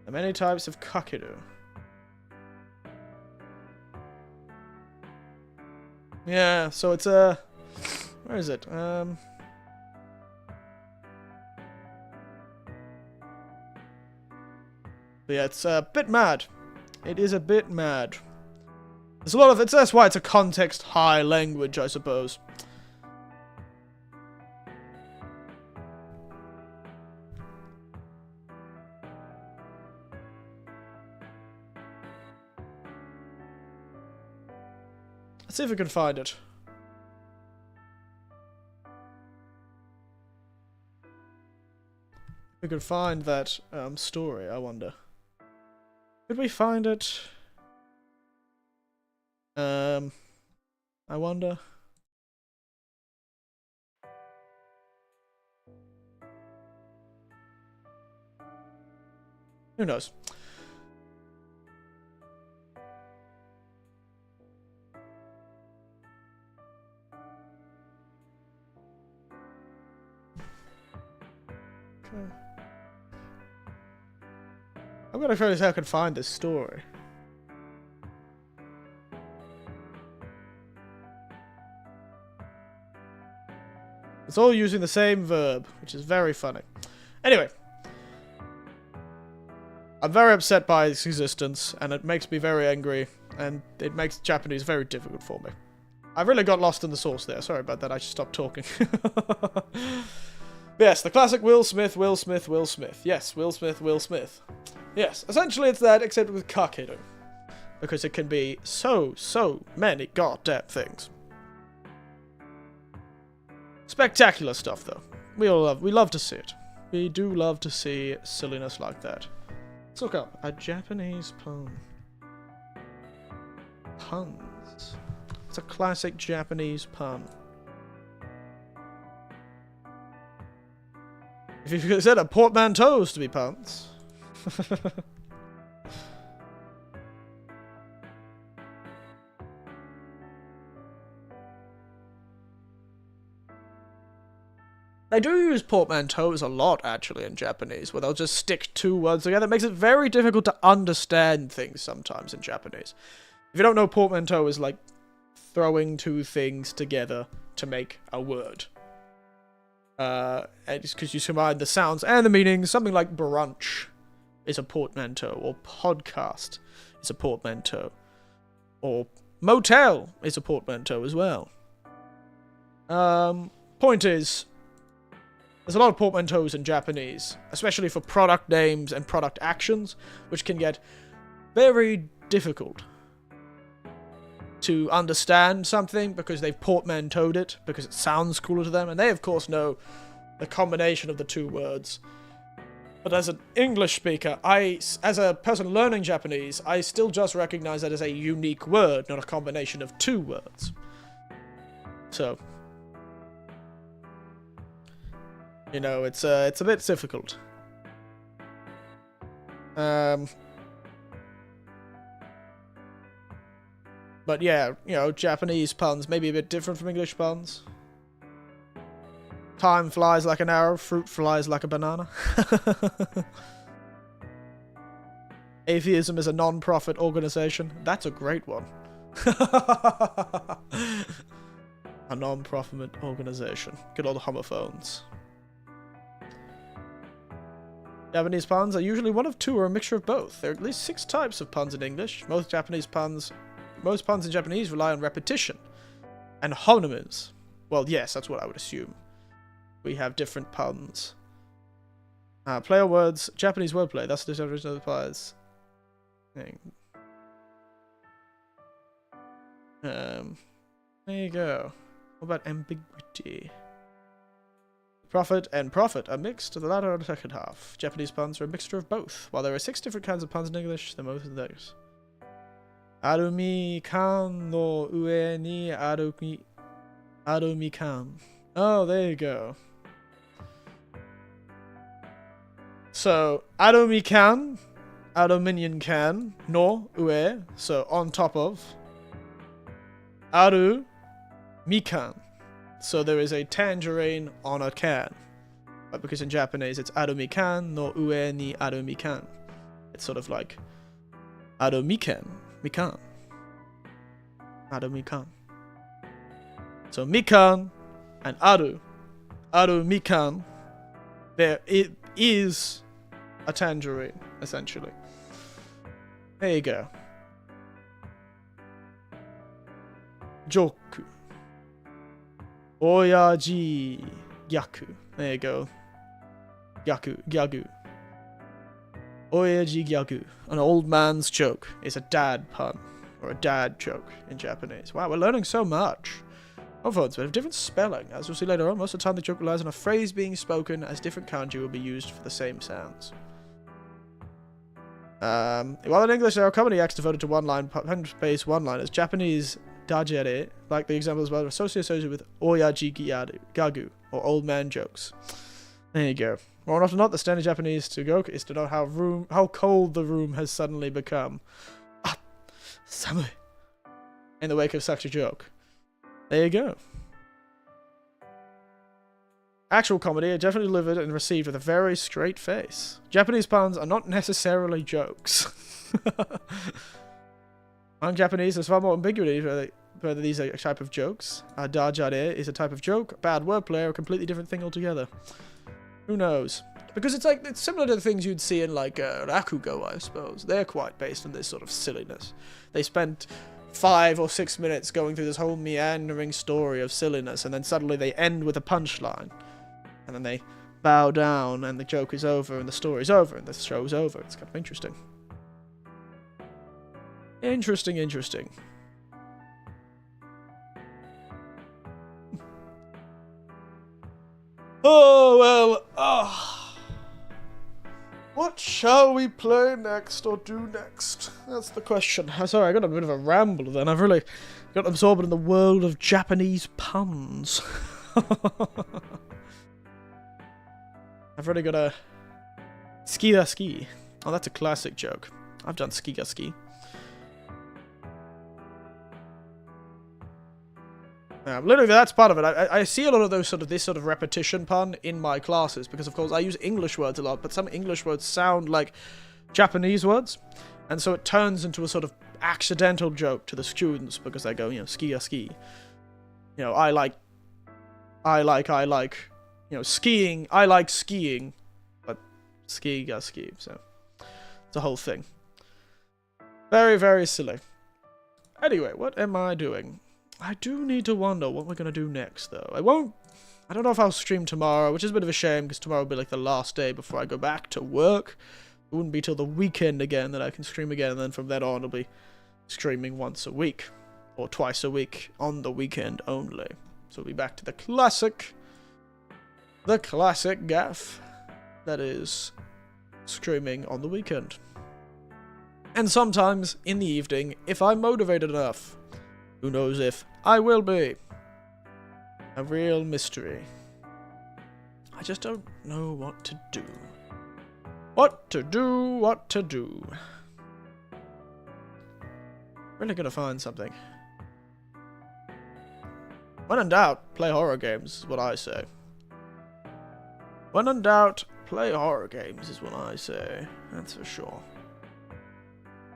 There are many types of kakeru. Yeah, so it's a... where is it? Yeah, it's a bit mad. It is a bit mad. There's a lot of... that's why it's a context-high language, I suppose. Let's see if we can find it. We could find that story, I wonder. Could we find it? I wonder. Who knows? I'm gonna try to see how I can find this story. It's all using the same verb, which is very funny. Anyway. I'm very upset by its existence, and it makes me very angry, and it makes Japanese very difficult for me. I really got lost in the source there. Sorry about that, I should stop talking. Yes, the classic Will Smith, Will Smith, Will Smith. Yes, Will Smith, Will Smith. Yes, essentially it's that, except with kakeru. Because it can be so many goddamn things. Spectacular stuff, though. We love to see it. We do love to see silliness like that. Let's look up a Japanese pun. Puns. It's a classic Japanese pun. If you consider portmanteaus to be puns. They do use portmanteaus a lot, actually, in Japanese, where they'll just stick two words together. It makes it very difficult to understand things sometimes in Japanese. If you don't know, portmanteau is like throwing two things together to make a word. And it's because you combine the sounds and the meanings. Something like brunch is a portmanteau, or podcast is a portmanteau, or motel is a portmanteau as well. Point is, there's a lot of portmanteaus in Japanese, especially for product names and product actions, which can get very difficult to understand something because they've portmanteaued it, because it sounds cooler to them, and they of course know the combination of the two words. But as an English speaker, as a person learning Japanese, I still just recognize that as a unique word, not a combination of two words. So, you know, it's a bit difficult. But yeah, you know, Japanese puns may be a bit different from English puns. Time flies like an arrow, fruit flies like a banana. Atheism is a non-profit organization. That's a great one. A non-profit organization. Good old homophones. Japanese puns are usually one of two or a mixture of both. There are at least 6 types of puns in English. Most puns in Japanese rely on repetition and homonyms. Well, yes, that's what I would assume. We have different puns. Play on words, Japanese wordplay. That's the definition of the pliers. There you go. What about ambiguity? Profit and profit are mixed, the latter are the second half. Japanese puns are a mixture of both. While there are 6 different kinds of puns in English, they're most of those. Arumi kan no ue ni arumi kan. Oh, there you go. So, arumi kan, aluminium can, no ue, so on top of. Aru mikan. So there is a tangerine on a can. But because in Japanese it's arumikan no ue ni arumikan. It's sort of like arumikan. Mikan. Arumikan. So mikan and aru. Arumikan. There it is a tangerine, essentially. There you go. Joku. Oyaji gyaku. There you go. Gyagu. Oyaji gyagu. An old man's joke is a dad pun, or a dad joke in Japanese. Wow, we're learning so much. Homophones, but have different spelling. As we'll see later on, most of the time the joke relies on a phrase being spoken as different kanji will be used for the same sounds. While in English there are comedy acts devoted to one-line, pen-based one-liners, Japanese dajere, like the examples above, are associated with oyaji gagu, or old man jokes. There you go. More often than not, the standard Japanese to joke is to know how cold the room has suddenly become. Ah, samui. In the wake of such a joke. There you go. Actual comedy are definitely delivered and received with a very straight face. Japanese puns are not necessarily jokes. Among Japanese, there's far more ambiguity whether these are a type of jokes. Dajare is a type of joke, bad wordplay, or a completely different thing altogether. Who knows? Because it's similar to the things you'd see in like Rakugo, I suppose. They're quite based on this sort of silliness. They spent 5 or 6 minutes going through this whole meandering story of silliness, and then suddenly they end with a punchline. And then they bow down, and the joke is over, and the story's over, and the show's over. It's kind of interesting. Interesting. Oh, well, what shall we play next or do next? That's the question. I'm sorry, I got a bit of a ramble then. I've really got absorbed in the world of Japanese puns. I've really got a ski. Oh, that's a classic joke. I've done ski. Literally, that's part of it. I see a lot of this sort of repetition pun in my classes because, of course, I use English words a lot, but some English words sound like Japanese words, and so it turns into a sort of accidental joke to the students because they go, ski, ski. I like, skiing. I like skiing, but ski, ski. So it's a whole thing. Very, very silly. Anyway, what am I doing? I do need to wonder what we're going to do next, though. I don't know if I'll stream tomorrow, which is a bit of a shame, because tomorrow will be like the last day before I go back to work. It wouldn't be till the weekend again that I can stream again, and then from then on I'll be streaming once a week, or twice a week, on the weekend only. So we'll be back to the classic gaff, that is streaming on the weekend. And sometimes in the evening, if I'm motivated enough. Who knows if I will be. A real mystery. I just don't know what to do. What to do. Really gonna find something. When in doubt, play horror games is what I say. When in doubt, play horror games is what I say. That's for sure.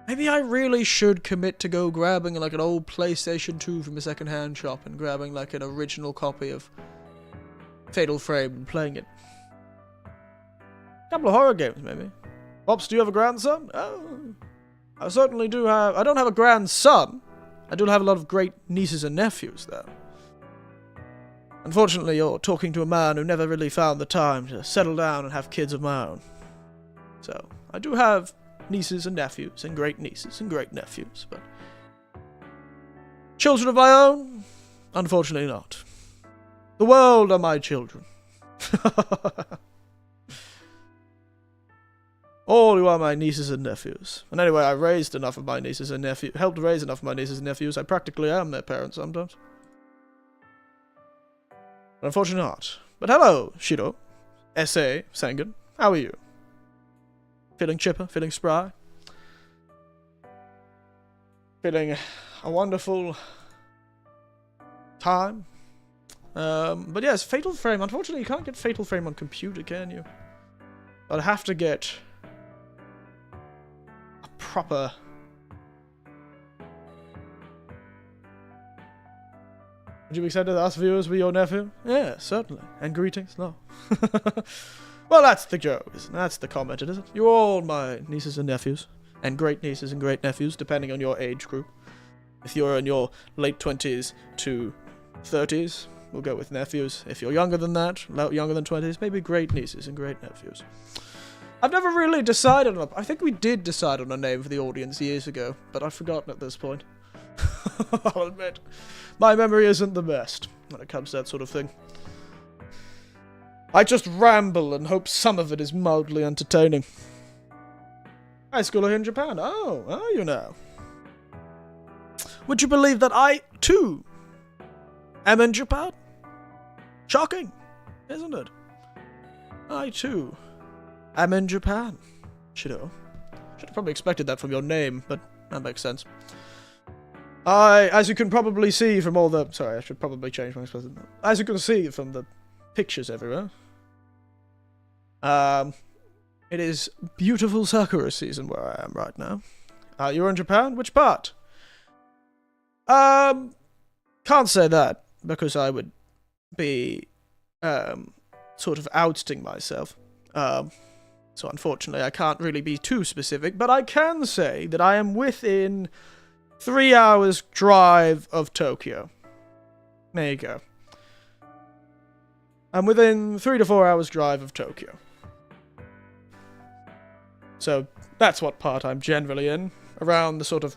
Maybe I really should commit to go grabbing like an old PlayStation 2 from a second-hand shop and grabbing like an original copy of Fatal Frame and playing it. A couple of horror games, maybe. Pops, do you have a grandson? Oh, I certainly do have... I don't have a grandson. I do have a lot of great nieces and nephews, though. Unfortunately, you're talking to a man who never really found the time to settle down and have kids of my own. So, I do have nieces and nephews, and great nieces and great nephews, but children of my own? Unfortunately not. The world are my children. All who are my nieces and nephews. And anyway, I raised enough of my nieces and nephews, helped raise enough of my nieces and nephews, I practically am their parent sometimes. But unfortunately not. But hello, Shiro. S.A. Sangan. How are you? Feeling chipper, feeling spry. Feeling a wonderful time. But yes, Fatal Frame. Unfortunately, you can't get Fatal Frame on computer, can you? I'd have to get a proper... Would you be excited to us viewers with your nephew? Yeah, certainly. And greetings, no. Well, that's the joke, isn't it? That's the comment, isn't it? You're all my nieces and nephews. And great nieces and great nephews, depending on your age group. If you're in your late 20s to 30s, we'll go with nephews. If you're younger than that, younger than 20s, maybe great nieces and great nephews. I've never really decided on... I think we did decide on a name for the audience years ago, but I've forgotten at this point. I'll admit. My memory isn't the best when it comes to that sort of thing. I just ramble and hope some of it is mildly entertaining. High school here in Japan. Oh, are you now? Would you believe that I, too, am in Japan? Shocking, isn't it? I, too, am in Japan. Should have probably expected that from your name, but that makes sense. As you can probably see from all the... Sorry, I should probably change my expression. As you can see from the pictures everywhere, it is beautiful sakura season where I am right now. You're in Japan? Which part? Can't say that, because I would be, sort of ousting myself. So unfortunately I can't really be too specific, but I can say that I am within 3 hours drive of Tokyo. There you go. I'm within 3 to 4 hours drive of Tokyo. So that's what part I'm generally in. Around the sort of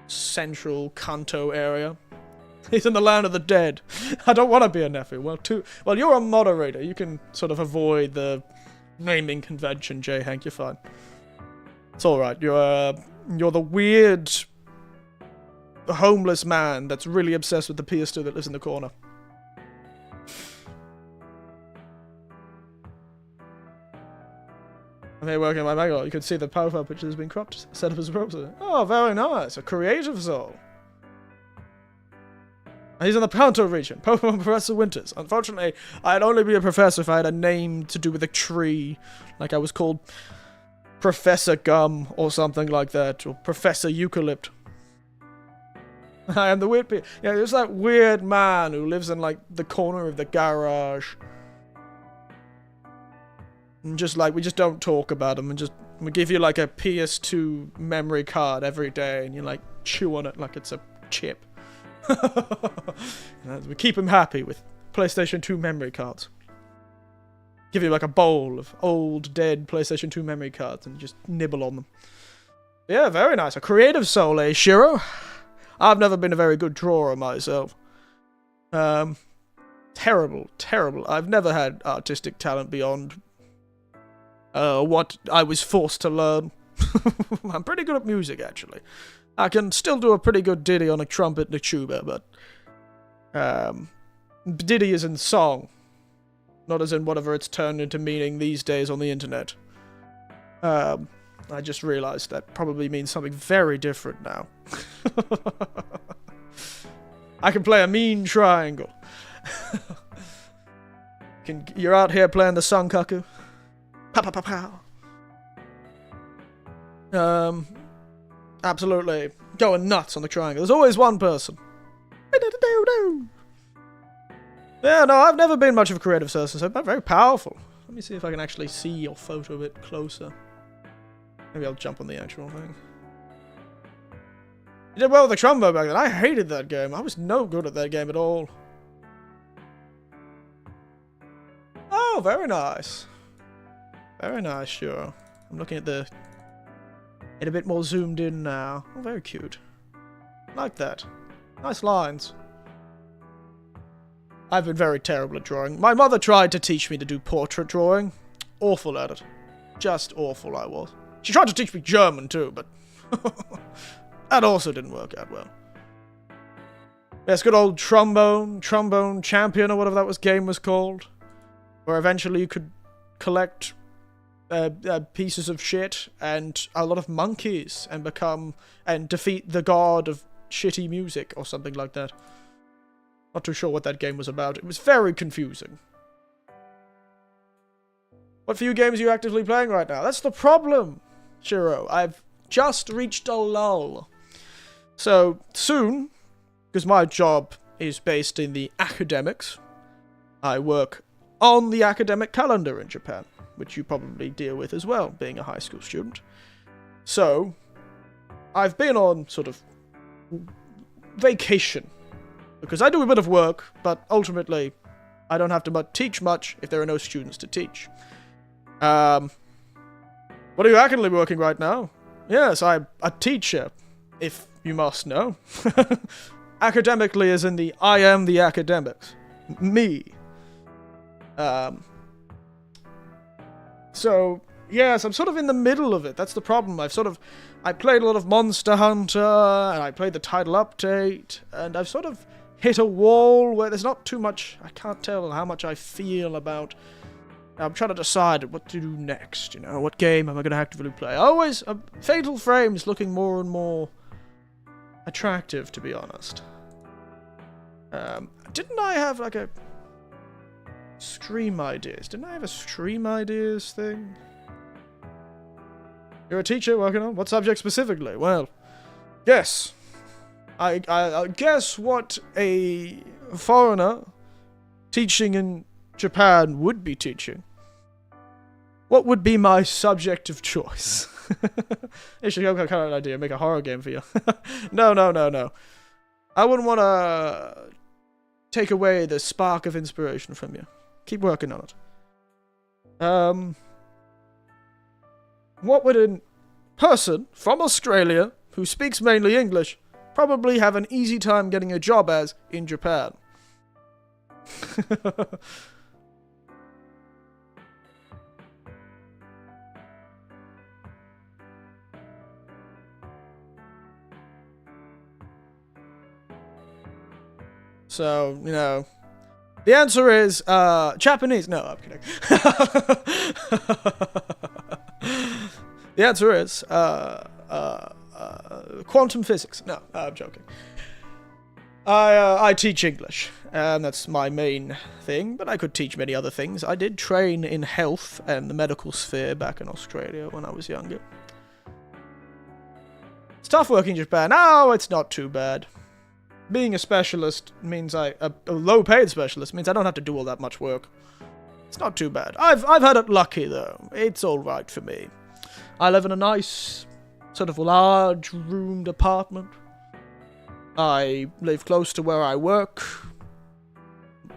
central Kanto area. He's in the land of the dead. I don't want to be a nephew. Well, you're a moderator. You can sort of avoid the naming convention, J-Hank. You're fine. It's alright. You're the weird homeless man that's really obsessed with the PS2 that lives in the corner. I'm here working on my manga. You can see the profile picture has been cropped, set up as a profile. Oh, very nice. A creative soul. He's in the Kanto region. Pokemon Professor Winters. Unfortunately, I'd only be a professor if I had a name to do with a tree. Like I was called Professor Gum or something like that. Or Professor Eucalypt. I am the weird... Yeah, there's that weird man who lives in, like, the corner of the garage. And just, like, we just don't talk about him. And just... We give you, like, a PS2 memory card every day. And you, like, chew on it like it's a chip. We keep him happy with PlayStation 2 memory cards. Give you like a bowl of old, dead PlayStation 2 memory cards and just nibble on them. Yeah, very nice. A creative soul, eh, Shiro? I've never been a very good drawer myself. Terrible. I've never had artistic talent beyond what I was forced to learn. I'm pretty good at music, actually. I can still do a pretty good ditty on a trumpet and a tuba, but ditty is in song, not as in whatever it's turned into meaning these days on the internet. I just realized that probably means something very different now. I can play a mean triangle. You're out here playing the sankaku. Pow pow pow pow. Absolutely going nuts on the triangle. There's always one person. Yeah, no, I've never been much of a creative person, so I'm very powerful. Let me see if I can actually see your photo a bit closer. Maybe I'll jump on the actual thing. You did well with the trombone back then. I hated that game. I was no good at that game at all. Oh, very nice. Very nice, sure. I'm looking at the... It's a bit more zoomed in now. Oh, very cute. Like that. Nice lines. I've been very terrible at drawing. My mother tried to teach me to do portrait drawing. Awful at it. Just awful I was. She tried to teach me German too, but... that also didn't work out well. Yes, good old Trombone Champion, or whatever that game was called. Where eventually you could collect... pieces of shit and a lot of monkeys and defeat the god of shitty music or something like that. Not too sure what that game was about. It was very confusing. What few games are you actively playing right now? That's the problem, Shiro. I've just reached a lull. So, soon, because my job is based in the academics, I work on the academic calendar in Japan, which you probably deal with as well, being a high school student. So, I've been on sort of vacation, because I do a bit of work, but ultimately, I don't have to teach much if there are no students to teach. What are you actively working right now? Yes, I'm a teacher, if you must know. Academically as in the I am the academics. Me. So, yes, I'm sort of in the middle of it. That's the problem. I played a lot of Monster Hunter, and I played the title update, and I've sort of hit a wall where there's not too much. I can't tell how much I feel about. I'm trying to decide what to do next, you know, what game am I going to actively play. Always, Fatal Frame's looking more and more attractive, to be honest. Didn't I have, like, a stream ideas? Didn't I have a stream ideas thing? You're a teacher working on what subject specifically? Well, guess. I guess what a foreigner teaching in Japan would be teaching. What would be my subject of choice? Actually, I've got kind of an idea. Make a horror game for you. No. I wouldn't want to take away the spark of inspiration from you. Keep working on it. What would a person from Australia who speaks mainly English probably have an easy time getting a job as in Japan? So, you know, the answer is, Japanese. No, I'm kidding. The answer is, quantum physics. No, I'm joking. I teach English, and that's my main thing, but I could teach many other things. I did train in health and the medical sphere back in Australia when I was younger. It's tough working in Japan. No, it's not too bad. Being a specialist means a low-paid specialist means I don't have to do all that much work. It's not too bad. I've had it lucky, though. It's alright for me. I live in a nice, sort of large-roomed apartment. I live close to where I work.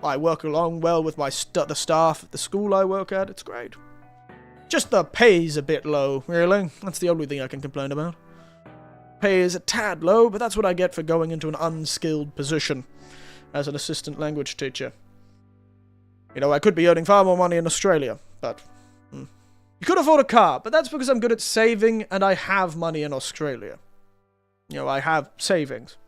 I work along well with the staff at the school I work at. It's great. Just the pay's a bit low, really. That's the only thing I can complain about. Pay is a tad low, but that's what I get for going into an unskilled position as an assistant language teacher. You know, I could be earning far more money in Australia, but... You could afford a car, but that's because I'm good at saving and I have money in Australia. You know, I have savings.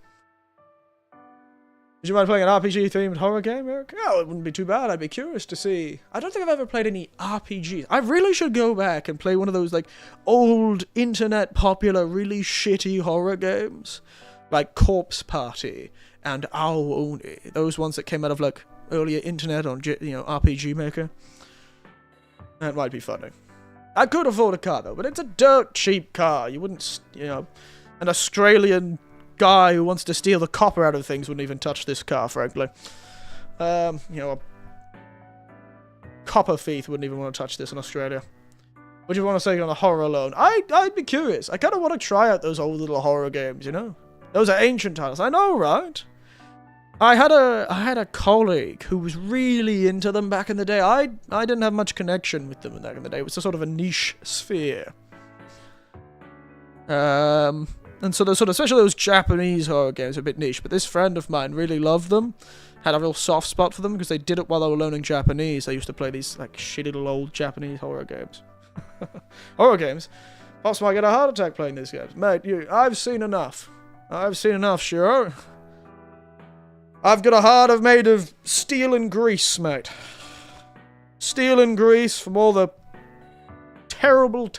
Would you mind playing an RPG-themed horror game, Eric? Oh, it wouldn't be too bad. I'd be curious to see. I don't think I've ever played any RPGs. I really should go back and play one of those, like, old, internet-popular, really shitty horror games. Like Corpse Party and Ao-Oni. Those ones that came out of, like, earlier internet on, you know, RPG Maker. That might be funny. I could afford a car, though, but it's a dirt cheap car. You wouldn't, you know, an Australian guy who wants to steal the copper out of things wouldn't even touch this car, frankly. You know, a copper thief wouldn't even want to touch this in Australia. Would you want to say on a horror alone? I'd be curious. I kind of want to try out those old little horror games, you know? Those are ancient titles. I know, right? I had a colleague who was really into them back in the day. I didn't have much connection with them back in the day. It was a sort of a niche sphere. And so those sort of, especially those Japanese horror games, are a bit niche, but this friend of mine really loved them, had a real soft spot for them, because they did it while they were learning Japanese. They used to play these, like, shitty little old Japanese horror games. Horror games? Pops might get a heart attack playing these games. Mate, I've seen enough. I've seen enough, sure. I've got a heart made of steel and grease, mate. Steel and grease from all the terrible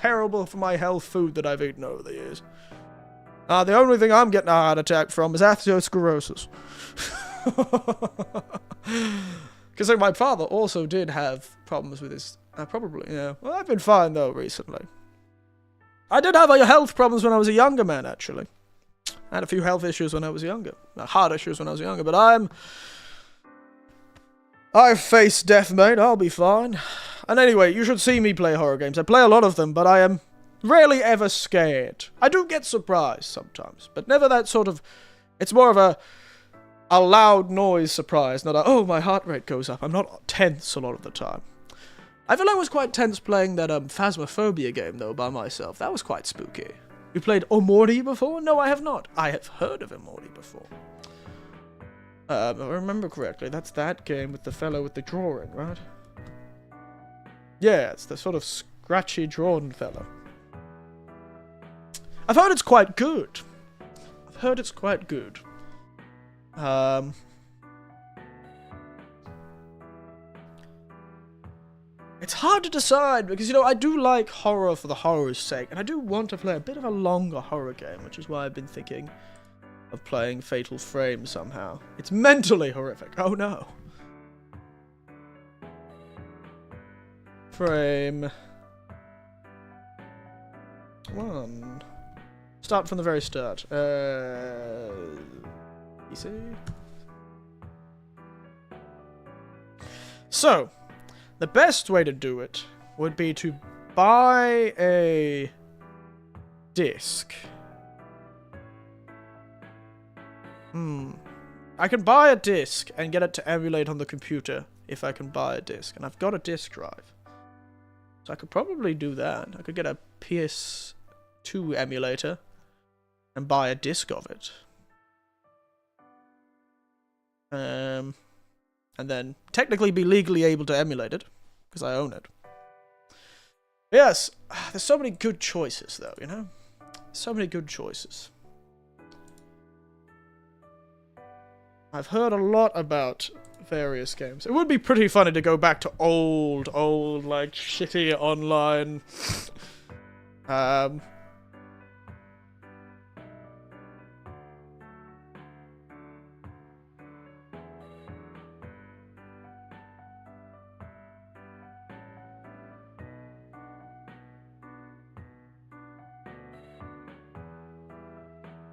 for my health food that I've eaten over the years. The only thing I'm getting a heart attack from is atherosclerosis. Because like, my father also did have problems with his... probably, yeah. Well, I've been fine, though, recently. I did have health problems when I was a younger man, actually. I had a few health issues when I was younger. Heart issues when I was younger, but I've faced death, mate. I'll be fine. And anyway, you should see me play horror games. I play a lot of them, but I am... rarely ever scared. I do get surprised sometimes, but never that sort of... It's more of a loud noise surprise, not a, oh, my heart rate goes up. I'm not tense a lot of the time. I feel I was quite tense playing that Phasmophobia game, though, by myself. That was quite spooky. You played Omori before? No, I have not. I have heard of Omori before. If I remember correctly, that's that game with the fellow with the drawing, right? Yeah, it's the sort of scratchy drawn fellow. I've heard it's quite good. It's hard to decide, because, you know, I do like horror for the horror's sake, and I do want to play a bit of a longer horror game, which is why I've been thinking of playing Fatal Frame somehow. It's mentally horrific. Oh, no. Frame... 1... Start from the very start. PC. So, the best way to do it would be to buy a disc. I can buy a disc and get it to emulate on the computer if I can buy a disc. And I've got a disc drive. So I could probably do that. I could get a PS2 emulator and buy a disc of it. And then technically be legally able to emulate it, because I own it. Yes, there's so many good choices, though, you know? So many good choices. I've heard a lot about various games. It would be pretty funny to go back to old, like, shitty online...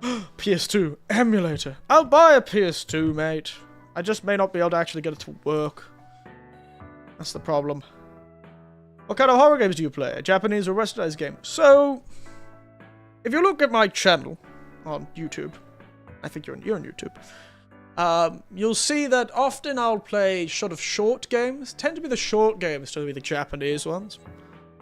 PS2 emulator. I'll buy a PS2, mate. I just may not be able to actually get it to work. That's the problem. What kind of horror games do you play? A Japanese or westernized game? So, if you look at my channel on YouTube, I think you're on YouTube, you'll see that often I'll play sort of short games. Tend to be the short games, tend to be the Japanese ones.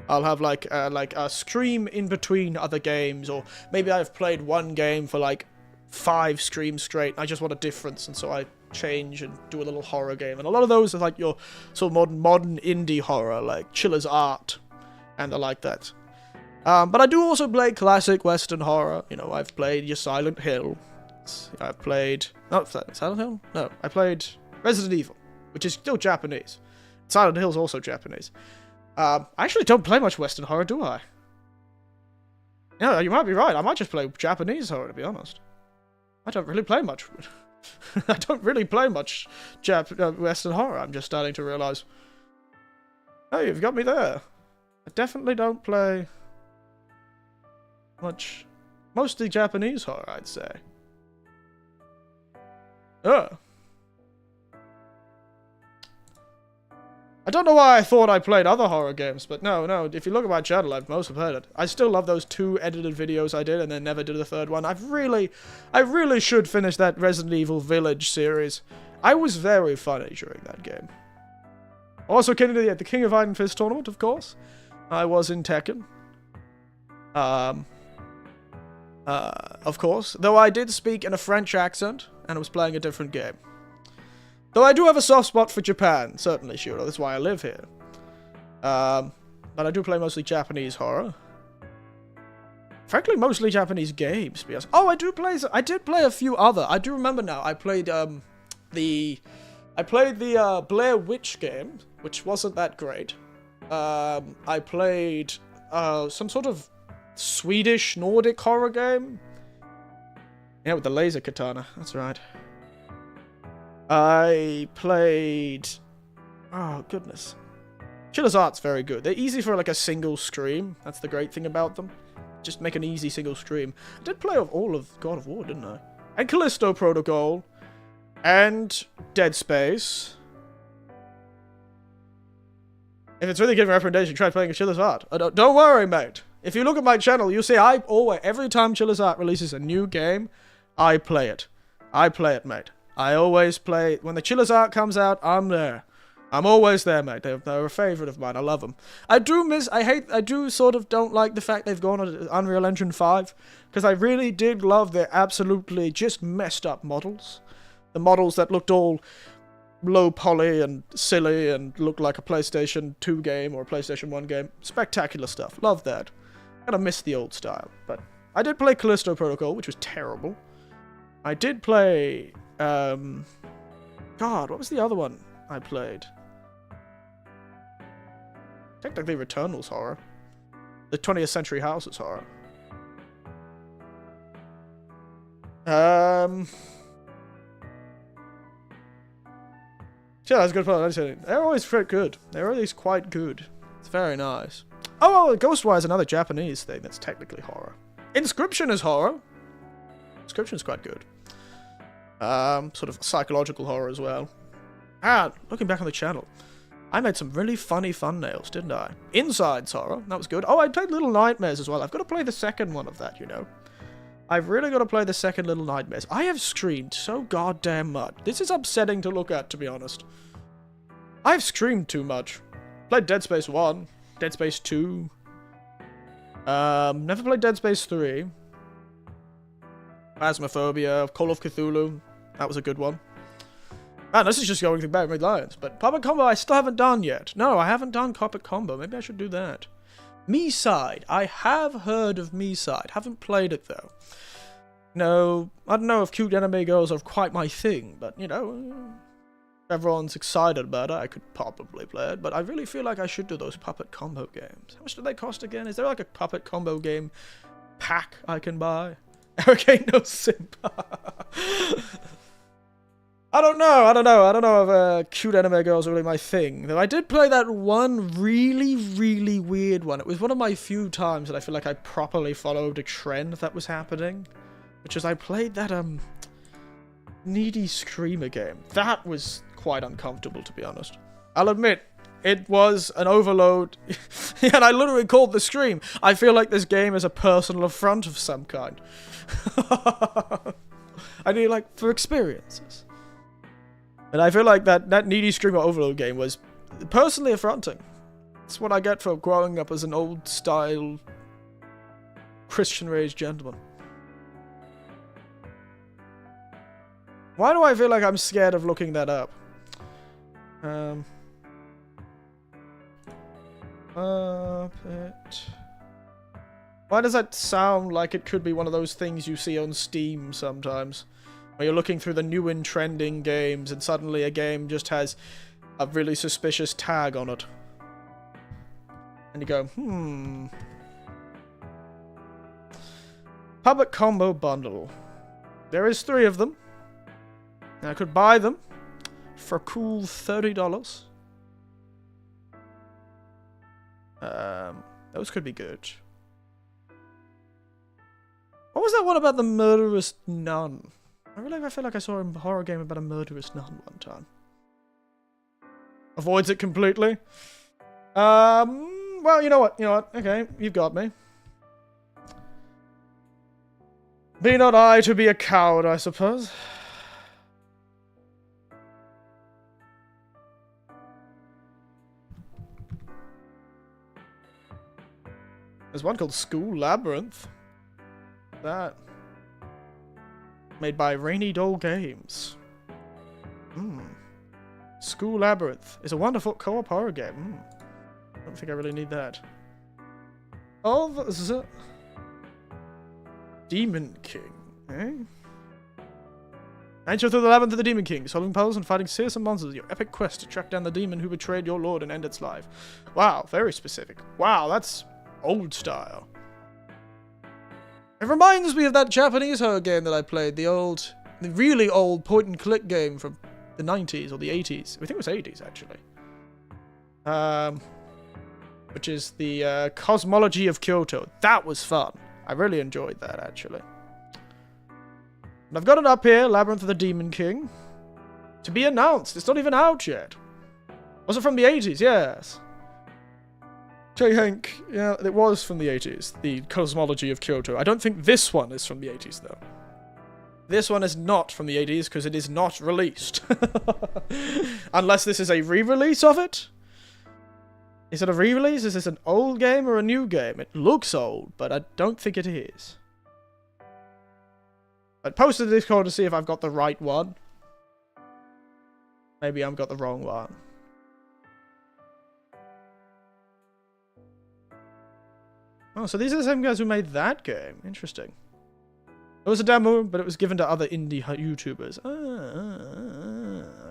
I'll have like a stream in between other games, or maybe I've played one game for like 5 streams straight. I just want a difference, and so I change and do a little horror game. And a lot of those are like your sort of modern indie horror, like Chiller's Art, and they're like that. But I do also play classic Western horror. You know, I've played your Silent Hill. I've played... No, Silent Hill? No, I played Resident Evil, which is still Japanese. Silent Hill's also Japanese. I actually don't play much Western horror, do I? Yeah, you might be right. I might just play Japanese horror, to be honest. I don't really play much. I don't really play much Western horror. I'm just starting to realize. Hey, you've got me there. I definitely don't play much. Mostly Japanese horror, I'd say. Ugh. I don't know why I thought I played other horror games, but no, if you look at my channel, I've mostly played it. I still love those 2 edited videos I did and then never did the 3rd one. I really should finish that Resident Evil Village series. I was very funny during that game. Also came to the King of Iron Fist tournament, of course. I was in Tekken. Of course. Though I did speak in a French accent, and I was playing a different game. Though I do have a soft spot for Japan, certainly, sure. That's why I live here. But I do play mostly Japanese horror. Frankly, mostly Japanese games, to be honest. Oh, I did play a few other. I do remember now. I played the Blair Witch game, which wasn't that great. I played some sort of Swedish Nordic horror game. Yeah, with the laser katana. That's right. I played... Oh, goodness. Chiller's Art's very good. They're easy for, like, a single stream. That's the great thing about them. Just make an easy single stream. I did play all of God of War, didn't I? And Callisto Protocol. And Dead Space. If it's really giving a recommendation, try playing a Chiller's Art. Don't worry, mate. If you look at my channel, you'll see every time Chiller's Art releases a new game, I play it. I play it, mate. I always play... When the Chiller's Art comes out, I'm there. I'm always there, mate. They're a favourite of mine. I love them. I do sort of don't like the fact they've gone on Unreal Engine 5, because I really did love their absolutely just messed up models. The models that looked all low poly and silly and looked like a PlayStation 2 game or a PlayStation 1 game. Spectacular stuff. Love that. Kind of miss the old style. But I did play Callisto Protocol, which was terrible. I did play... God, what was the other one I played? Technically Returnal's horror. The 20th Century House's horror. Yeah, that's a good point. They're always pretty good. They're always quite good. It's very nice. Oh, Ghostwire is another Japanese thing that's technically horror. Inscription is horror. Inscription is quite good. Sort of psychological horror as well. Looking back on the channel, I made some really funny thumbnails, didn't I? Inside's horror, that was good. Oh, I played Little Nightmares as well. I've got to play the second one of that, you know. I've really got to play the second Little Nightmares. I have screamed so goddamn much. This is upsetting to look at, to be honest. I've screamed too much. Played Dead Space 1, Dead Space 2. Never played Dead Space 3. Phasmophobia, Call of Cthulhu. That was a good one. Man, this is just going through Batman Lions. But Puppet Combo I still haven't done yet. No, I haven't done Puppet Combo. Maybe I should do that. Me-Side. I have heard of Me-Side. Haven't played it, though. No, I don't know if cute anime girls are quite my thing. But, you know, everyone's excited about it. I could probably play it. But I really feel like I should do those Puppet Combo games. How much do they cost again? Is there like a Puppet Combo game pack I can buy? Eric ain't no simp. I don't know if cute anime girls are really my thing. Though I did play that one really, really weird one. It was one of my few times that I feel like I properly followed a trend that was happening. which is I played that Needy Screamer game. That was quite uncomfortable, to be honest. I'll admit, it was an overload, and I literally called the scream. I feel like this game is a personal affront of some kind. I mean, like, for experiences. And I feel like that Needy Screamer Overload game was personally affronting. That's what I get for growing up as an old-style Christian-raised gentleman. Why do I feel like I'm scared of looking that up? Why does that sound like it could be one of those things you see on Steam sometimes? Where you're looking through the new and trending games and suddenly a game just has a really suspicious tag on it. And you go, Public Combo Bundle. There is 3 of them. And I could buy them for a cool $30. Those could be good. What was that one about the murderous nun? I feel like I saw a horror game about a murderous nun one time. Avoids it completely. Well, you know what? Okay, you've got me. Be not I to be a coward, I suppose. There's one called School Labyrinth. That. Made by Rainy Doll Games. School Labyrinth is a wonderful co-op horror game. I don't think I really need that. Of the Demon King, eh? Enter through the labyrinth of the Demon King, solving puzzles and fighting fearsome monsters. Your epic quest to track down the demon who betrayed your lord and end its life. Wow, very specific. Wow, that's old style. It reminds me of that Japanese horror game that I played, the really old point-and-click game from the 90s or the 80s. I think it was 80s, actually. Which is the Cosmology of Kyoto. That was fun. I really enjoyed that, actually. And I've got it up here, Labyrinth of the Demon King. To be announced. It's not even out yet. Was it from the 80s? Yes. Jay Hank, yeah, it was from the 80s. The Cosmology of Kyoto. I don't think this one is from the 80s, though. This one is not from the 80s, because it is not released. Unless this is a re-release of it? Is it a re-release? Is this an old game or a new game? It looks old, but I don't think it is. I posted this Discord to see if I've got the right one. Maybe I've got the wrong one. Oh, so these are the same guys who made that game. Interesting. It was a demo, but it was given to other indie YouTubers.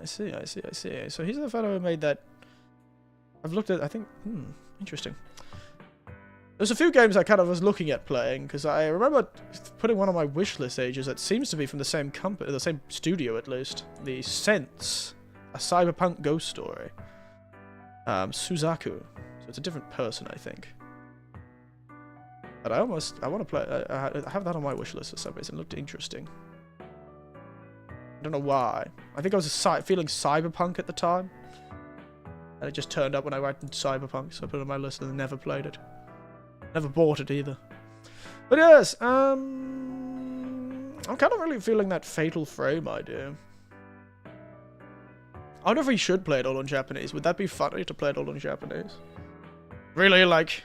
I see. So he's the fellow who made that. I've looked at, I think, interesting. There's a few games I kind of was looking at playing, because I remember putting one on my wishlist ages that seems to be from the same company, the same studio at least. The Sense, a cyberpunk ghost story. Suzaku. So it's a different person, I think. But I want to play, I have that on my wishlist for some reason. It looked interesting. I don't know why. I think I was feeling cyberpunk at the time. And it just turned up when I went into Cyberpunk, so I put it on my list and never played it. Never bought it either. But yes, I'm kind of really feeling that Fatal Frame idea. I wonder if we should play it all in Japanese. Would that be funny to play it all in Japanese? Really, like,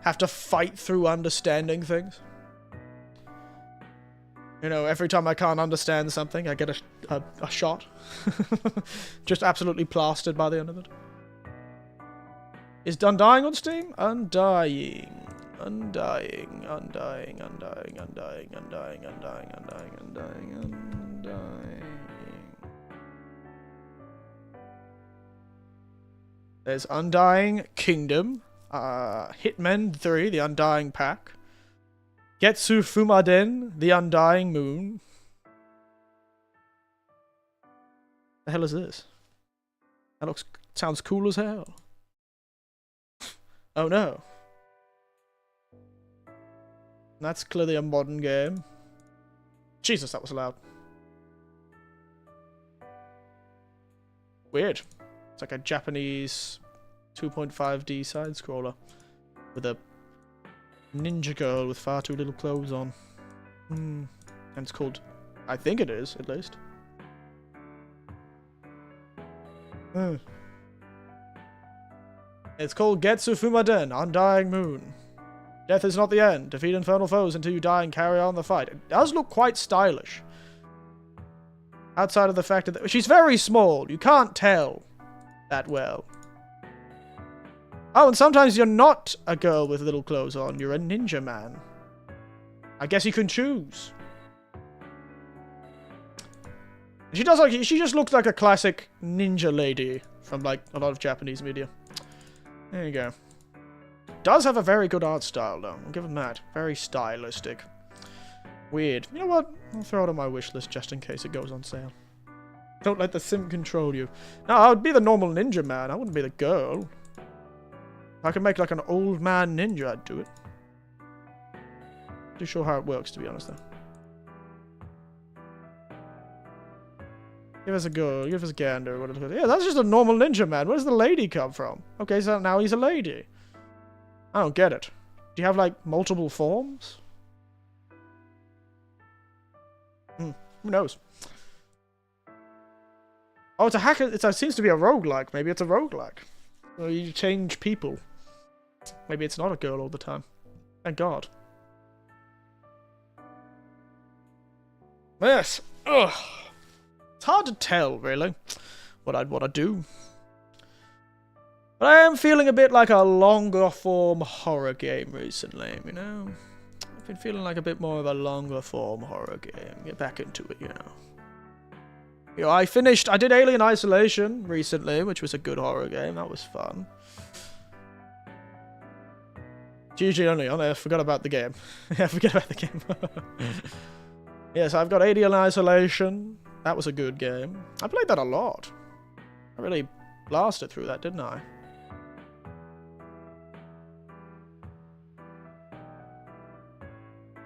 have to fight through understanding things? You know, every time I can't understand something, I get a shot. Just absolutely plastered by the end of it. Is Undying on Steam? Undying. There's Undying Kingdom. Hitman 3, The Undying Pack. Getsu Fumaden, The Undying Moon. The hell is this? That sounds cool as hell. Oh no. That's clearly a modern game. Jesus, that was loud. Weird. It's like a Japanese 2.5D side-scroller with a ninja girl with far too little clothes on. And it's called... I think it is, at least. It's called Getsu Fumaden, Undying Moon. Death is not the end. Defeat infernal foes until you die and carry on the fight. It does look quite stylish. Outside of the fact that she's very small. You can't tell that well. Oh, and sometimes you're not a girl with little clothes on. You're a ninja man. I guess you can choose. She just looks like a classic ninja lady from like a lot of Japanese media. There you go. Does have a very good art style though. I'll give him that. Very stylistic. Weird. You know what? I'll throw it on my wish list just in case it goes on sale. Don't let the sim control you. No, I would be the normal ninja man. I wouldn't be the girl. If I could make like an old man ninja, I'd do it. Not too sure how it works, to be honest though. Give us a go. Give us a gander. Yeah, that's just a normal ninja man. Where does the lady come from? Okay, so now he's a lady. I don't get it. Do you have, like, multiple forms? Who knows? Oh, it's a hacker. It seems to be a roguelike. Maybe it's a roguelike. Or you change people. Maybe it's not a girl all the time. Thank God. Yes. Ugh. It's hard to tell, really, what I'd want to do. But I am feeling a bit like a longer form horror game recently, you know? I've been feeling like a bit more of a longer form horror game. Get back into it, you know. You know, I did Alien Isolation recently, which was a good horror game. That was fun. GG only on it. I forgot about the game. Yeah, I forget about the game. Yes, I've got Alien Isolation. That was a good game. I played that a lot. I really blasted through that, didn't I?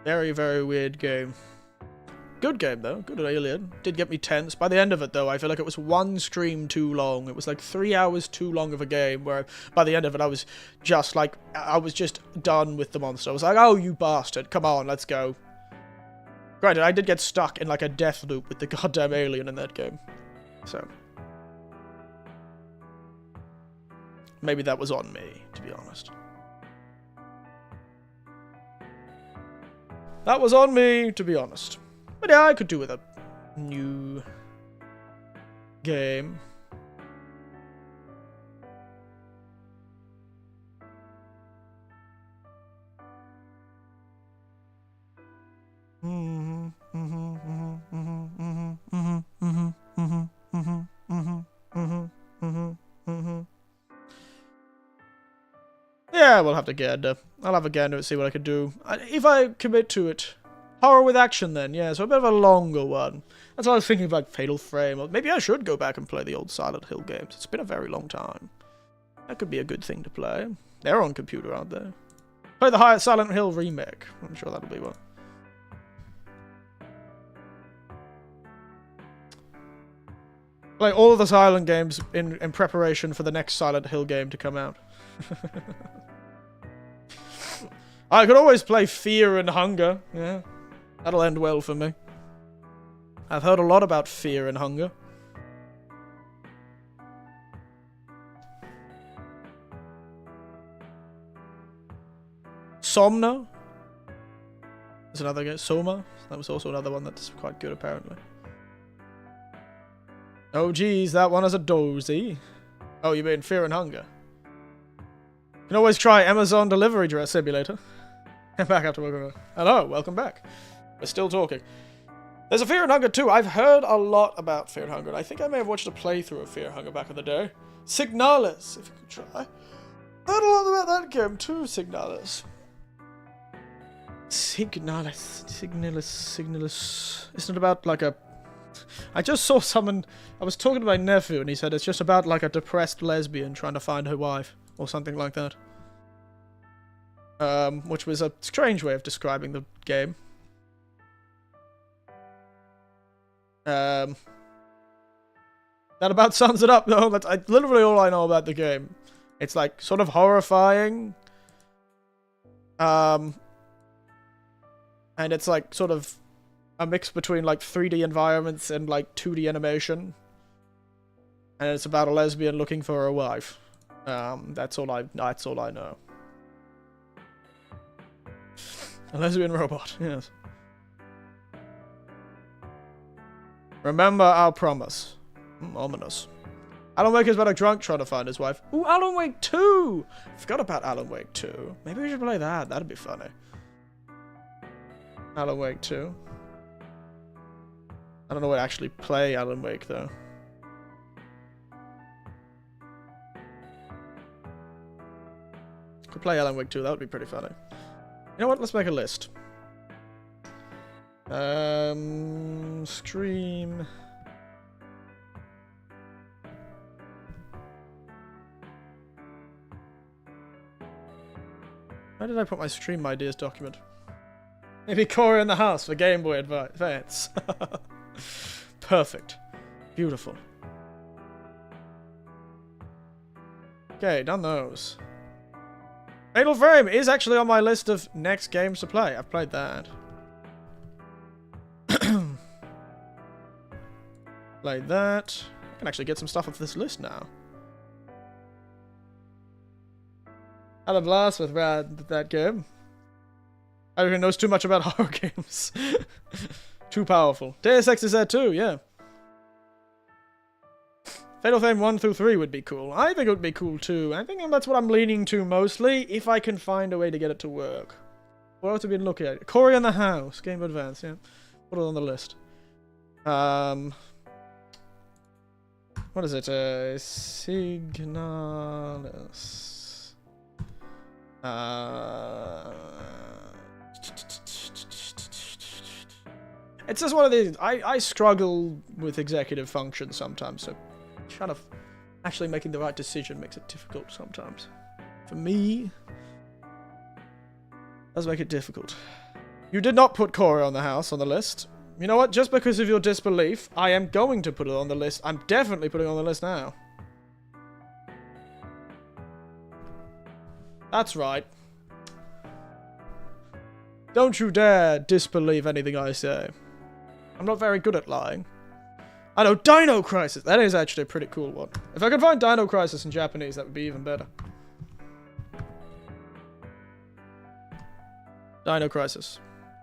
Very, very weird game. Good game, though. Good Alien. Did get me tense. By the end of it, though, I feel like it was one stream too long. It was like 3 hours too long of a game, where by the end of it, I was just like, I was just done with the monster. I was like, oh, you bastard. Come on, let's go. Granted, I did get stuck in like a death loop with the goddamn alien in that game. So. Maybe that was on me, to be honest. That was on me, to be honest. But yeah, I could do with a new game. Yeah, we'll have to gander. I'll have a gander and see what I can do. If I commit to it. Horror with action then, yeah, so a bit of a longer one. That's what I was thinking about Fatal Frame. Or maybe I should go back and play the old Silent Hill games. It's been a very long time. That could be a good thing to play. They're on computer, aren't they? Play the Silent Hill remake. I'm sure that'll be one. Play all of the Silent games in preparation for the next Silent Hill game to come out. I could always play Fear and Hunger, yeah. That'll end well for me. I've heard a lot about Fear and Hunger. Somna. There's another game. Soma. That was also another one that's quite good, apparently. Oh, geez, that one is a dozy. Oh, you mean Fear and Hunger? You can always try Amazon Delivery Dress Simulator. Back after work. Hello, welcome back. We're still talking. There's a Fear and Hunger too. I've heard a lot about Fear and Hunger, and I think I may have watched a playthrough of Fear and Hunger back in the day. Signalis, if you could try. Heard a lot about that game too, Signalis. Signalis. Isn't it about like a... I just saw someone... I was talking to my nephew, and he said it's just about like a depressed lesbian trying to find her wife, or something like that. Which was a strange way of describing the game. That about sums it up, though. That's literally all I know about the game. It's like sort of horrifying. And it's like sort of a mix between like 3D environments and like 2D animation. And it's about a lesbian looking for a wife. That's all I know. A lesbian robot, yes. Remember our promise. Ominous. Alan Wake is about a drunk trying to find his wife. Ooh, Alan Wake 2! Forgot about Alan Wake 2. Maybe we should play that. That'd be funny. Alan Wake 2. I don't know what to actually play Alan Wake, though. Could play Alan Wake 2. That would be pretty funny. You know what? Let's make a list. Stream... Where did I put my stream ideas document? Maybe Corey in the house for Game Boy Advance. Perfect. Beautiful. Okay, done those. Fatal Frame is actually on my list of next games to play. I've played that. Played that. I can actually get some stuff off this list now. Had a blast with that game. I don't even know too much about horror games. Too powerful. Deus Ex is there too, yeah. Fatal Frame 1 through 3 would be cool. I think it would be cool too. I think that's what I'm leaning to mostly, if I can find a way to get it to work. What else have we been looking at? Corey in the House. Game of Advance, yeah. Put it on the list. What is it? Signalis. It's just one of these. I struggle with executive function sometimes, so kind of actually making the right decision makes it difficult sometimes. For me, does make it difficult. You did not put Corey on the House on the list. You know what? Just because of your disbelief, I am going to put it on the list. I'm definitely putting it on the list now. That's right. Don't you dare disbelieve anything I say. I'm not very good at lying. I know, Dino Crisis! That is actually a pretty cool one. If I could find Dino Crisis in Japanese, that would be even better. Dino Crisis.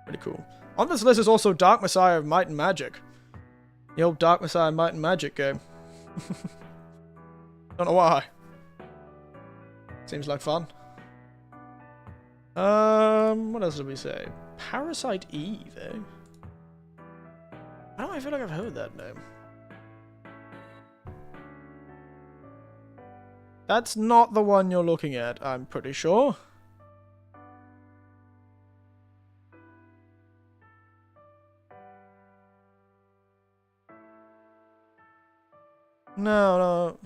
Pretty cool. On this list is also Dark Messiah of Might and Magic. The old Dark Messiah Might and Magic game. Don't know why. Seems like fun. What else did we say? Parasite Eve, eh? I feel like I've heard that name. That's not the one you're looking at, I'm pretty sure. No.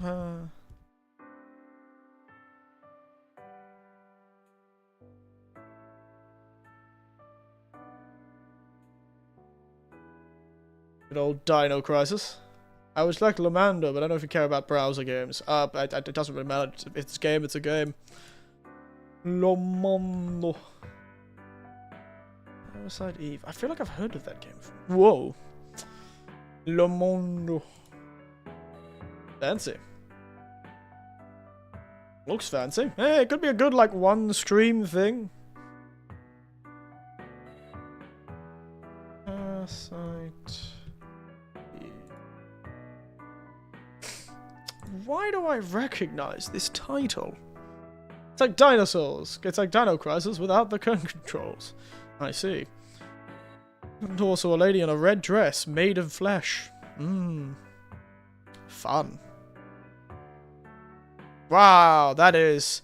Good old Dino Crisis. I would like Lamando, but I don't know if you care about browser games. It doesn't really matter. If it's a game, it's a game. Lamando. Parasite Eve. I feel like I've heard of that game before. Whoa. Lamando. Fancy. Looks fancy. Hey, it could be a good, like, one stream thing. Parasite. Why do I recognize this title? It's like dinosaurs. It's like Dino Crisis without the controls. I see. And also a lady in a red dress made of flesh. Fun. Wow, that is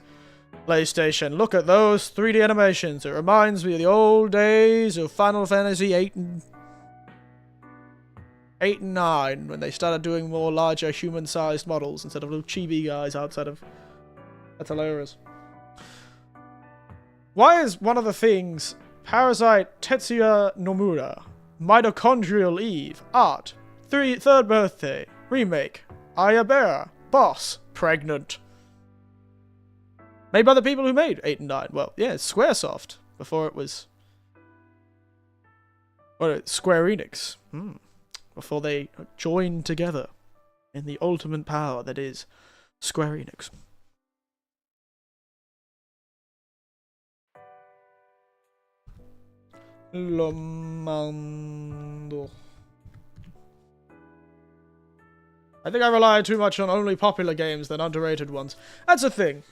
PlayStation. Look at those 3D animations. It reminds me of the old days of Final Fantasy 8 and 9 when they started doing more larger human-sized models instead of little chibi guys outside of... That's hilarious. Why is one of the things Parasite Tetsuya Nomura, Mitochondrial Eve, Art, Third birthday. Remake. Aya Bear. Boss. Pregnant. Made by the people who made 8 and 9. Well, yeah, it's Squaresoft. Before it was... Square Enix. Before they joined together in the ultimate power that is Square Enix. Lomando. I think I rely too much on only popular games than underrated ones. That's the thing.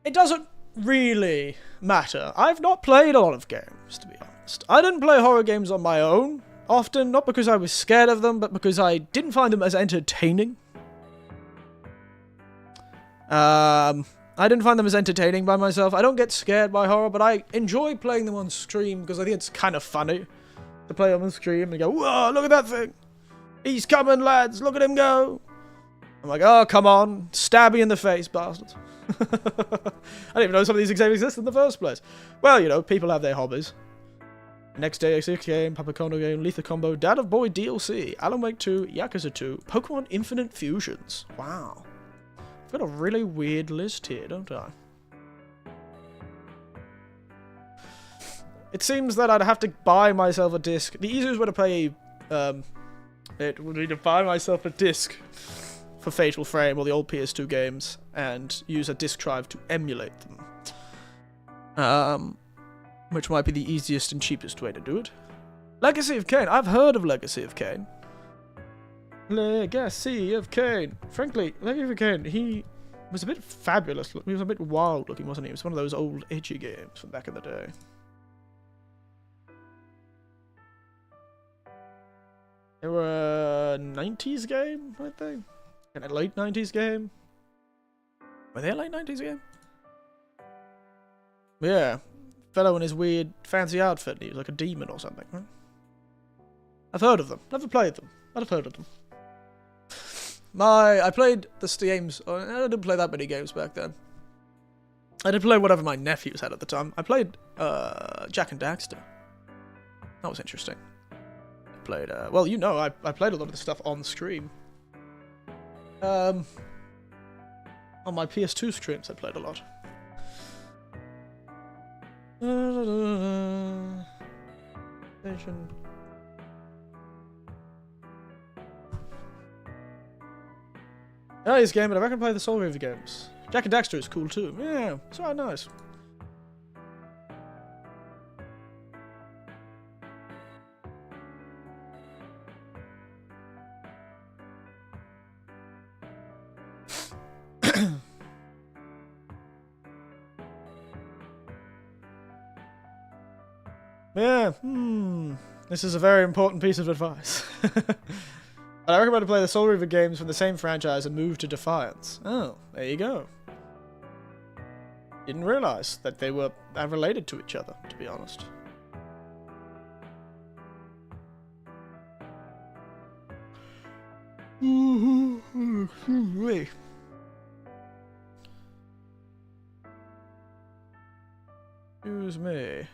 It doesn't really matter. I've not played a lot of games, to be honest. I didn't play horror games on my own, often, not because I was scared of them, but because I didn't find them as entertaining. I didn't find them as entertaining by myself. I don't get scared by horror, but I enjoy playing them on stream because I think it's kind of funny to play them on stream and go, whoa, look at that thing. He's coming, lads. Look at him go. I'm like, oh, come on. Stab me in the face, bastards. I didn't even know some of these games exist in the first place. Well, you know, people have their hobbies. Next Day X6 game, Papa Kondo game, Letha Combo, Dad of Boy DLC, Alan Wake 2, Yakuza 2, Pokemon Infinite Fusions. Wow. I've got a really weird list here, don't I? It seems that I'd have to buy myself a disc. The easiest way to play it would be to buy myself a disc for Fatal Frame or the old PS2 games and use a disc drive to emulate them. Which might be the easiest and cheapest way to do it. Legacy of Kain. I've heard of Legacy of Kain. Legacy of Kain. Frankly, Legacy of Kain, he was a bit fabulous. He was a bit wild looking, wasn't he? It was one of those old edgy games from back in the day. They were a 90s game, weren't they? And a late 90s game? Were they a late 90s game? Yeah. Fellow in his weird fancy outfit. He was like a demon or something, right? I've heard of them. Never played them. But I've heard of them. I played the games. I didn't play that many games back then. I did play whatever my nephews had at the time. I played Jak and Daxter. That was interesting. I played, well, you know, I played a lot of the stuff on stream. On my PS2 streams, I played a lot. Nice game, but I reckon play the Soul Reaver games. Jak and Daxter is cool too. Yeah, it's quite nice. Yeah, this is a very important piece of advice. I recommend to play the Soul Reaver games from the same franchise and move to Defiance. Oh, there you go. Didn't realize that they were related to each other, to be honest. Excuse me.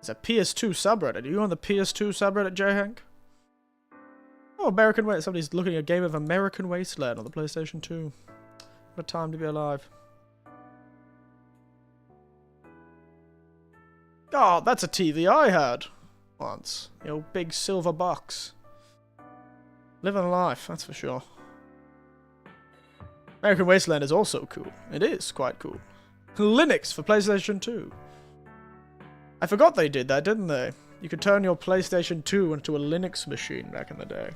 It's a PS2 subreddit. Are you on the PS2 subreddit, J-Hank? Oh, American Wasteland. Somebody's looking at a game of American Wasteland on the PlayStation 2. What a time to be alive. God, that's a TV I had once. The old big silver box. Living life, that's for sure. American Wasteland is also cool. It is quite cool. Linux for PlayStation 2. I forgot they did that, didn't they? You could turn your PlayStation 2 into a Linux machine back in the day.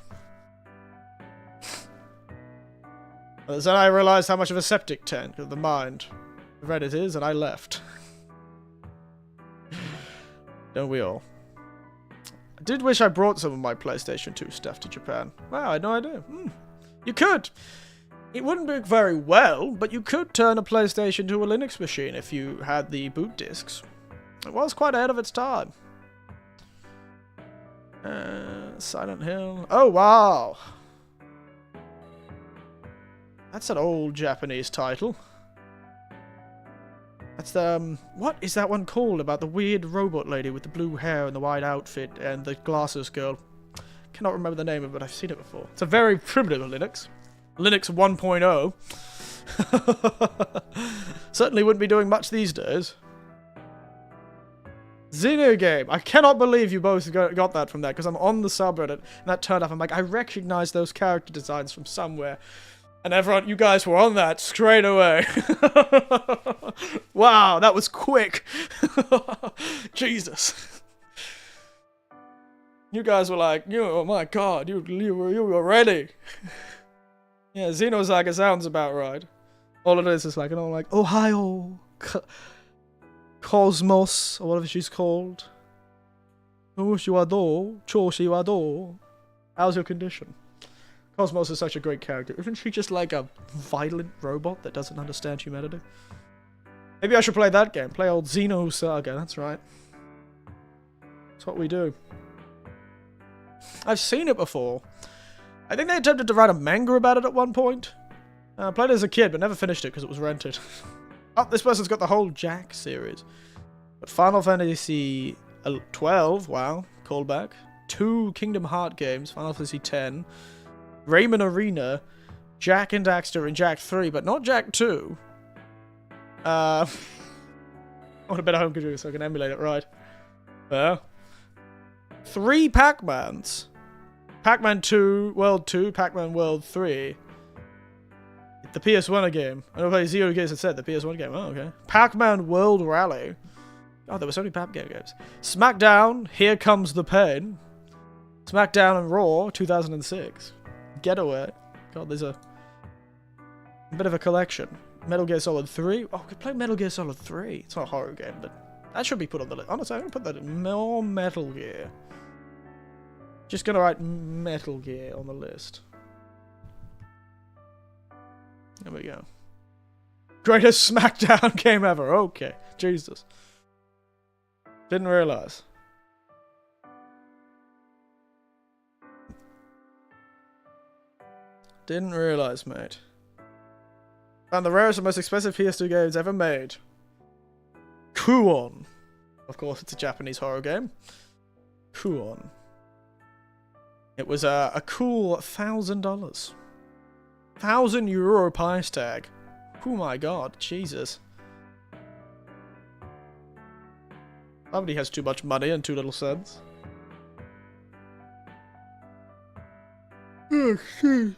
Then I realized how much of a septic tank of the mind Reddit is, and I left. Don't we all? I did wish I brought some of my PlayStation 2 stuff to Japan. Wow, I had no idea. You could! It wouldn't work very well, but you could turn a PlayStation to a Linux machine if you had the boot discs. It was quite ahead of its time. Silent Hill. Oh, wow! That's an old Japanese title. That's the, what is that one called about the weird robot lady with the blue hair and the white outfit and the glasses girl? Cannot remember the name of it, but I've seen it before. It's a very primitive Linux. Linux 1.0. Certainly wouldn't be doing much these days. Xenogame. I cannot believe you both got that from that, because I'm on the subreddit, and that turned up. I'm like, I recognize those character designs from somewhere. And everyone, you guys were on that straight away. Wow, that was quick. Jesus. You guys were like, oh my god, you were ready. Yeah, Xenosaga sounds about right. All it is like, and I'm like, Ohio, Cosmos, or whatever she's called. How's your condition? Cosmos is such a great character. Isn't she just like a violent robot that doesn't understand humanity? Maybe I should play that game. Play old Xenosaga, that's right. That's what we do. I've seen it before. I think they attempted to write a manga about it at one point. I played it as a kid, but never finished it because it was rented. Oh, this person's got the whole Jack series. But Final Fantasy 12, wow, callback. 2 Kingdom Hearts games, Final Fantasy 10. Rayman Arena, Jack and Daxter, and Jack 3, but not Jack 2. I want a better home computer so I can emulate it right. 3 Pac-Mans. Pac-Man 2, World 2, Pac-Man World 3. The PS1 game. I don't know if Zero Games had said the PS1 game. Oh, okay. Pac-Man World Rally. Oh, there were so many Pac-Man games. SmackDown, Here Comes the Pain. SmackDown and Raw, 2006. Getaway. God, there's a bit of a collection. Metal Gear Solid 3. Oh, we could play Metal Gear Solid 3. It's not a horror game, but that should be put on the list. Honestly, I'm going to put that in more Metal Gear. Just going to write Metal Gear on the list. There we go. Greatest SmackDown game ever. Okay. Jesus. Didn't realize. Didn't realize, mate. Found the rarest and most expensive PS2 games ever made. Kuon. Of course, it's a Japanese horror game. Kuon. It was a cool $1,000. €1,000 price tag. Oh my god, Jesus. Somebody has too much money and too little sense. Oh, shit.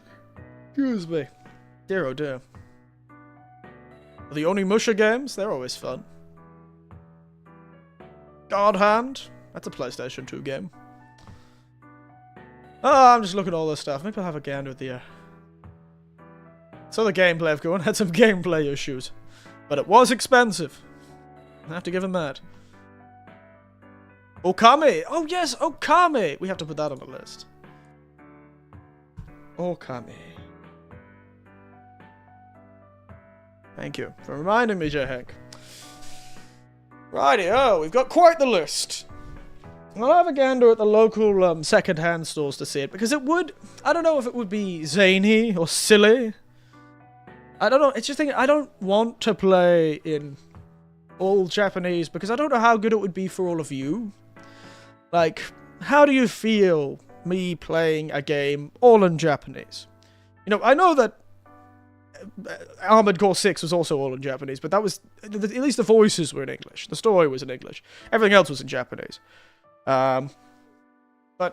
Excuse me. Dear oh dear. The Onimusha games, they're always fun. God Hand, that's a PlayStation 2 game. Oh, I'm just looking at all this stuff. Maybe I'll have a gander at the So the gameplay, of course, had some gameplay issues. But it was expensive. I have to give him that. Okami! Oh yes, Okami! We have to put that on the list. Okami. Thank you for reminding me, J-Hank. Righty-o, we've got quite the list. I'll have a gander at the local second-hand stores to see it, because it would... I don't know if it would be zany or silly. I don't know, it's just thinking, I don't want to play in all Japanese, because I don't know how good it would be for all of you. Like, how do you feel me playing a game all in Japanese? You know, I know that Armored Core 6 was also all in Japanese, but that was... At least the voices were in English. The story was in English. Everything else was in Japanese. But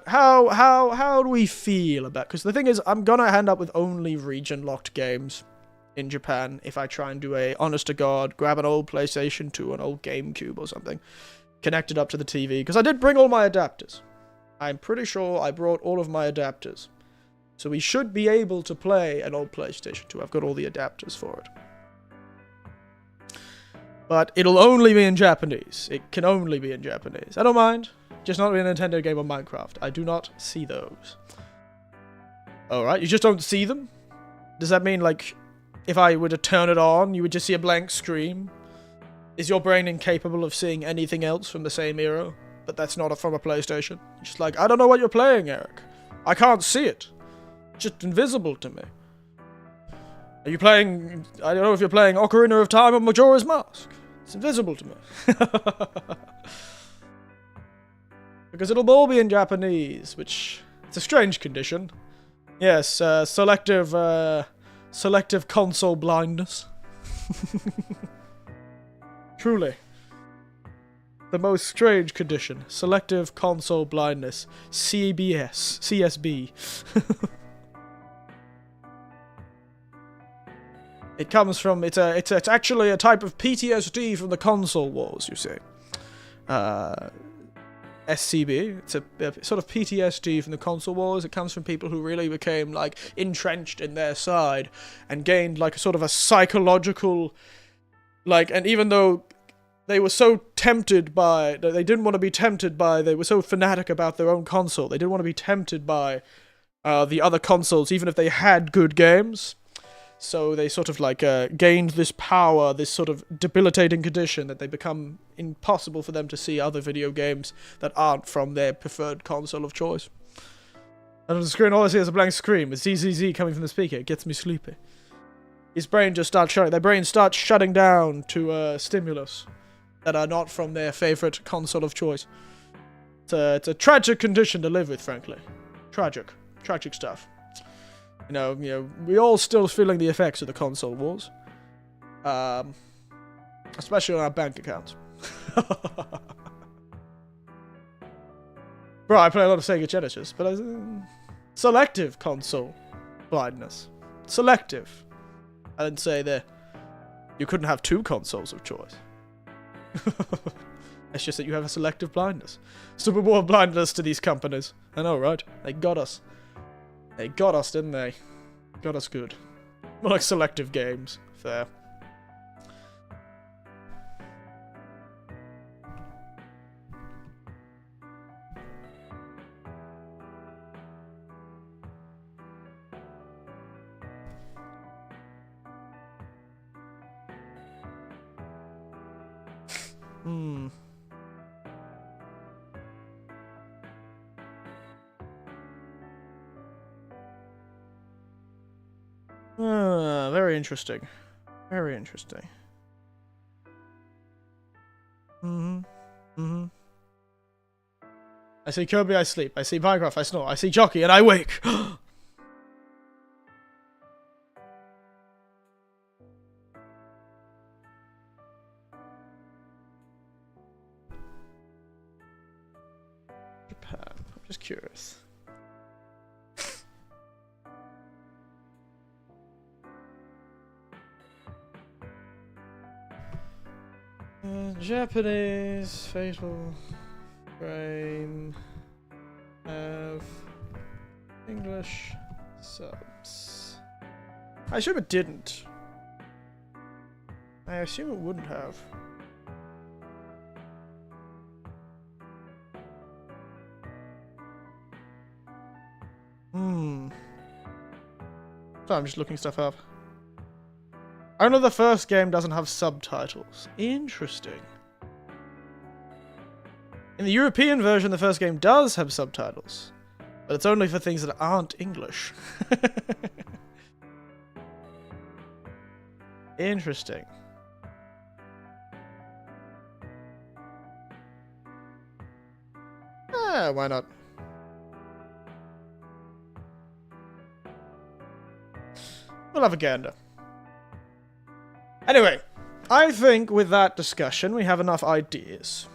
how do we feel about... Because the thing is, I'm gonna end up with only region-locked games in Japan if I try and do a honest-to-God, grab an old PlayStation 2, an old GameCube or something, connect it up to the TV. Because I did bring all my adapters. I'm pretty sure I brought all of my adapters. So we should be able to play an old PlayStation 2. I've got all the adapters for it. But it'll only be in Japanese. It can only be in Japanese. I don't mind. Just not a Nintendo game or Minecraft. I do not see those. Alright, you just don't see them? Does that mean, like, if I were to turn it on, you would just see a blank screen? Is your brain incapable of seeing anything else from the same era? But that's not from a PlayStation? Just like, I don't know what you're playing, Eric. I can't see it. It's just invisible to me. Are you playing... I don't know if you're playing Ocarina of Time or Majora's Mask. It's invisible to me. Because it'll all be in Japanese, which... It's a strange condition. Yes, selective console blindness. Truly. The most strange condition. Selective console blindness. CSB. It comes from... It's actually a type of PTSD from the console wars, you see. SCB. It's a sort of PTSD from the console wars. It comes from people who really became, like, entrenched in their side and gained, like, a sort of a psychological, like, and even though they were so tempted by, they didn't want to be tempted by, they were so fanatic about their own console, they didn't want to be tempted by the other consoles, even if they had good games. So they sort of, like, gained this power, this sort of debilitating condition that they become impossible for them to see other video games that aren't from their preferred console of choice. And on the screen, all I see is a blank screen with ZZZ coming from the speaker. It gets me sleepy. His brain just starts shutting... Their brain starts shutting down to stimulus that are not from their favorite console of choice. It's a tragic condition to live with, frankly. Tragic. Tragic stuff. You know, we all still feeling the effects of the console wars. Especially on our bank accounts. Bro, I play a lot of Sega Genesis, but selective console blindness. Selective. I didn't say that you couldn't have two consoles of choice. It's just that you have a selective blindness. Super more blindness to these companies. I know, right? They got us. They got us, didn't they? Got us good. More like selective games. Fair. Very interesting. Very interesting. I see Kirby, I sleep. I see Minecraft, I snore. I see Jockey, and I wake. Japan. I'm just curious. Japanese Fatal Frame have English subs. I assume it didn't. I assume it wouldn't have. So I'm just looking stuff up. I know the first game doesn't have subtitles. Interesting. In the European version, the first game does have subtitles. But it's only for things that aren't English. Interesting. Why not? We'll have a gander. Anyway, I think with that discussion, we have enough ideas.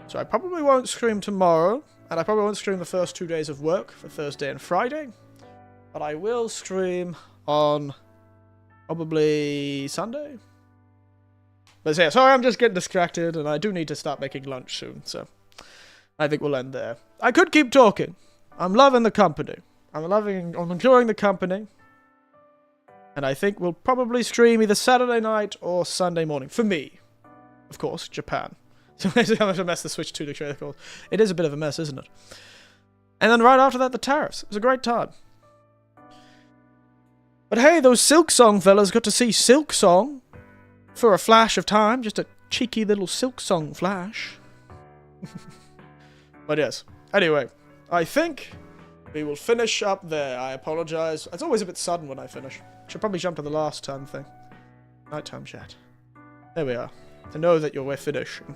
So I probably won't stream tomorrow, and I probably won't stream the first 2 days of work for Thursday and Friday. But I will stream on probably Sunday. But yeah, sorry, I'm just getting distracted, and I do need to start making lunch soon, so I think we'll end there. I could keep talking. I'm loving the company. I'm enjoying the company. And I think we'll probably stream either Saturday night or Sunday morning. For me. Of course, Japan. So basically how much a mess the Switch 2 declare calls. It is a bit of a mess, isn't it? And then right after that, the tariffs. It was a great time. But hey, those Silk Song fellas got to see Silk Song for a flash of time. Just a cheeky little Silk Song flash. But yes. Anyway, I think we will finish up there. I apologize. It's always a bit sudden when I finish. Should probably jump to the last time thing. Nighttime chat. There we are. to know that you're finishing.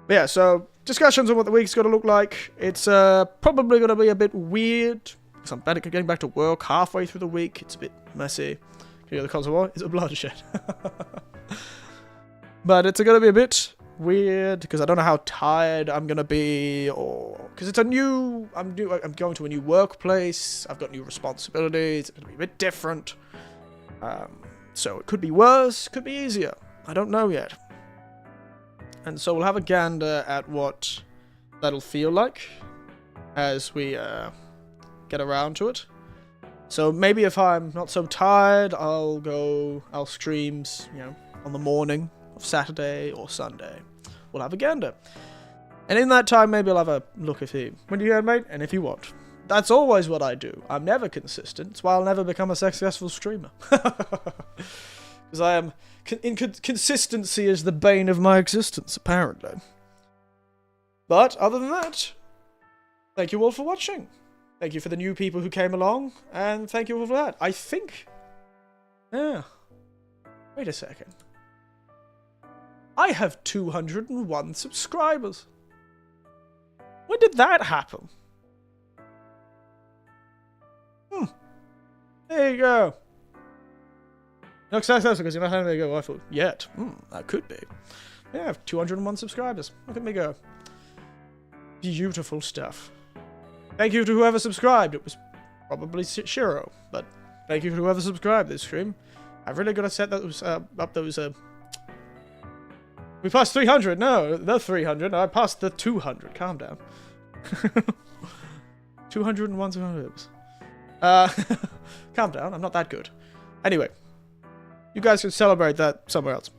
But yeah, so discussions on what the week's going to look like. It's probably going to be a bit weird, because I'm getting back to work halfway through the week. It's a bit messy. Can you hear the console war? It's a bloodshed. But it's going to be a bit weird, because I don't know how tired I'm going to be, or... Because it's a new... I'm going to a new workplace. I've got new responsibilities. It's going to be a bit different. So it could be worse, could be easier. I don't know yet. And so we'll have a gander at what that'll feel like as we get around to it. So maybe if I'm not so tired, I'll stream, on the morning of Saturday or Sunday. We'll have a gander. And in that time, maybe I'll have a look if you, when you mate, and if you want. That's always what I do. I'm never consistent. It's why I'll never become a successful streamer. Because I am... Consistency is the bane of my existence, apparently. But, other than that, thank you all for watching. Thank you for the new people who came along, and thank you all for that. I think... Yeah. Wait a second. I have 201 subscribers. When did that happen? There you go. No success because you're not having me go rifle yet. That could be. Yeah, I have 201 subscribers. Look at me go. Beautiful stuff. Thank you to whoever subscribed. It was probably Shiro, but thank you to whoever subscribed this stream. I've really got to set those up those. We passed 300. No, the 300. I passed the 200. Calm down. 201 subscribers. Calm down. I'm not that good. Anyway. You guys can celebrate that somewhere else.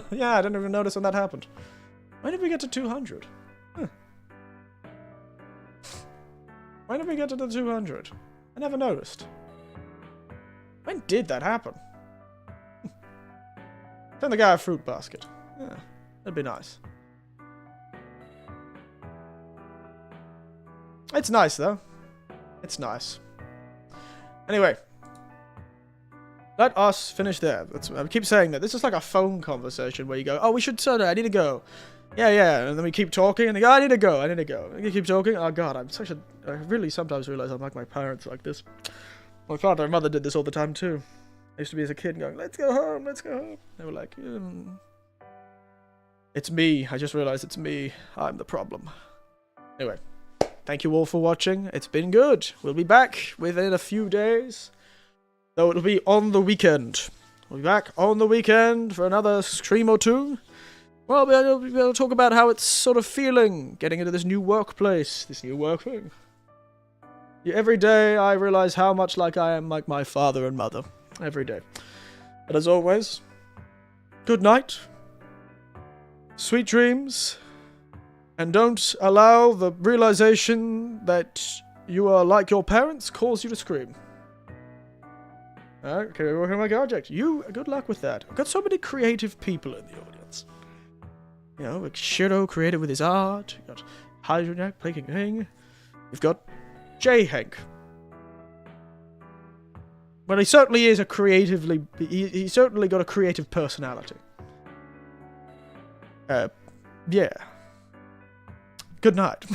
Yeah, I didn't even notice when that happened. When did we get to 200? Huh. When did we get to the 200? I never noticed. When did that happen? Send the guy a fruit basket. Yeah, that'd be nice. It's nice, though. It's nice. Anyway. Let us finish there. I keep saying that. This is like a phone conversation where you go, oh, we should I need to go. Yeah. And then we keep talking and they go, I need to go. And you keep talking. Oh, God, I really sometimes realize I'm like my parents like this. My father and mother did this all the time, too. I used to be as a kid going, let's go home. They were like, It's me. I just realized it's me. I'm the problem. Anyway, thank you all for watching. It's been good. We'll be back within a few days. Though it'll be on the weekend. We'll be back on the weekend for another stream or two. Well, we'll be able to talk about how it's sort of feeling, getting into this new workplace, this new work thing. Every day I realize how much like I am like my father and mother. Every day. But as always, good night. Sweet dreams. And don't allow the realization that you are like your parents cause you to scream. Okay, we're working on my project. Good luck with that. I've got so many creative people in the audience. You know, like Shiro created with his art. You've got Hydronac playing Hang. You've got J-Hank. Well, he certainly is a creatively... He's certainly got a creative personality. Yeah. Good night.